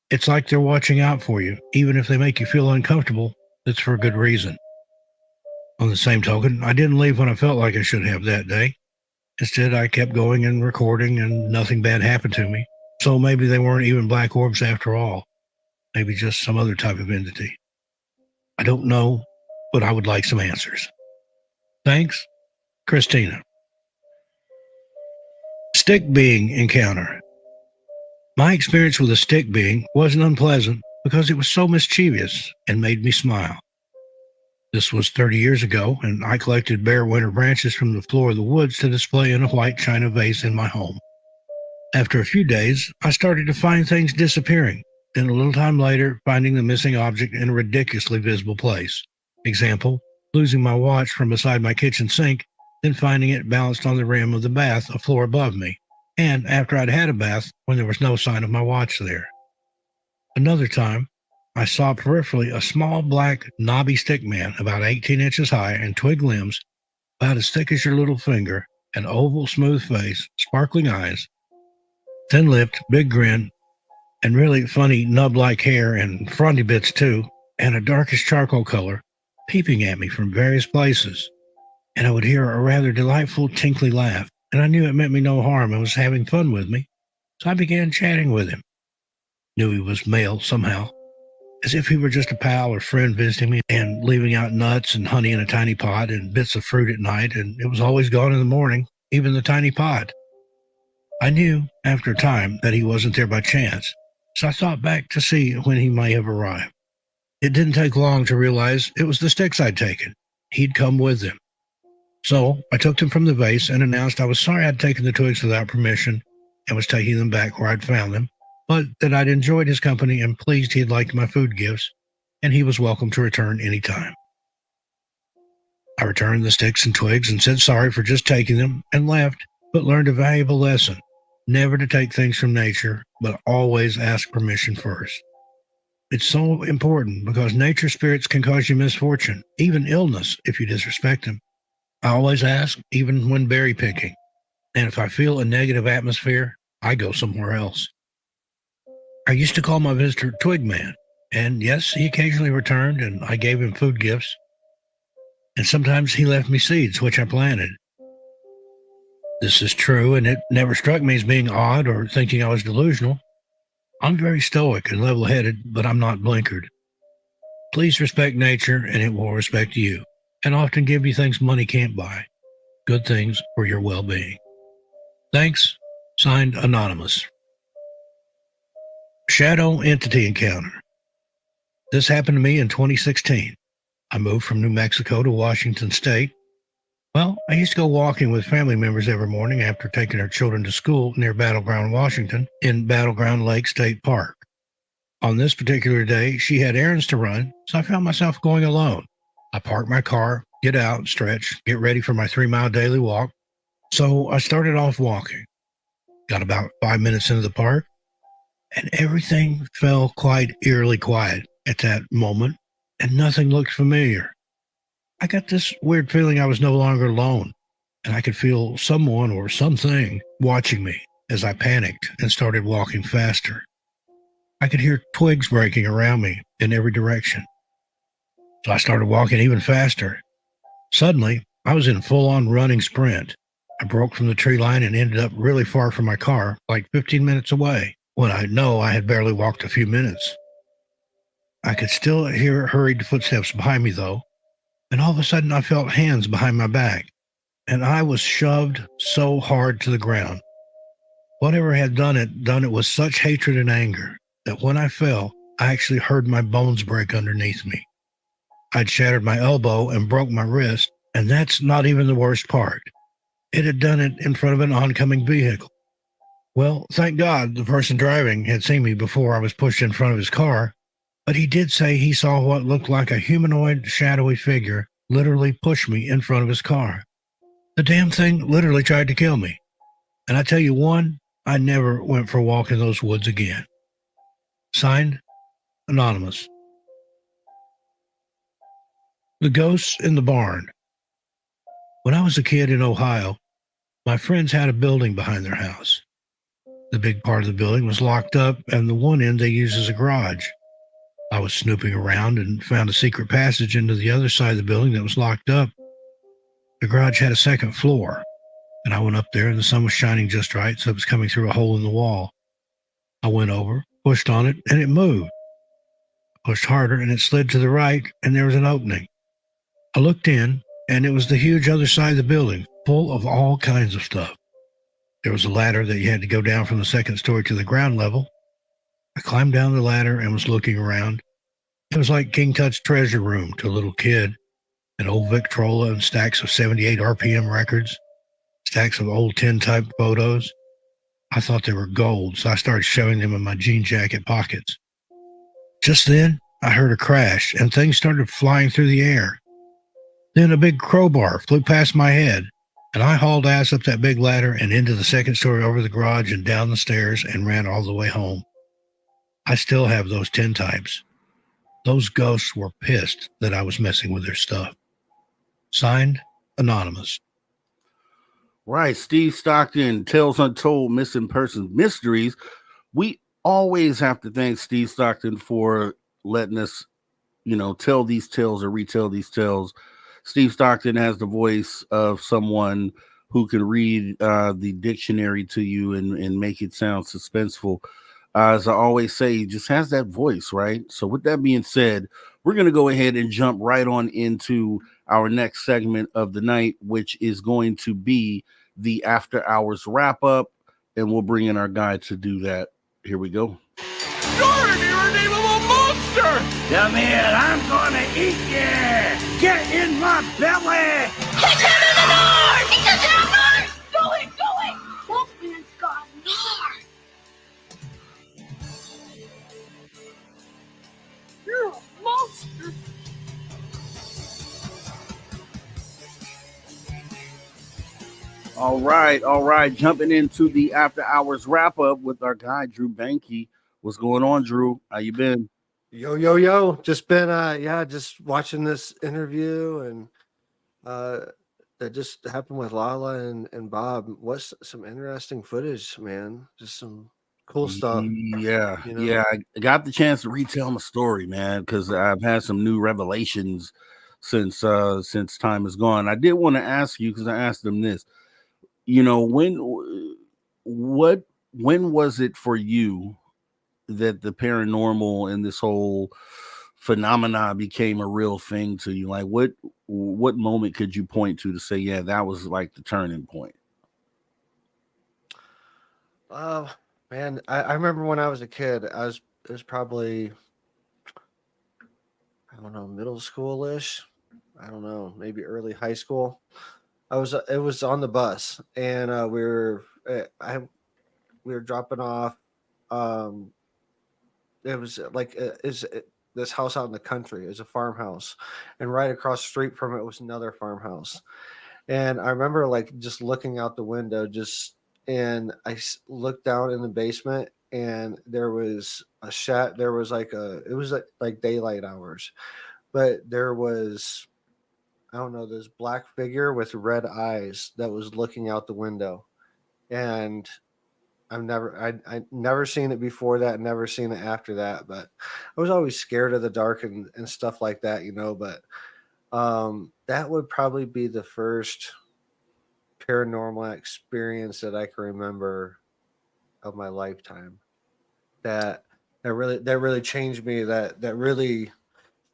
It's like they're watching out for you. Even if they make you feel uncomfortable, it's for a good reason. On the same token, I didn't leave when I felt like I should have that day. Instead, I kept going and recording, and nothing bad happened to me. So maybe they weren't even black orbs after all. Maybe just some other type of entity. I don't know, but I would like some answers. Thanks, Christina. Stick being encounter. My experience with a stick being wasn't unpleasant because it was so mischievous and made me smile. This was 30 years ago, and I collected bare winter branches from the floor of the woods to display in a white china vase in my home. After a few days, I started to find things disappearing, then a little time later, finding the missing object in a ridiculously visible place. Example, losing my watch from beside my kitchen sink, then finding it balanced on the rim of the bath a floor above me, and after I'd had a bath when there was no sign of my watch there. Another time, I saw peripherally a small black knobby stick man about 18 inches high and twig limbs, about as thick as your little finger, an oval smooth face, sparkling eyes, thin-lipped, big grin, and really funny nub-like hair and frondly bits too, and a darkish charcoal color, peeping at me from various places. And I would hear a rather delightful tinkly laugh, and I knew it meant me no harm and was having fun with me, so I began chatting with him. Knew he was male somehow, as if he were just a pal or friend visiting me and leaving out nuts and honey in a tiny pot and bits of fruit at night, and it was always gone in the morning, even the tiny pot. I knew, after a time, that he wasn't there by chance, so I thought back to see when he may have arrived. It didn't take long to realize it was the sticks I'd taken. He'd come with them. So I took them from the vase and announced I was sorry I'd taken the twigs without permission and was taking them back where I'd found them, but that I'd enjoyed his company and pleased he had liked my food gifts, and he was welcome to return any time. I returned the sticks and twigs and said sorry for just taking them and left, but learned a valuable lesson. Never to take things from nature, but always ask permission first. It's so important because nature spirits can cause you misfortune, even illness, if you disrespect them. I always ask, even when berry picking. And if I feel a negative atmosphere, I go somewhere else. I used to call my visitor Twig Man, and yes, he occasionally returned, and I gave him food gifts. And sometimes he left me seeds, which I planted. This is true, and it never struck me as being odd or thinking I was delusional. I'm very stoic and level-headed, but I'm not blinkered. Please respect nature, and it will respect you, and often give you things money can't buy. Good things for your well-being. Thanks. Signed, Anonymous. Shadow Entity Encounter. This happened to me in 2016. I moved from New Mexico to Washington State. Well, I used to go walking with family members every morning after taking our children to school near Battleground, Washington, in Battleground Lake State Park. On this particular day, she had errands to run, so I found myself going alone. I parked my car, get out, stretch, get ready for my 3-mile daily walk. So I started off walking, got about 5 minutes into the park, and everything felt quite eerily quiet at that moment, and nothing looked familiar. I got this weird feeling I was no longer alone, and I could feel someone or something watching me as I panicked and started walking faster. I could hear twigs breaking around me in every direction. So I started walking even faster. Suddenly, I was in full-on running sprint. I broke from the tree line and ended up really far from my car, like 15 minutes away, when I know I had barely walked a few minutes. I could still hear hurried footsteps behind me, though, and all of a sudden I felt hands behind my back, and I was shoved so hard to the ground. Whatever had done it with such hatred and anger that when I fell, I actually heard my bones break underneath me. I'd shattered my elbow and broke my wrist, and that's not even the worst part. It had done it in front of an oncoming vehicle. Well, thank God the person driving had seen me before I was pushed in front of his car, but he did say he saw what looked like a humanoid, shadowy figure literally push me in front of his car. The damn thing literally tried to kill me. And I tell you one, I never went for a walk in those woods again. Signed, Anonymous. The Ghosts in the Barn. When I was a kid in Ohio, my friends had a building behind their house. The big part of the building was locked up, and the one end they used as a garage. I was snooping around and found a secret passage into the other side of the building that was locked up. The garage had a second floor, and I went up there, and the sun was shining just right, so it was coming through a hole in the wall. I went over, pushed on it, and it moved. I pushed harder, and it slid to the right, and there was an opening. I looked in, and it was the huge other side of the building, full of all kinds of stuff. There was a ladder that you had to go down from the second story to the ground level. I climbed down the ladder and was looking around. It was like King Tut's treasure room to a little kid. An old Victrola and stacks of 78 RPM records, stacks of old tin-type photos. I thought they were gold, so I started shoving them in my jean jacket pockets. Just then, I heard a crash, and things started flying through the air. Then a big crowbar flew past my head, and I hauled ass up that big ladder and into the second story over the garage and down the stairs and ran all the way home. I still have those tintypes. Those ghosts were pissed that I was messing with their stuff. Signed, Anonymous. Right, Steve Stockton, Tales Untold, Missing Persons Mysteries. We always have to thank Steve Stockton for letting us, tell these tales or retell these tales. Steve Stockton has the voice of someone who can read the dictionary to you and make it sound suspenseful. As I always say, he just has that voice, right? So with that being said, we're going to go ahead and jump right on into our next segment of the night, which is going to be the After Hours wrap up. And we'll bring in our guy to do that. Here we go. Darn, you're a name of a monster! Come here, I'm gonna eat you! Get in my belly! Kick him in the north! He doesn't have north! Go it! Wolfman's got north! You're a monster! All right. Jumping into the After Hours wrap up with our guy, Drew Banky. What's going on, Drew? How you been? Yo. Just been, just watching this interview and that just happened with Lala and Bob. What's some interesting footage, man? Just some cool stuff. Yeah. I got the chance to retell my story, man, because I've had some new revelations since time is gone. I did want to ask you, because I asked them this. When was it for you that the paranormal and this whole phenomena became a real thing to you? Like what moment could you point to say, yeah, that was like the turning point? Man, I remember when I was a kid, it was probably, I don't know, middle school-ish. I don't know, maybe early high school. It was on the bus, and we were dropping off. It was like this house out in the country. It was a farmhouse, and right across the street from it was another farmhouse. And I remember like just looking out the window, and I looked down in the basement, and there was a shed. There was it was like daylight hours, but there was, I don't know, this black figure with red eyes that was looking out the window. And I never seen it before that, never seen it after that. But I was always scared of the dark and stuff like that, you know. But that would probably be the first paranormal experience that I can remember of my lifetime. That really changed me. That really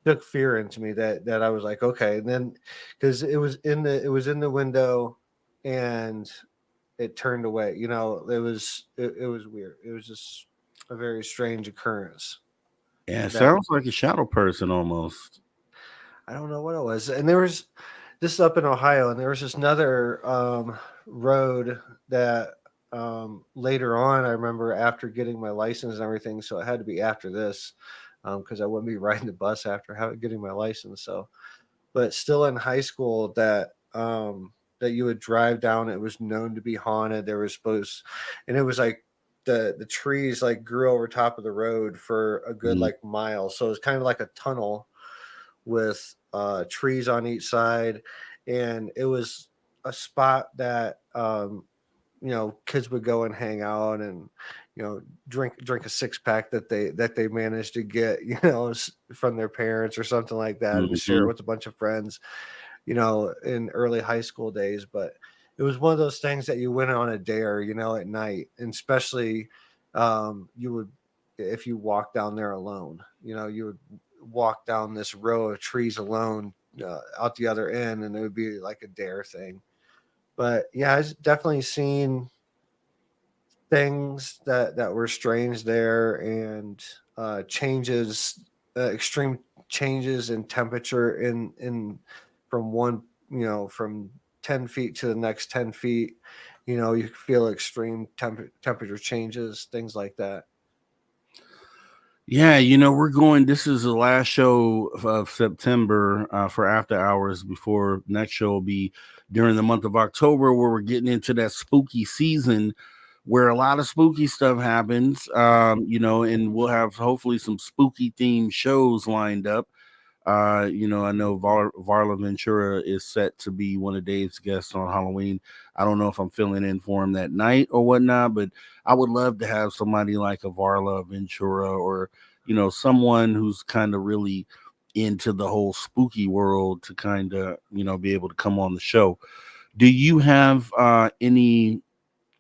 took fear into me. That I was like, okay. And then because it was in the window, and it turned away. You know, it was weird. It was just a very strange occurrence. Yeah, it sounds like a shadow person almost. I don't know what it was. And there was this up in Ohio, and there was this another road that later on, I remember after getting my license and everything, so it had to be after this because I wouldn't be riding the bus after getting my license. So, but still in high school, that you would drive down, it was known to be haunted. There was and it was like the trees like grew over top of the road for a good like mile. So it was kind of like a tunnel with trees on each side, and it was a spot that kids would go and hang out and drink a 6-pack that they managed to get from their parents or something like that, and share it with a bunch of friends in early high school days. But it was one of those things that you went on a dare at night, and especially you would, if you walk down there alone, you would walk down this row of trees alone out the other end, and it would be like a dare thing. But yeah, I've definitely seen things that were strange there, and extreme changes in temperature in from 10 feet to the next 10 feet. You feel extreme temperature changes, things like that. Yeah, this is the last show of September for After Hours before next show will be during the month of October, where we're getting into that spooky season where a lot of spooky stuff happens, and we'll have hopefully some spooky themed shows lined up. I know Varla Ventura is set to be one of Dave's guests on Halloween. I don't know if I'm filling in for him that night or whatnot, but I would love to have somebody like a Varla Ventura or, someone who's kind of really into the whole spooky world to kind of, be able to come on the show. Do you have any,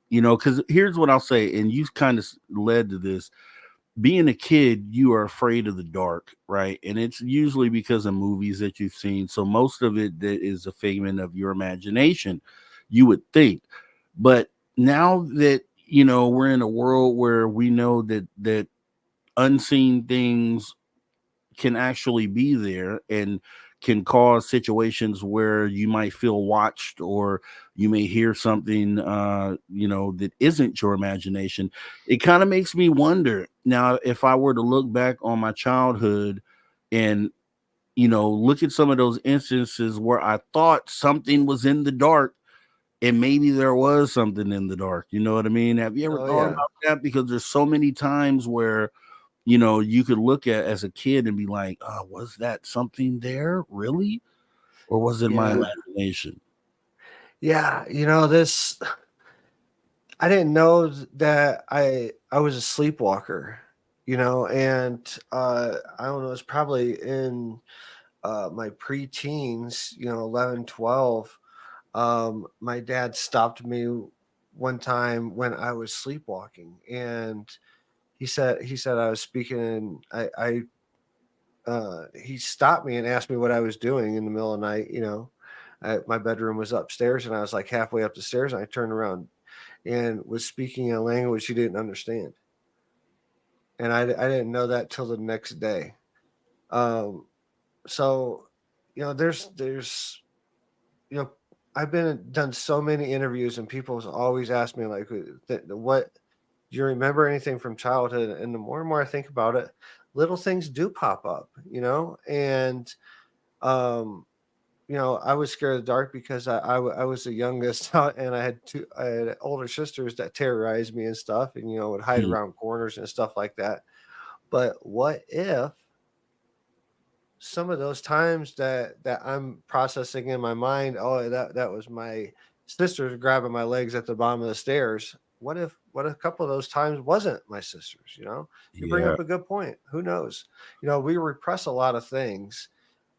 because here's what I'll say, and you kind of led to this. Being a kid, you are afraid of the dark, right? And it's usually because of movies that you've seen. So most of it that is a figment of your imagination, you would think. But now that, we're in a world where we know that unseen things can actually be there and can cause situations where you might feel watched, or you may hear something, that isn't your imagination. It kind of makes me wonder now, if I were to look back on my childhood and, look at some of those instances where I thought something was in the dark, and maybe there was something in the dark. You know what I mean? Have you ever thought about that? Because there's so many times where, you could look at as a kid and be like, was that something there really? Or was it my imagination? Yeah. I didn't know that I was a sleepwalker, and I don't know, it's probably in my preteens, 11, 12. My dad stopped me one time when I was sleepwalking, and he said I was speaking, and he stopped me and asked me what I was doing in the middle of the night. My bedroom was upstairs, and I was like halfway up the stairs, and I turned around and was speaking a language he didn't understand. And I didn't know that till the next day. So, there's, I've done so many interviews, and people always ask me like, what do you remember anything from childhood? And the more and more I think about it, little things do pop up, and I was scared of the dark because I was the youngest and I had older sisters that terrorized me and stuff, and would hide around corners and stuff like that. But what if some of those times that I'm processing in my mind, oh, that was my sister grabbing my legs at the bottom of the stairs. What if a couple of those times wasn't my sisters? You bring up a good point. Who knows? We repress a lot of things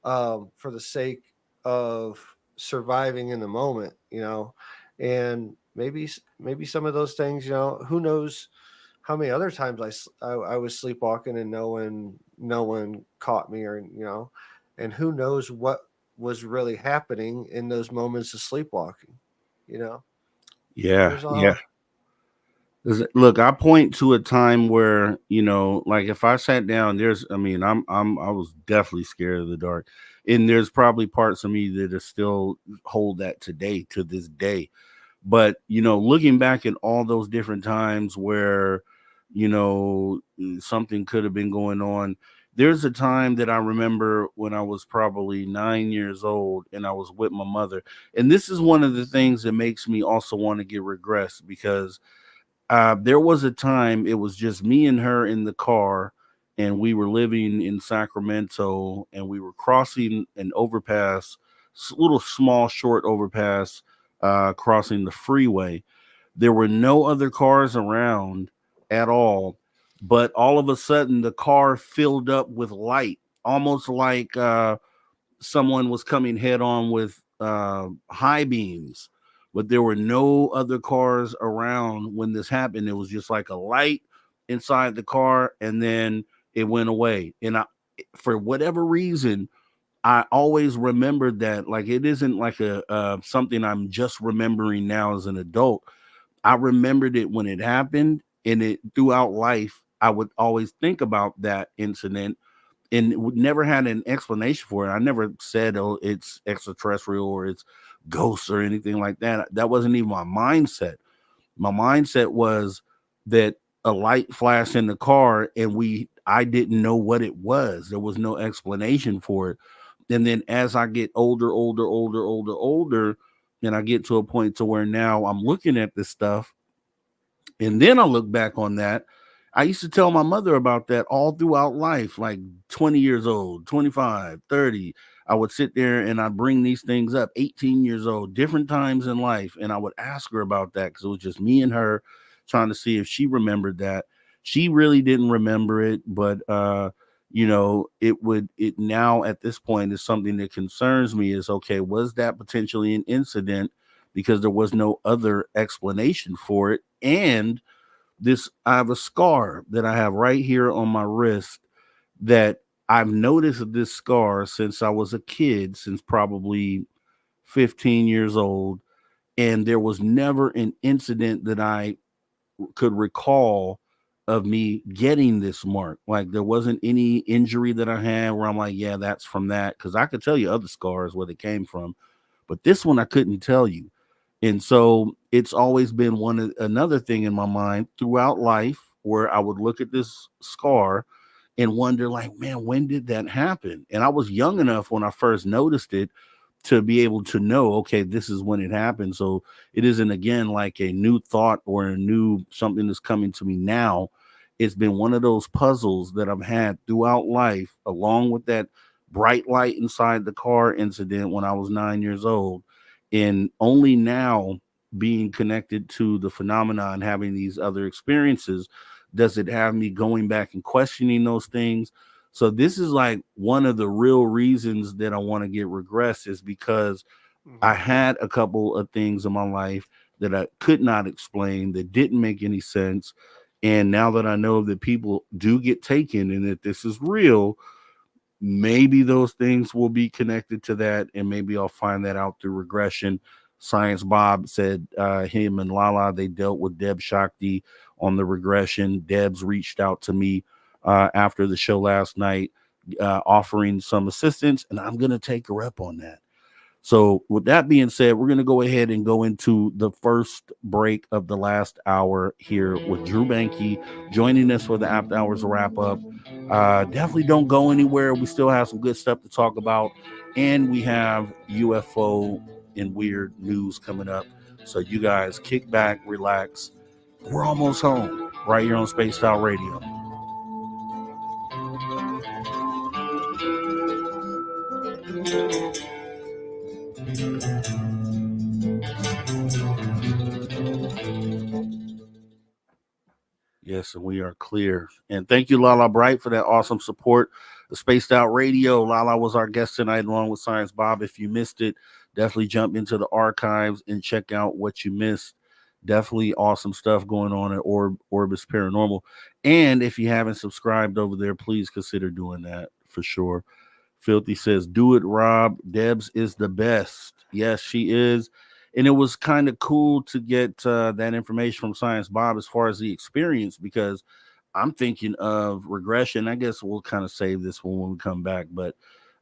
for the sake of surviving in the moment, and maybe some of those things, who knows how many other times I was sleepwalking and no one caught me, or and who knows what was really happening in those moments of sleepwalking. Yeah. all, Look, I point to a time where, like if I sat down, I was definitely scared of the dark. And there's probably parts of me that are still hold that today, to this day. But, looking back at all those different times where, something could have been going on. There's a time that I remember when I was probably 9 years old and I was with my mother. And this is one of the things that makes me also want to get regressed, because there was a time it was just me and her in the car, and we were living in Sacramento, and we were crossing an overpass, little small short overpass, crossing the freeway. There were no other cars around at all, but all of a sudden the car filled up with light, almost like someone was coming head on with high beams, but there were no other cars around when this happened. It was just like a light inside the car, and then it went away. And for whatever reason, I always remembered that. Like, it isn't like a something I'm just remembering now as an adult. I remembered it when it happened, and it throughout life, I would always think about that incident, and never had an explanation for it. I never said, "Oh, it's extraterrestrial," or "it's ghosts," or anything like that. That wasn't even my mindset. My mindset was that a light flashed in the car, and I didn't know what it was. There was no explanation for it. And then as I get older, and I get to a point to where now I'm looking at this stuff, and then I look back on that. I used to tell my mother about that all throughout life, like 20 years old, 25, 30. I would sit there and I'd bring these things up, 18 years old, different times in life. And I would ask her about that, because it was just me and her trying to see if she remembered that. She really didn't remember it, but, it now at this point is something that concerns me is, okay, was that potentially an incident, because there was no other explanation for it? And I have a scar that I have right here on my wrist, that I've noticed this scar since I was a kid, since probably 15 years old. And there was never an incident that I could recall of me getting this mark. Like, there wasn't any injury that I had where I'm like, yeah, that's from that. Because I could tell you other scars where they came from, but this one I couldn't tell you. And so it's always been another thing in my mind throughout life, where I would look at this scar and wonder, like, man, when did that happen? And I was young enough when I first noticed it to be able to know, okay, this is when it happened. So it isn't, again, like a new thought or a new something that's coming to me now. It's been one of those puzzles that I've had throughout life, along with that bright light inside the car incident when I was 9 years old. And only now, being connected to the phenomena and having these other experiences, does it have me going back and questioning those things. So this is like one of the real reasons that I want to get regressed, is because I had a couple of things in my life that I could not explain, that didn't make any sense. And now that I know that people do get taken and that this is real, maybe those things will be connected to that, and maybe I'll find that out through regression. Science Bob said him and Lala, they dealt with Deb Shakti on the regression. Deb's reached out to me after the show last night, offering some assistance, and I'm going to take her up on that. So with that being said, we're going to go ahead and go into the first break of the last hour here with Drew Banke joining us for the After Hours wrap up. Definitely don't go anywhere. We still have some good stuff to talk about, and we have UFO and weird news coming up. So you guys kick back, relax. We're almost home right here on Spaced Out Radio. Yes, and we are clear. And thank you, Lala Bright, for that awesome support. The Spaced Out Radio. Lala was our guest tonight, along with Science Bob. If you missed it, definitely jump into the archives and check out what you missed. Definitely awesome stuff going on at Orbis Paranormal. And if you haven't subscribed over there, please consider doing that for sure. Filthy says, do it, Rob. Debs is the best. Yes, she is. And it was kind of cool to get that information from Science Bob as far as the experience, because I'm thinking of regression. I guess we'll kind of save this one when we come back, but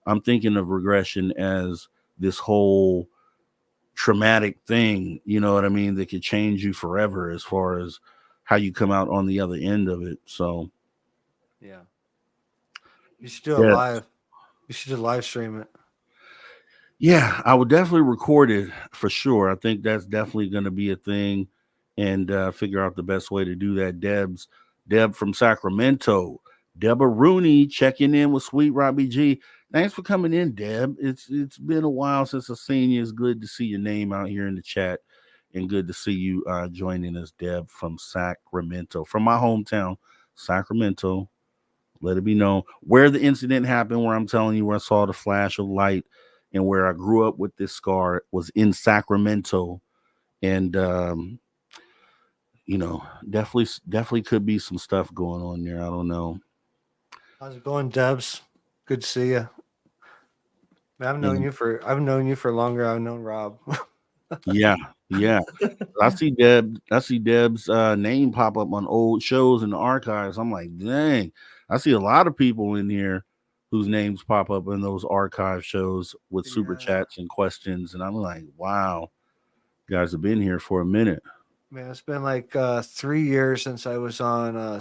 I'm thinking of regression as this whole traumatic thing, you know what I mean, that could change you forever as far as how you come out on the other end of it. So, yeah. You should do it live. You should live stream it. Yeah, I would definitely record it for sure. I think that's definitely going to be a thing, and figure out the best way to do that. Deb from Sacramento, Deborah Rooney checking in with Sweet Robbie G. Thanks for coming in, Deb. It's been a while since I've seen you. It's good to see your name out here in the chat, and good to see you joining us, Deb from Sacramento, from my hometown, Sacramento. Let it be known where the incident happened, where I'm telling you where I saw the flash of light, and where I grew up with this scar was in Sacramento. And, you know, definitely could be some stuff going on there. I don't know. How's it going, Debs? Good to see you. I've known you for longer. I've known Rob. Yeah. I see Deb's name pop up on old shows in the archives. I'm like, dang, I see a lot of people in here whose names pop up in those archive shows with super chats and questions. And I'm like, wow, you guys have been here for a minute. Man, it's been like 3 years since I was on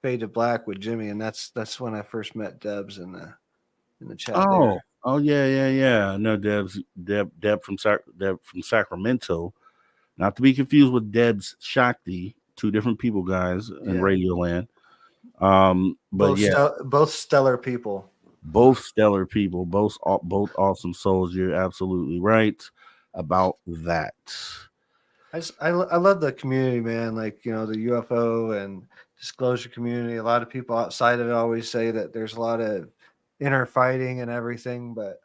Fade to Black with Jimmy, and that's when I first met Debs in the chat. Oh yeah. No, Deb from Sacramento, not to be confused with Debs Shakti, two different people, guys, in Radio Land. But both stellar people. Both awesome souls. You're absolutely right about that. I love the community, man. Like, you know, the UFO and disclosure community. A lot of people outside of it always say that there's a lot of inner fighting and everything, but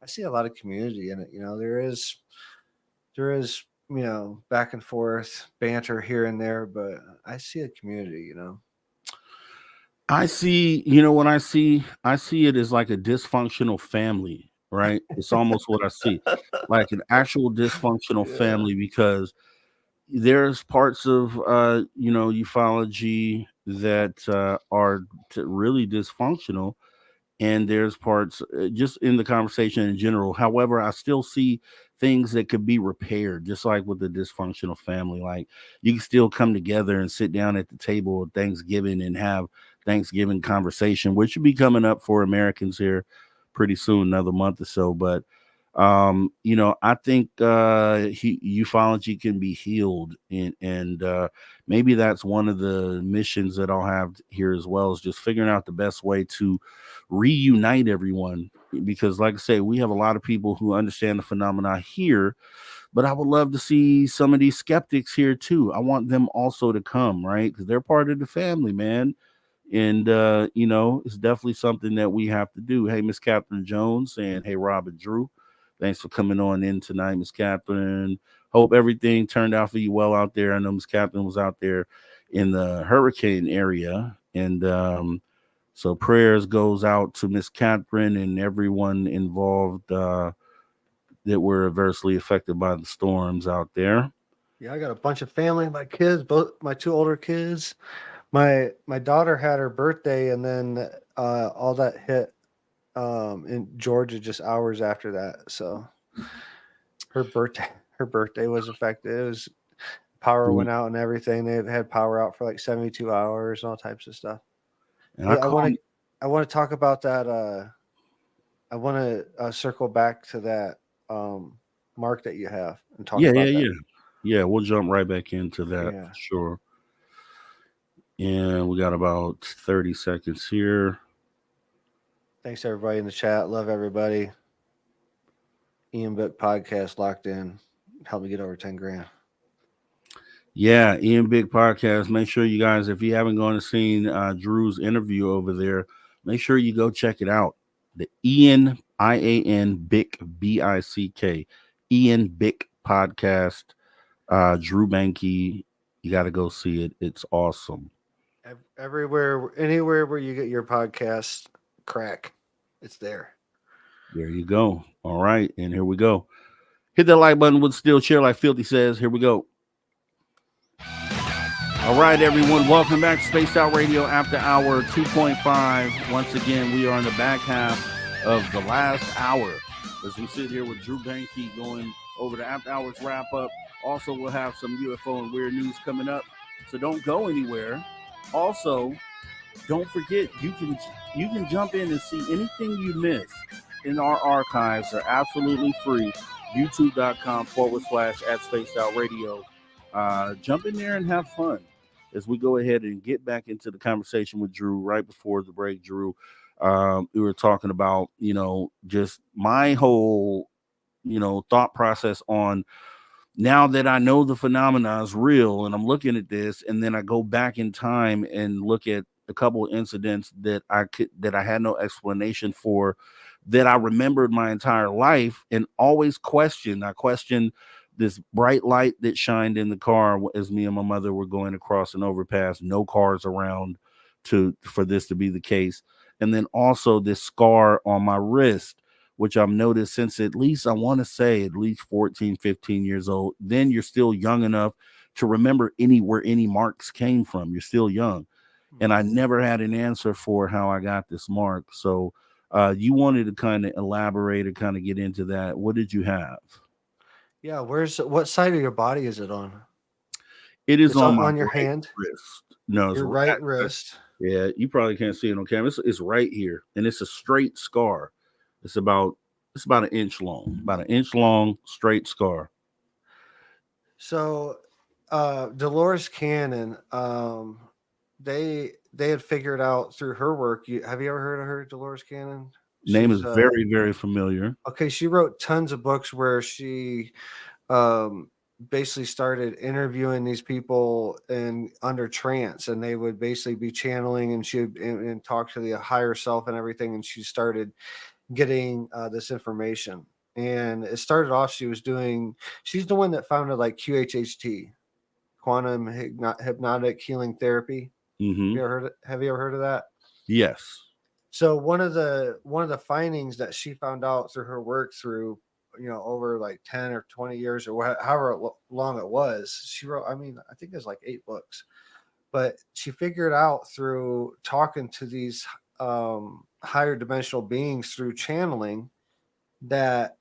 I see a lot of community in it. You know, there is, you know, back and forth banter here and there, but I see a community, you know. I see, you know, when I see it as like a dysfunctional family, right? It's almost what I see, like an actual dysfunctional family, because there's parts of, you know, ufology that are really dysfunctional. And there's parts just in the conversation in general. However, I still see things that could be repaired, just like with the dysfunctional family. Like, you can still come together and sit down at the table of Thanksgiving and have Thanksgiving conversation, which will be coming up for Americans here pretty soon, another month or so. But, you know, I think ufology can be healed. And maybe that's one of the missions that I'll have here as well, is just figuring out the best way to reunite everyone. Because, like I say, we have a lot of people who understand the phenomena here, but I would love to see some of these skeptics here too. I want them also to come, right? Because they're part of the family, man. And, you know, it's definitely something that we have to do. Hey, Miss Catherine Jones, and hey, Robert Drew. Thanks for coming on in tonight, Miss Catherine. Hope everything turned out for you well out there. I know Miss Catherine was out there in the hurricane area. And so prayers goes out to Miss Catherine and everyone involved that were adversely affected by the storms out there. Yeah, I got a bunch of family, my kids, both my two older kids. My daughter had her birthday, and then all that hit in Georgia just hours after that. So her birthday was affected. It was power went out and everything. They had power out for like 72 hours and all types of stuff. And Hey, I want to talk about that. I want to circle back to that mark that you have and talk about that. Yeah, we'll jump right back into that Yeah. for sure. And we got about 30 seconds here. Thanks everybody in the chat. Love everybody. Ian Book podcast locked in. Help me get over 10 grand. Yeah, Ian Big podcast. Make sure you guys, if you haven't gone and seen Drew's interview over there, make sure you go check it out. The Ian IAN Bick BICK Ian Bick podcast. Drew Banky, you got to go see it. It's awesome. Everywhere, anywhere where you get your podcast, crack, it's there. There you go. All right, and here we go. Hit that like button with steel chair, like Filthy says. Here we go. All right, everyone. Welcome back to Spaced Out Radio After Hour 2.5. Once again, we are in the back half of the last hour as we sit here with Drew Banky going over the After Hours wrap up. Also, we'll have some UFO and weird news coming up, so don't go anywhere. Also, don't forget you can jump in and see anything you missed in our archives. Are absolutely free. youtube.com/@spacedoutradio. Jump in there and have fun as we go ahead and get back into the conversation with Drew. Right before the break, Drew, we were talking about, just my whole, thought process on now that I know the phenomena is real and I'm looking at this, and then I go back in time and look at a couple of incidents that I had no explanation for, that I remembered my entire life and always questioned. I questioned this bright light that shined in the car as me and my mother were going across an overpass, no cars around for this to be the case. And then also this scar on my wrist, which I've noticed since at least 14, 15 years old. Then you're still young enough to remember where any marks came from. You're still young. And I never had an answer for how I got this mark. So you wanted to kind of elaborate and kind of get into that. What did you have? Yeah, what side of your body is it on? It's on your hand wrist. No, it's your right wrist. Yeah, you probably can't see it on camera. It's right here, and it's a straight scar. It's about an inch long, straight scar. So Dolores Cannon, they had figured out through her work. Have you ever heard of her, Dolores Cannon? Name is very, very familiar. Okay, she wrote tons of books where she basically started interviewing these people under trance, and they would basically be channeling, and she would talk to the higher self and everything, and she started getting this information. And it started off, she's the one that founded like QHHT, quantum hypnotic healing therapy. Mm-hmm. Have you ever heard of that? Yes. So one of the findings that she found out through her work through, over like 10 or 20 years or however long it was, she wrote, I think it was like 8 books, but she figured out through talking to these higher dimensional beings through channeling that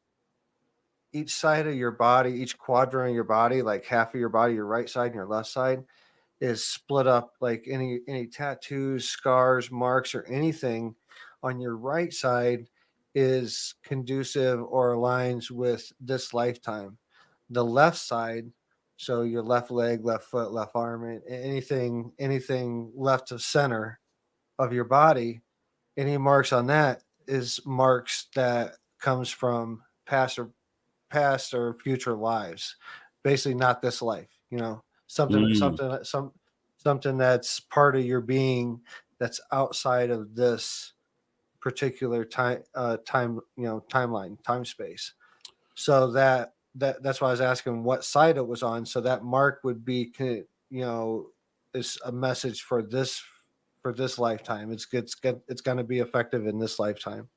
each side of your body, each quadrant of your body, like half of your body, your right side and your left side, is split up. Like any tattoos, scars, marks, or anything on your right side is conducive or aligns with this lifetime. The left side, so your left leg, left foot, left arm, anything left of center of your body, any marks on that is marks that comes from past or future lives, basically not this life, something that's part of your being that's outside of this particular timeline, time space. So that's why I was asking what side it was on. So that mark would be, is a message for this lifetime. It's going to be effective in this lifetime.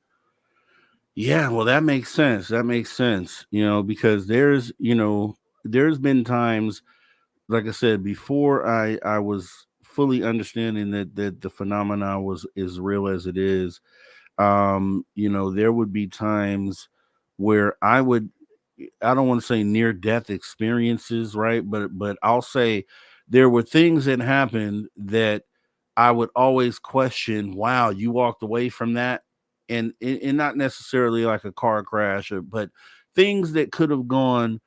Yeah, well, that makes sense. Because there's been times, like I said, before I was fully understanding that the phenomena was as real as it is. There would be times where I don't want to say near death experiences, right? But I'll say there were things that happened that I would always question, wow, you walked away from that. And not necessarily like a car crash, but things that could have gone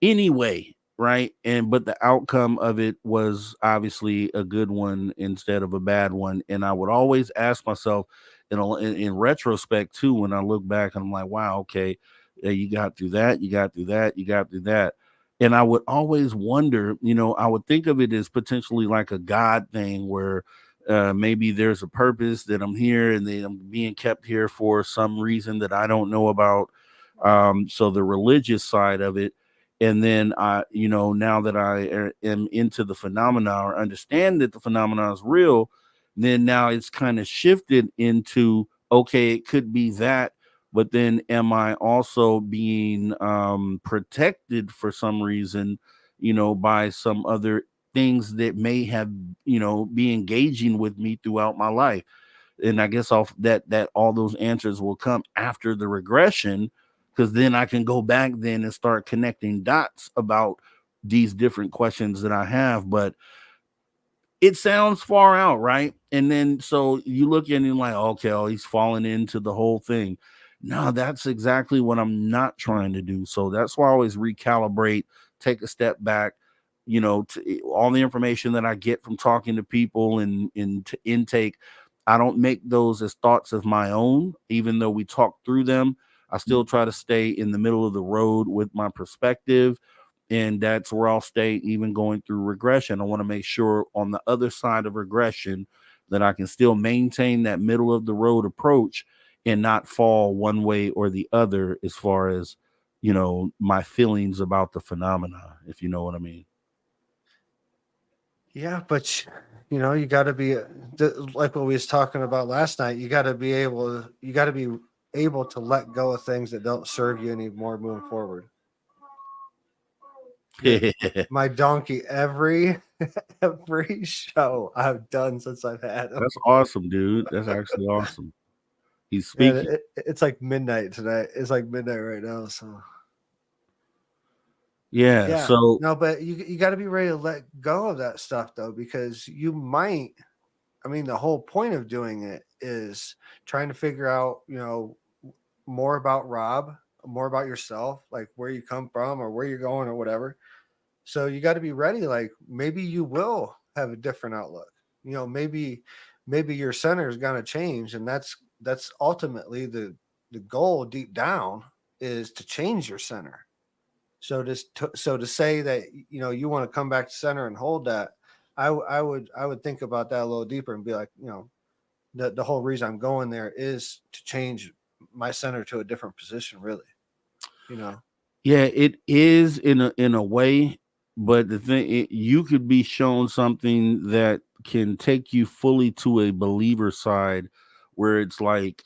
anyway, right? But the outcome of it was obviously a good one instead of a bad one. And I would always ask myself, in retrospect too, when I look back, and I'm like, wow, okay, you got through that, you got through that, you got through that. And I would always wonder, I would think of it as potentially like a God thing where maybe there's a purpose that I'm here and then I'm being kept here for some reason that I don't know about. So the religious side of it. And then now that I am into the phenomena or understand that the phenomena is real, then now it's kind of shifted into, okay, it could be that, but then am I also being protected for some reason, by some other things that may have, be engaging with me throughout my life? And I guess off that all those answers will come after the regression, because then I can go back then and start connecting dots about these different questions that I have. But it sounds far out, right? And then so you look at him like, okay, oh, he's falling into the whole thing. No, that's exactly what I'm not trying to do. So that's why I always recalibrate, take a step back, to all the information that I get from talking to people and to intake. I don't make those as thoughts of my own, even though we talk through them. I still try to stay in the middle of the road with my perspective. And that's where I'll stay even going through regression. I want to make sure on the other side of regression that I can still maintain that middle of the road approach and not fall one way or the other as far as, my feelings about the phenomena, if you know what I mean. Yeah, but you got to be like what we was talking about last night. You got to be able to let go of things that don't serve you anymore moving forward. My donkey every show I've done since I've had him. That's awesome, dude. That's actually awesome. He's speaking. It's like midnight tonight. It's like midnight right now. So yeah. So no, but you got to be ready to let go of that stuff though, because you might. I mean, the whole point of doing it is trying to figure out, more about Rob, more about yourself, like where you come from or where you're going or whatever. So you got to be ready. Like maybe you will have a different outlook. Maybe your center is going to change, and that's ultimately the goal deep down is to change your center. So to say that you want to come back to center and hold that, I would think about that a little deeper and be like, the whole reason I'm going there is to change my center to a different position, really. Yeah, it is in a way, but the thing, you could be shown something that can take you fully to a believer side, where it's like,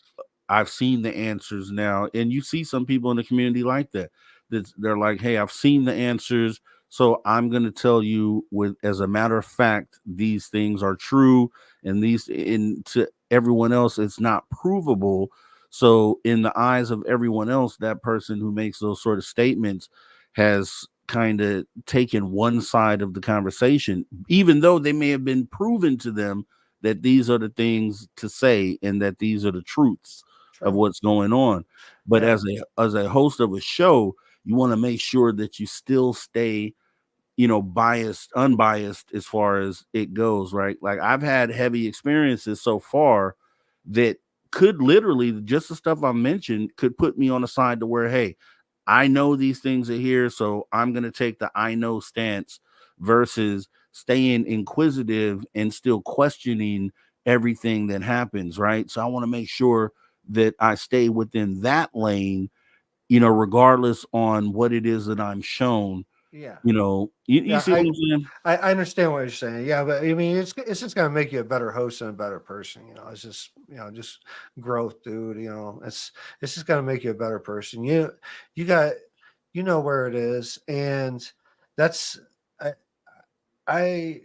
I've seen the answers now, and you see some people in the community like that. They're like, hey, I've seen the answers, so I'm going to tell you, as a matter of fact, these things are true, and to everyone else, it's not provable. So in the eyes of everyone else, that person who makes those sort of statements has kind of taken one side of the conversation, even though they may have been proven to them that these are the things to say and that these are the truths of what's going on. But as a host of a show, you want to make sure that you still stay, unbiased as far as it goes, right? Like I've had heavy experiences so far that could literally, just the stuff I mentioned, could put me on a side to where, hey, I know these things are here, so I'm going to take the I know stance versus staying inquisitive and still questioning everything that happens, right? So I want to make sure that I stay within that lane, regardless on what it is that I'm shown. Yeah. You see what I'm saying? I understand what you're saying. Yeah, but I mean, it's just gonna make you a better host and a better person. It's just just growth, dude. It's just gonna make you a better person. You got where it is, and that's I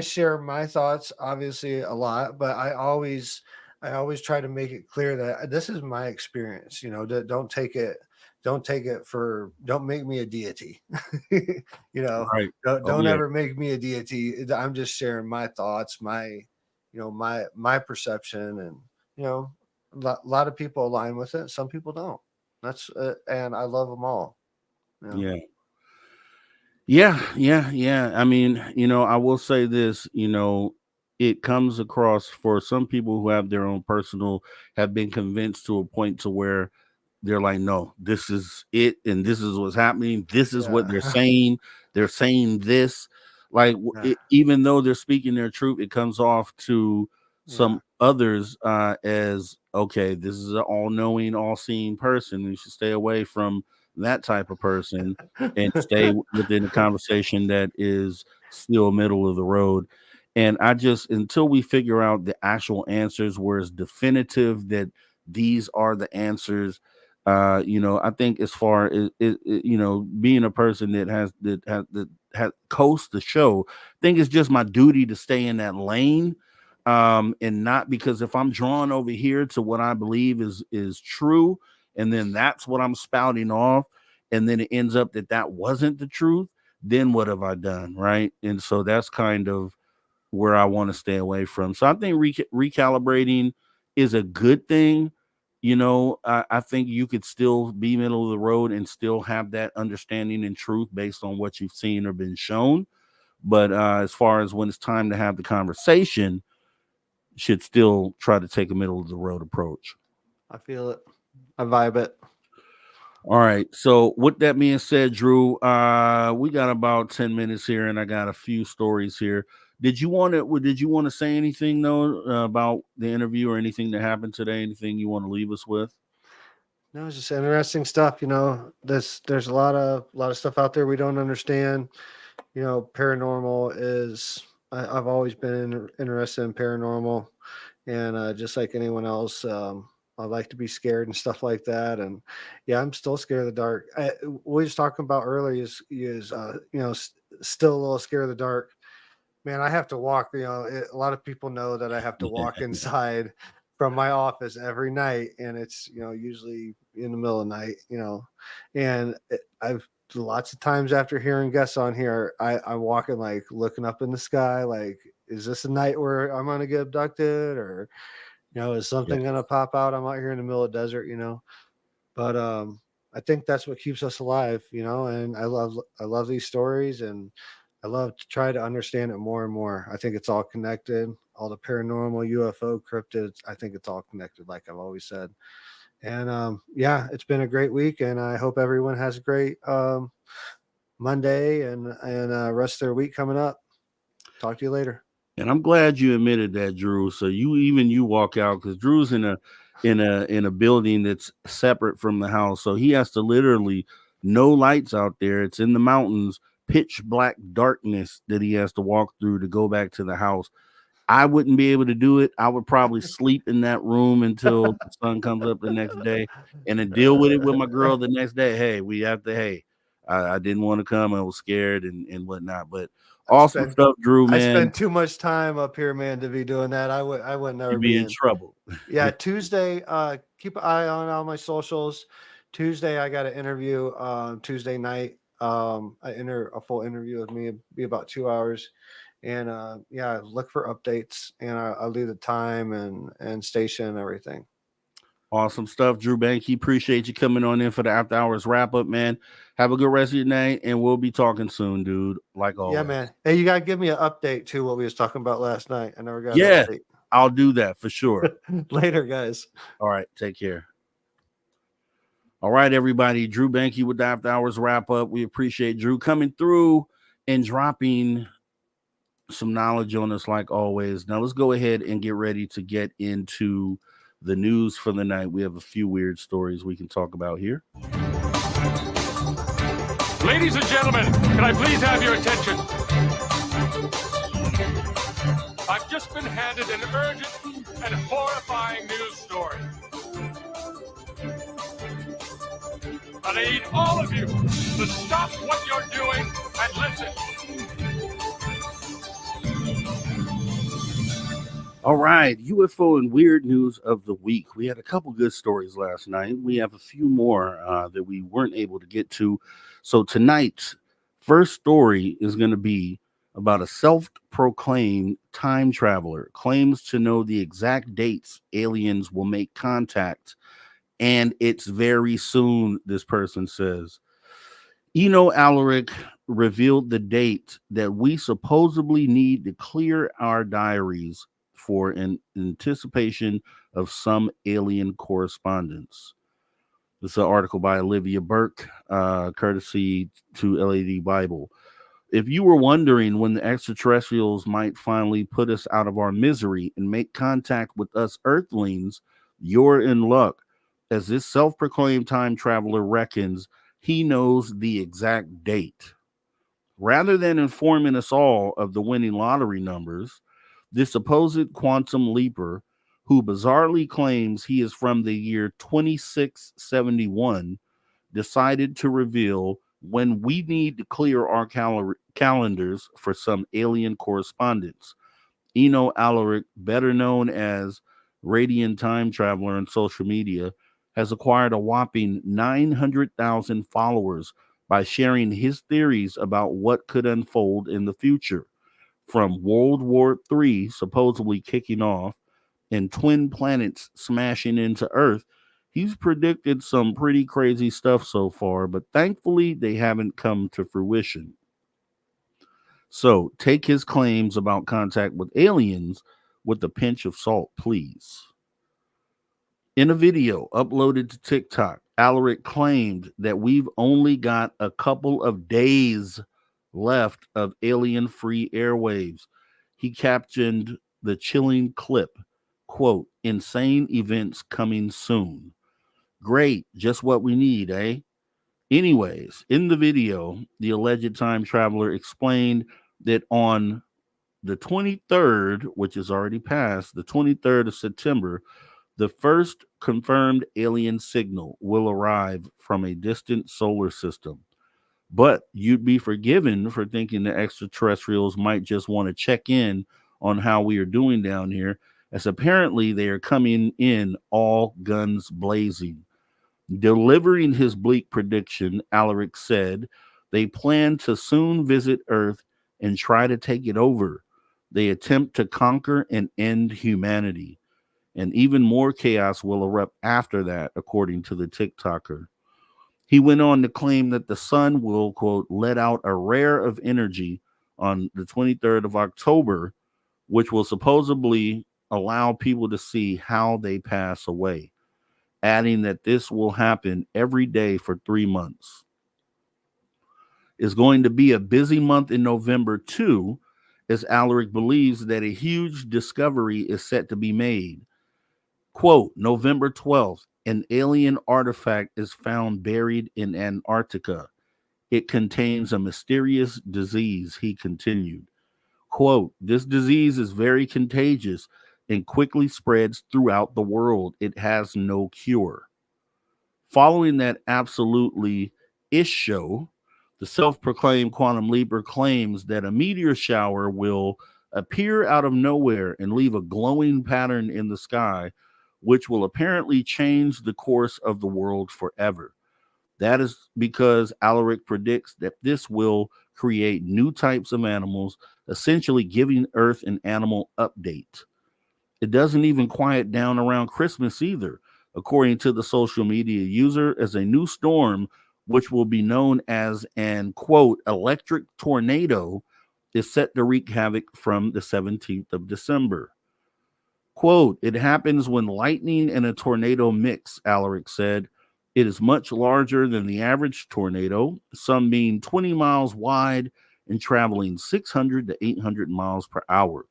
share my thoughts obviously a lot, but I always try to make it clear that this is my experience. Don't take it don't make me a deity. Right. Don't ever make me a deity. I'm just sharing my thoughts, my my perception, and a lot of people align with it. Some people don't. That's and I love them all. Yeah. I mean, I will say this, it comes across for some people who have their own have been convinced to a point to where they're like, no, this is it, and this is what's happening. This is what they're saying. They're saying this, like even though they're speaking their truth, it comes off to some others as okay, this is an all-knowing, all-seeing person. You should stay away from that type of person and stay within a conversation that is still middle of the road. And until we figure out the actual answers where it's definitive that these are the answers, I think as far as being a person that has coast the show, I think it's just my duty to stay in that lane, and not, because if I'm drawn over here to what I believe is true, and then that's what I'm spouting off, and then it ends up that wasn't the truth, then what have I done, right? And so that's kind of where I want to stay away from. So I think recalibrating is a good thing. I think you could still be middle of the road and still have that understanding and truth based on what you've seen or been shown. But as far as when it's time to have the conversation, should still try to take a middle of the road approach. I feel it. I vibe it. All right. So with that being said, Drew, we got about 10 minutes here, and I got a few stories here. Did you want to say anything though about the interview or anything that happened today? Anything you want to leave us with? No, it's just interesting stuff. There's a lot of stuff out there we don't understand. Paranormal is. I've always been interested in paranormal, and just like anyone else, I like to be scared and stuff like that. And I'm still scared of the dark. We was talking about earlier is still a little scared of the dark. Man, I have to walk. A lot of people know that I have to walk inside from my office every night, and it's usually in the middle of the night. And I've lots of times after hearing guests on here, I'm walking like looking up in the sky, like, is this a night where I'm gonna get abducted, or is something gonna pop out? I'm out here in the middle of the desert, But I think that's what keeps us alive, and I love these stories, and I love to try to understand it more and more. I think it's all connected. All the paranormal, UFO, cryptids, I think it's all connected, like I've always said. And it's been a great week, and I hope everyone has a great Monday and rest of their week coming up. Talk to you later. And I'm glad you admitted that, Drew. So you walk out, because Drew's in a building that's separate from the house, so he has to literally no lights out there. It's in the mountains, pitch black darkness that he has to walk through to go back to the house. I wouldn't be able to do it. I would probably sleep in that room until the sun comes up the next day, and then deal with it with my girl the next day. Hey, I didn't want to come. I was scared and whatnot. But awesome stuff, Drew, man. I spend too much time up here, man, to be doing that. I would never be in trouble. Yeah, Tuesday, keep an eye on all my socials. Tuesday, I got an interview Tuesday night. A full interview with me. It'll be about 2 hours. And look for updates, and I'll leave the time and station and everything. Awesome stuff, Drew Banky. Appreciate you coming on in for the After Hours wrap up, man. Have a good rest of your night, and we'll be talking soon, dude. Like always. Yeah, man. Hey, you gotta give me an update too. What we was talking about last night. I never got. Yeah, an update. I'll do that for sure. Later, guys. All right, take care. All right, everybody. Drew Banky with the After Hours wrap up. We appreciate Drew coming through and dropping some knowledge on us like always. Now let's go ahead and get ready to get into the news for the night. We have a few weird stories we can talk about here. Ladies and gentlemen, can I please have your attention? I've just been handed an urgent and horrifying news story. And I need all of you to stop what you're doing and listen. All right, UFO and weird news of the week. We had a couple good stories last night. We have a few more that we weren't able to get to. So tonight's first story is going to be about a self-proclaimed time traveler claims to know the exact dates aliens will make contact, and it's very soon, this person says. Alaric revealed the date that we supposedly need to clear our diaries for in anticipation of some alien correspondence. This is an article by Olivia Burke, courtesy to LAD Bible. If you were wondering when the extraterrestrials might finally put us out of our misery and make contact with us earthlings, you're in luck, as this self-proclaimed time traveler reckons he knows the exact date. Rather than informing us all of the winning lottery numbers, this supposed quantum leaper, who bizarrely claims he is from the year 2671, decided to reveal when we need to clear our calendars for some alien correspondence. Alaric, better known as Radiant Time Traveler on social media, has acquired a whopping 900,000 followers by sharing his theories about what could unfold in the future, from World War III supposedly kicking off and twin planets smashing into Earth. He's predicted some pretty crazy stuff so far, but thankfully they haven't come to fruition. So take his claims about contact with aliens with a pinch of salt, please. In a video uploaded to TikTok, Alaric claimed that we've only got a couple of days left of alien-free airwaves. He captioned the chilling clip, quote, "Insane events coming soon." Great, just what we need, eh? Anyways, in the video, the alleged time traveler explained that on the 23rd, which is already past, the 23rd of September, the first confirmed alien signal will arrive from a distant solar system. But you'd be forgiven for thinking the extraterrestrials might just want to check in on how we are doing down here, as apparently they are coming in all guns blazing. Delivering his bleak prediction, Alaric said they plan to soon visit Earth and try to take it over. They attempt to conquer and end humanity. And even more chaos will erupt after that, according to the TikToker. He went on to claim that the sun will, quote, let out a rare of energy on the 23rd of October, which will supposedly allow people to see how they pass away, adding that this will happen every day for 3 months. It's going to be a busy month in November, too, as Alaric believes that a huge discovery is set to be made. Quote, November 12th, an alien artifact is found buried in Antarctica. It contains a mysterious disease, he continued. Quote, this disease is very contagious and quickly spreads throughout the world. It has no cure. Following that absolutely ish show, the self-proclaimed quantum leaper claims that a meteor shower will appear out of nowhere and leave a glowing pattern in the sky, which will apparently change the course of the world forever. That is because Alaric predicts that this will create new types of animals, essentially giving Earth an animal update. It doesn't even quiet down around Christmas either, according to the social media user, as a new storm, which will be known as an, quote, electric tornado, is set to wreak havoc from the 17th of December. Quote, it happens when lightning and a tornado mix, Alaric said. It is much larger than the average tornado, some being 20 miles wide and traveling 600 to 800 miles per hour.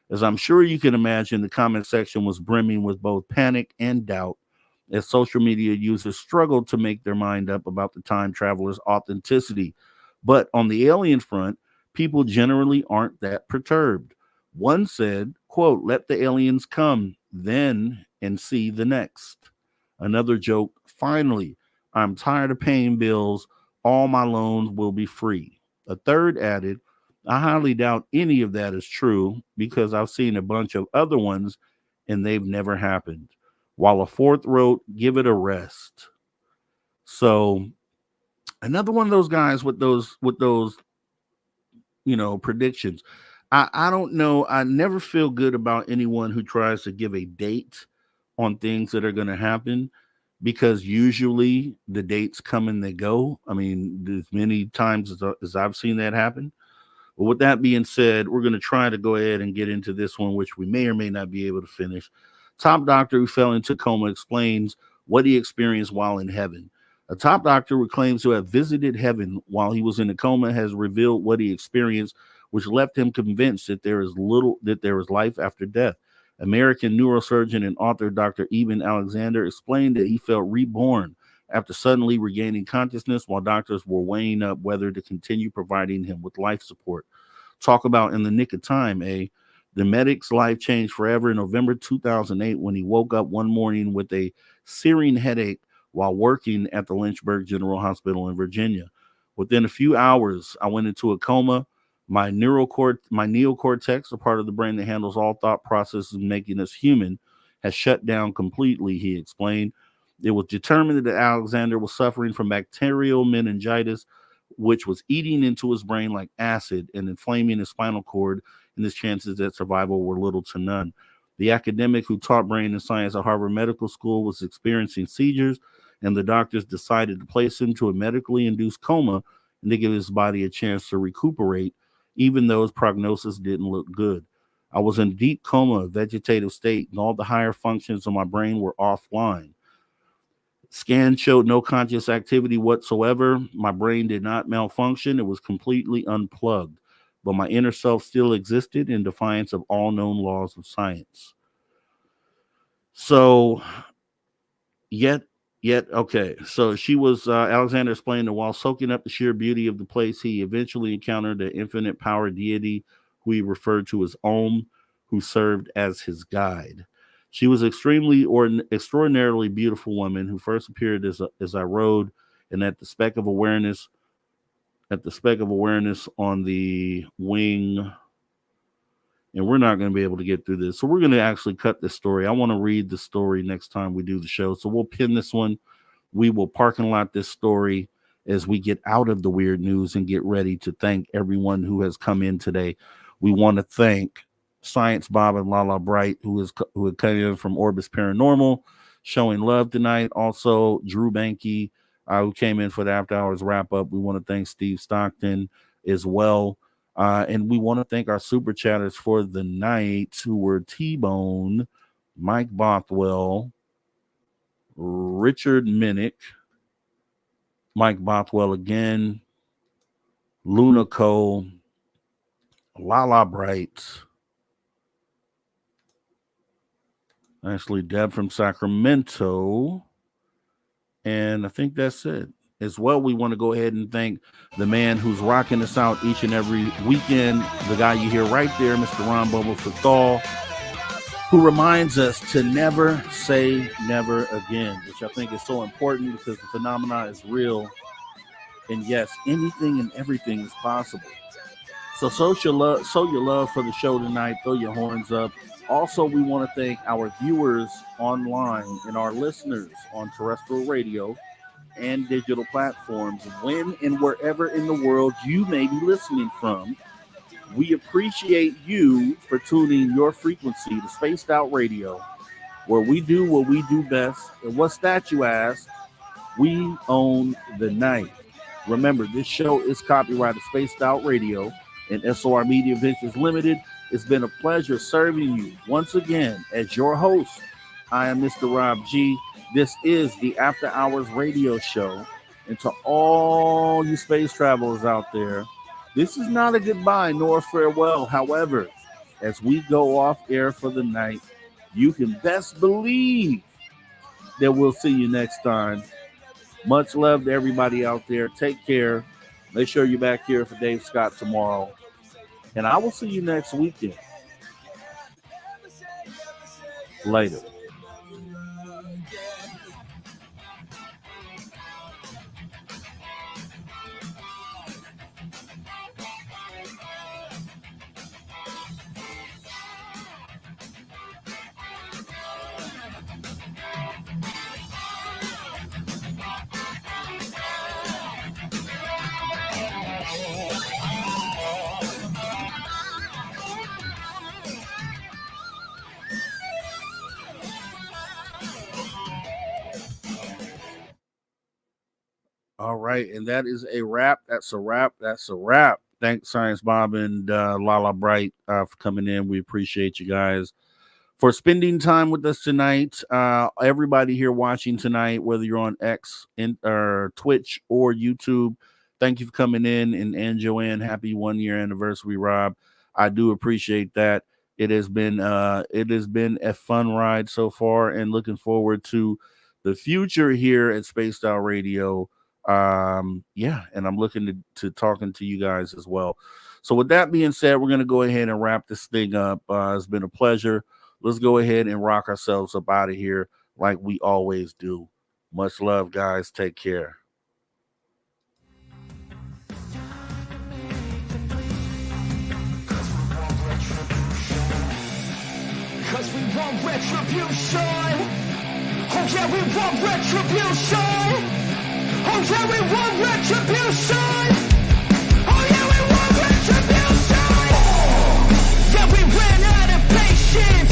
As I'm sure you can imagine, the comment section was brimming with both panic and doubt as social media users struggled to make their mind up about the time traveler's authenticity. But on the alien front, people generally aren't that perturbed. One said, quote, let the aliens come, then and see the next. Another joke, finally, I'm tired of paying bills. All my loans will be free. A third added, I highly doubt any of that is true because I've seen a bunch of other ones and they've never happened. While a fourth wrote, give it a rest. So another one of those guys with those, predictions. I don't know. I never feel good about anyone who tries to give a date on things that are going to happen, because usually the dates come and they go. I mean, as many times as I've seen that happen. But with that being said, we're going to try to go ahead and get into this one, which we may or may not be able to finish. Top doctor who fell into coma explains what he experienced while in heaven. A top doctor who claims to have visited heaven while he was in a coma has revealed what he experienced, which left him convinced that there is life after death. American neurosurgeon and author Dr. Eben Alexander explained that he felt reborn after suddenly regaining consciousness while doctors were weighing up whether to continue providing him with life support. Talk about in the nick of time, eh? The medic's life changed forever in November 2008 when he woke up one morning with a searing headache while working at the Lynchburg General Hospital in Virginia. Within a few hours, I went into a coma. My neocortex, a part of the brain that handles all thought processes and making us human, has shut down completely, he explained. It was determined that Alexander was suffering from bacterial meningitis, which was eating into his brain like acid and inflaming his spinal cord, and his chances at survival were little to none. The academic who taught brain and science at Harvard Medical School was experiencing seizures, and the doctors decided to place him to a medically induced coma and to give his body a chance to recuperate, even though his prognosis didn't look good. I was in deep coma, a vegetative state, and all the higher functions of my brain were offline. Scans showed no conscious activity whatsoever. My brain did not malfunction. It was completely unplugged, but my inner self still existed in defiance of all known laws of science. So, okay. So she was, Alexander explained that while soaking up the sheer beauty of the place, he eventually encountered an infinite power deity who he referred to as Om, who served as his guide. She was extraordinarily beautiful woman who first appeared as I rode, and at the speck of awareness on the wing. And we're not going to be able to get through this. So we're going to actually cut this story. I want to read the story next time we do the show. So we'll pin this one. We will parking lot this story as we get out of the weird news and get ready to thank everyone who has come in today. We want to thank Science Bob and Lala Bright, who had come in from Orbis Paranormal, showing love tonight. Also, Drew Banky, who came in for the After Hours wrap up. We want to thank Steve Stockton as well. And we want to thank our super chatters for the night, who were T-Bone, Mike Bothwell, Richard Minnick, Mike Bothwell again, Luna Cole, Lala Bright, actually Deb from Sacramento, and I think that's it. As well, we want to go ahead and thank the man who's rocking us out each and every weekend, the guy you hear right there, Mr. Ron Bobo Fathal, who reminds us to never say never again, which I think is so important because the phenomena is real. And yes, anything and everything is possible. So show your love for the show tonight. Throw your horns up. Also, we want to thank our viewers online and our listeners on terrestrial radio and digital platforms, when and wherever in the world you may be listening from. We appreciate you for tuning your frequency to Spaced Out Radio, where we do what we do best. And what's that, you ask? We own the night. Remember, this show is copyrighted Spaced Out Radio and SOR Media Ventures Limited. It's been a pleasure serving you once again as your host. I am Mr. Rob G. This is the After Hours Radio Show. And to all you space travelers out there, this is not a goodbye nor a farewell. However, as we go off air for the night, you can best believe that we'll see you next time. Much love to everybody out there. Take care. Make sure you're back here for Dave Scott tomorrow. And I will see you next weekend. Later. All right, and that is a wrap. That's a wrap. That's a wrap. Thanks, Science Bob and Lala Bright for coming in. We appreciate you guys for spending time with us tonight. Everybody here watching tonight, whether you're on X or Twitch or YouTube, thank you for coming in. And Joanne, happy 1 year anniversary, Rob. I do appreciate that. It has been a fun ride so far, and looking forward to the future here at Spaced Out Radio. Yeah, and I'm looking to talking to you guys as well. So with that being said, we're going to go ahead and wrap this thing up. It's been a pleasure. Let's go ahead and rock ourselves up out of here like we always do. Much love, guys. Take care. Cause we want retribution. Oh yeah, we want retribution. Oh yeah, we want retribution. Oh yeah, we want retribution. Yeah, we ran out of patience.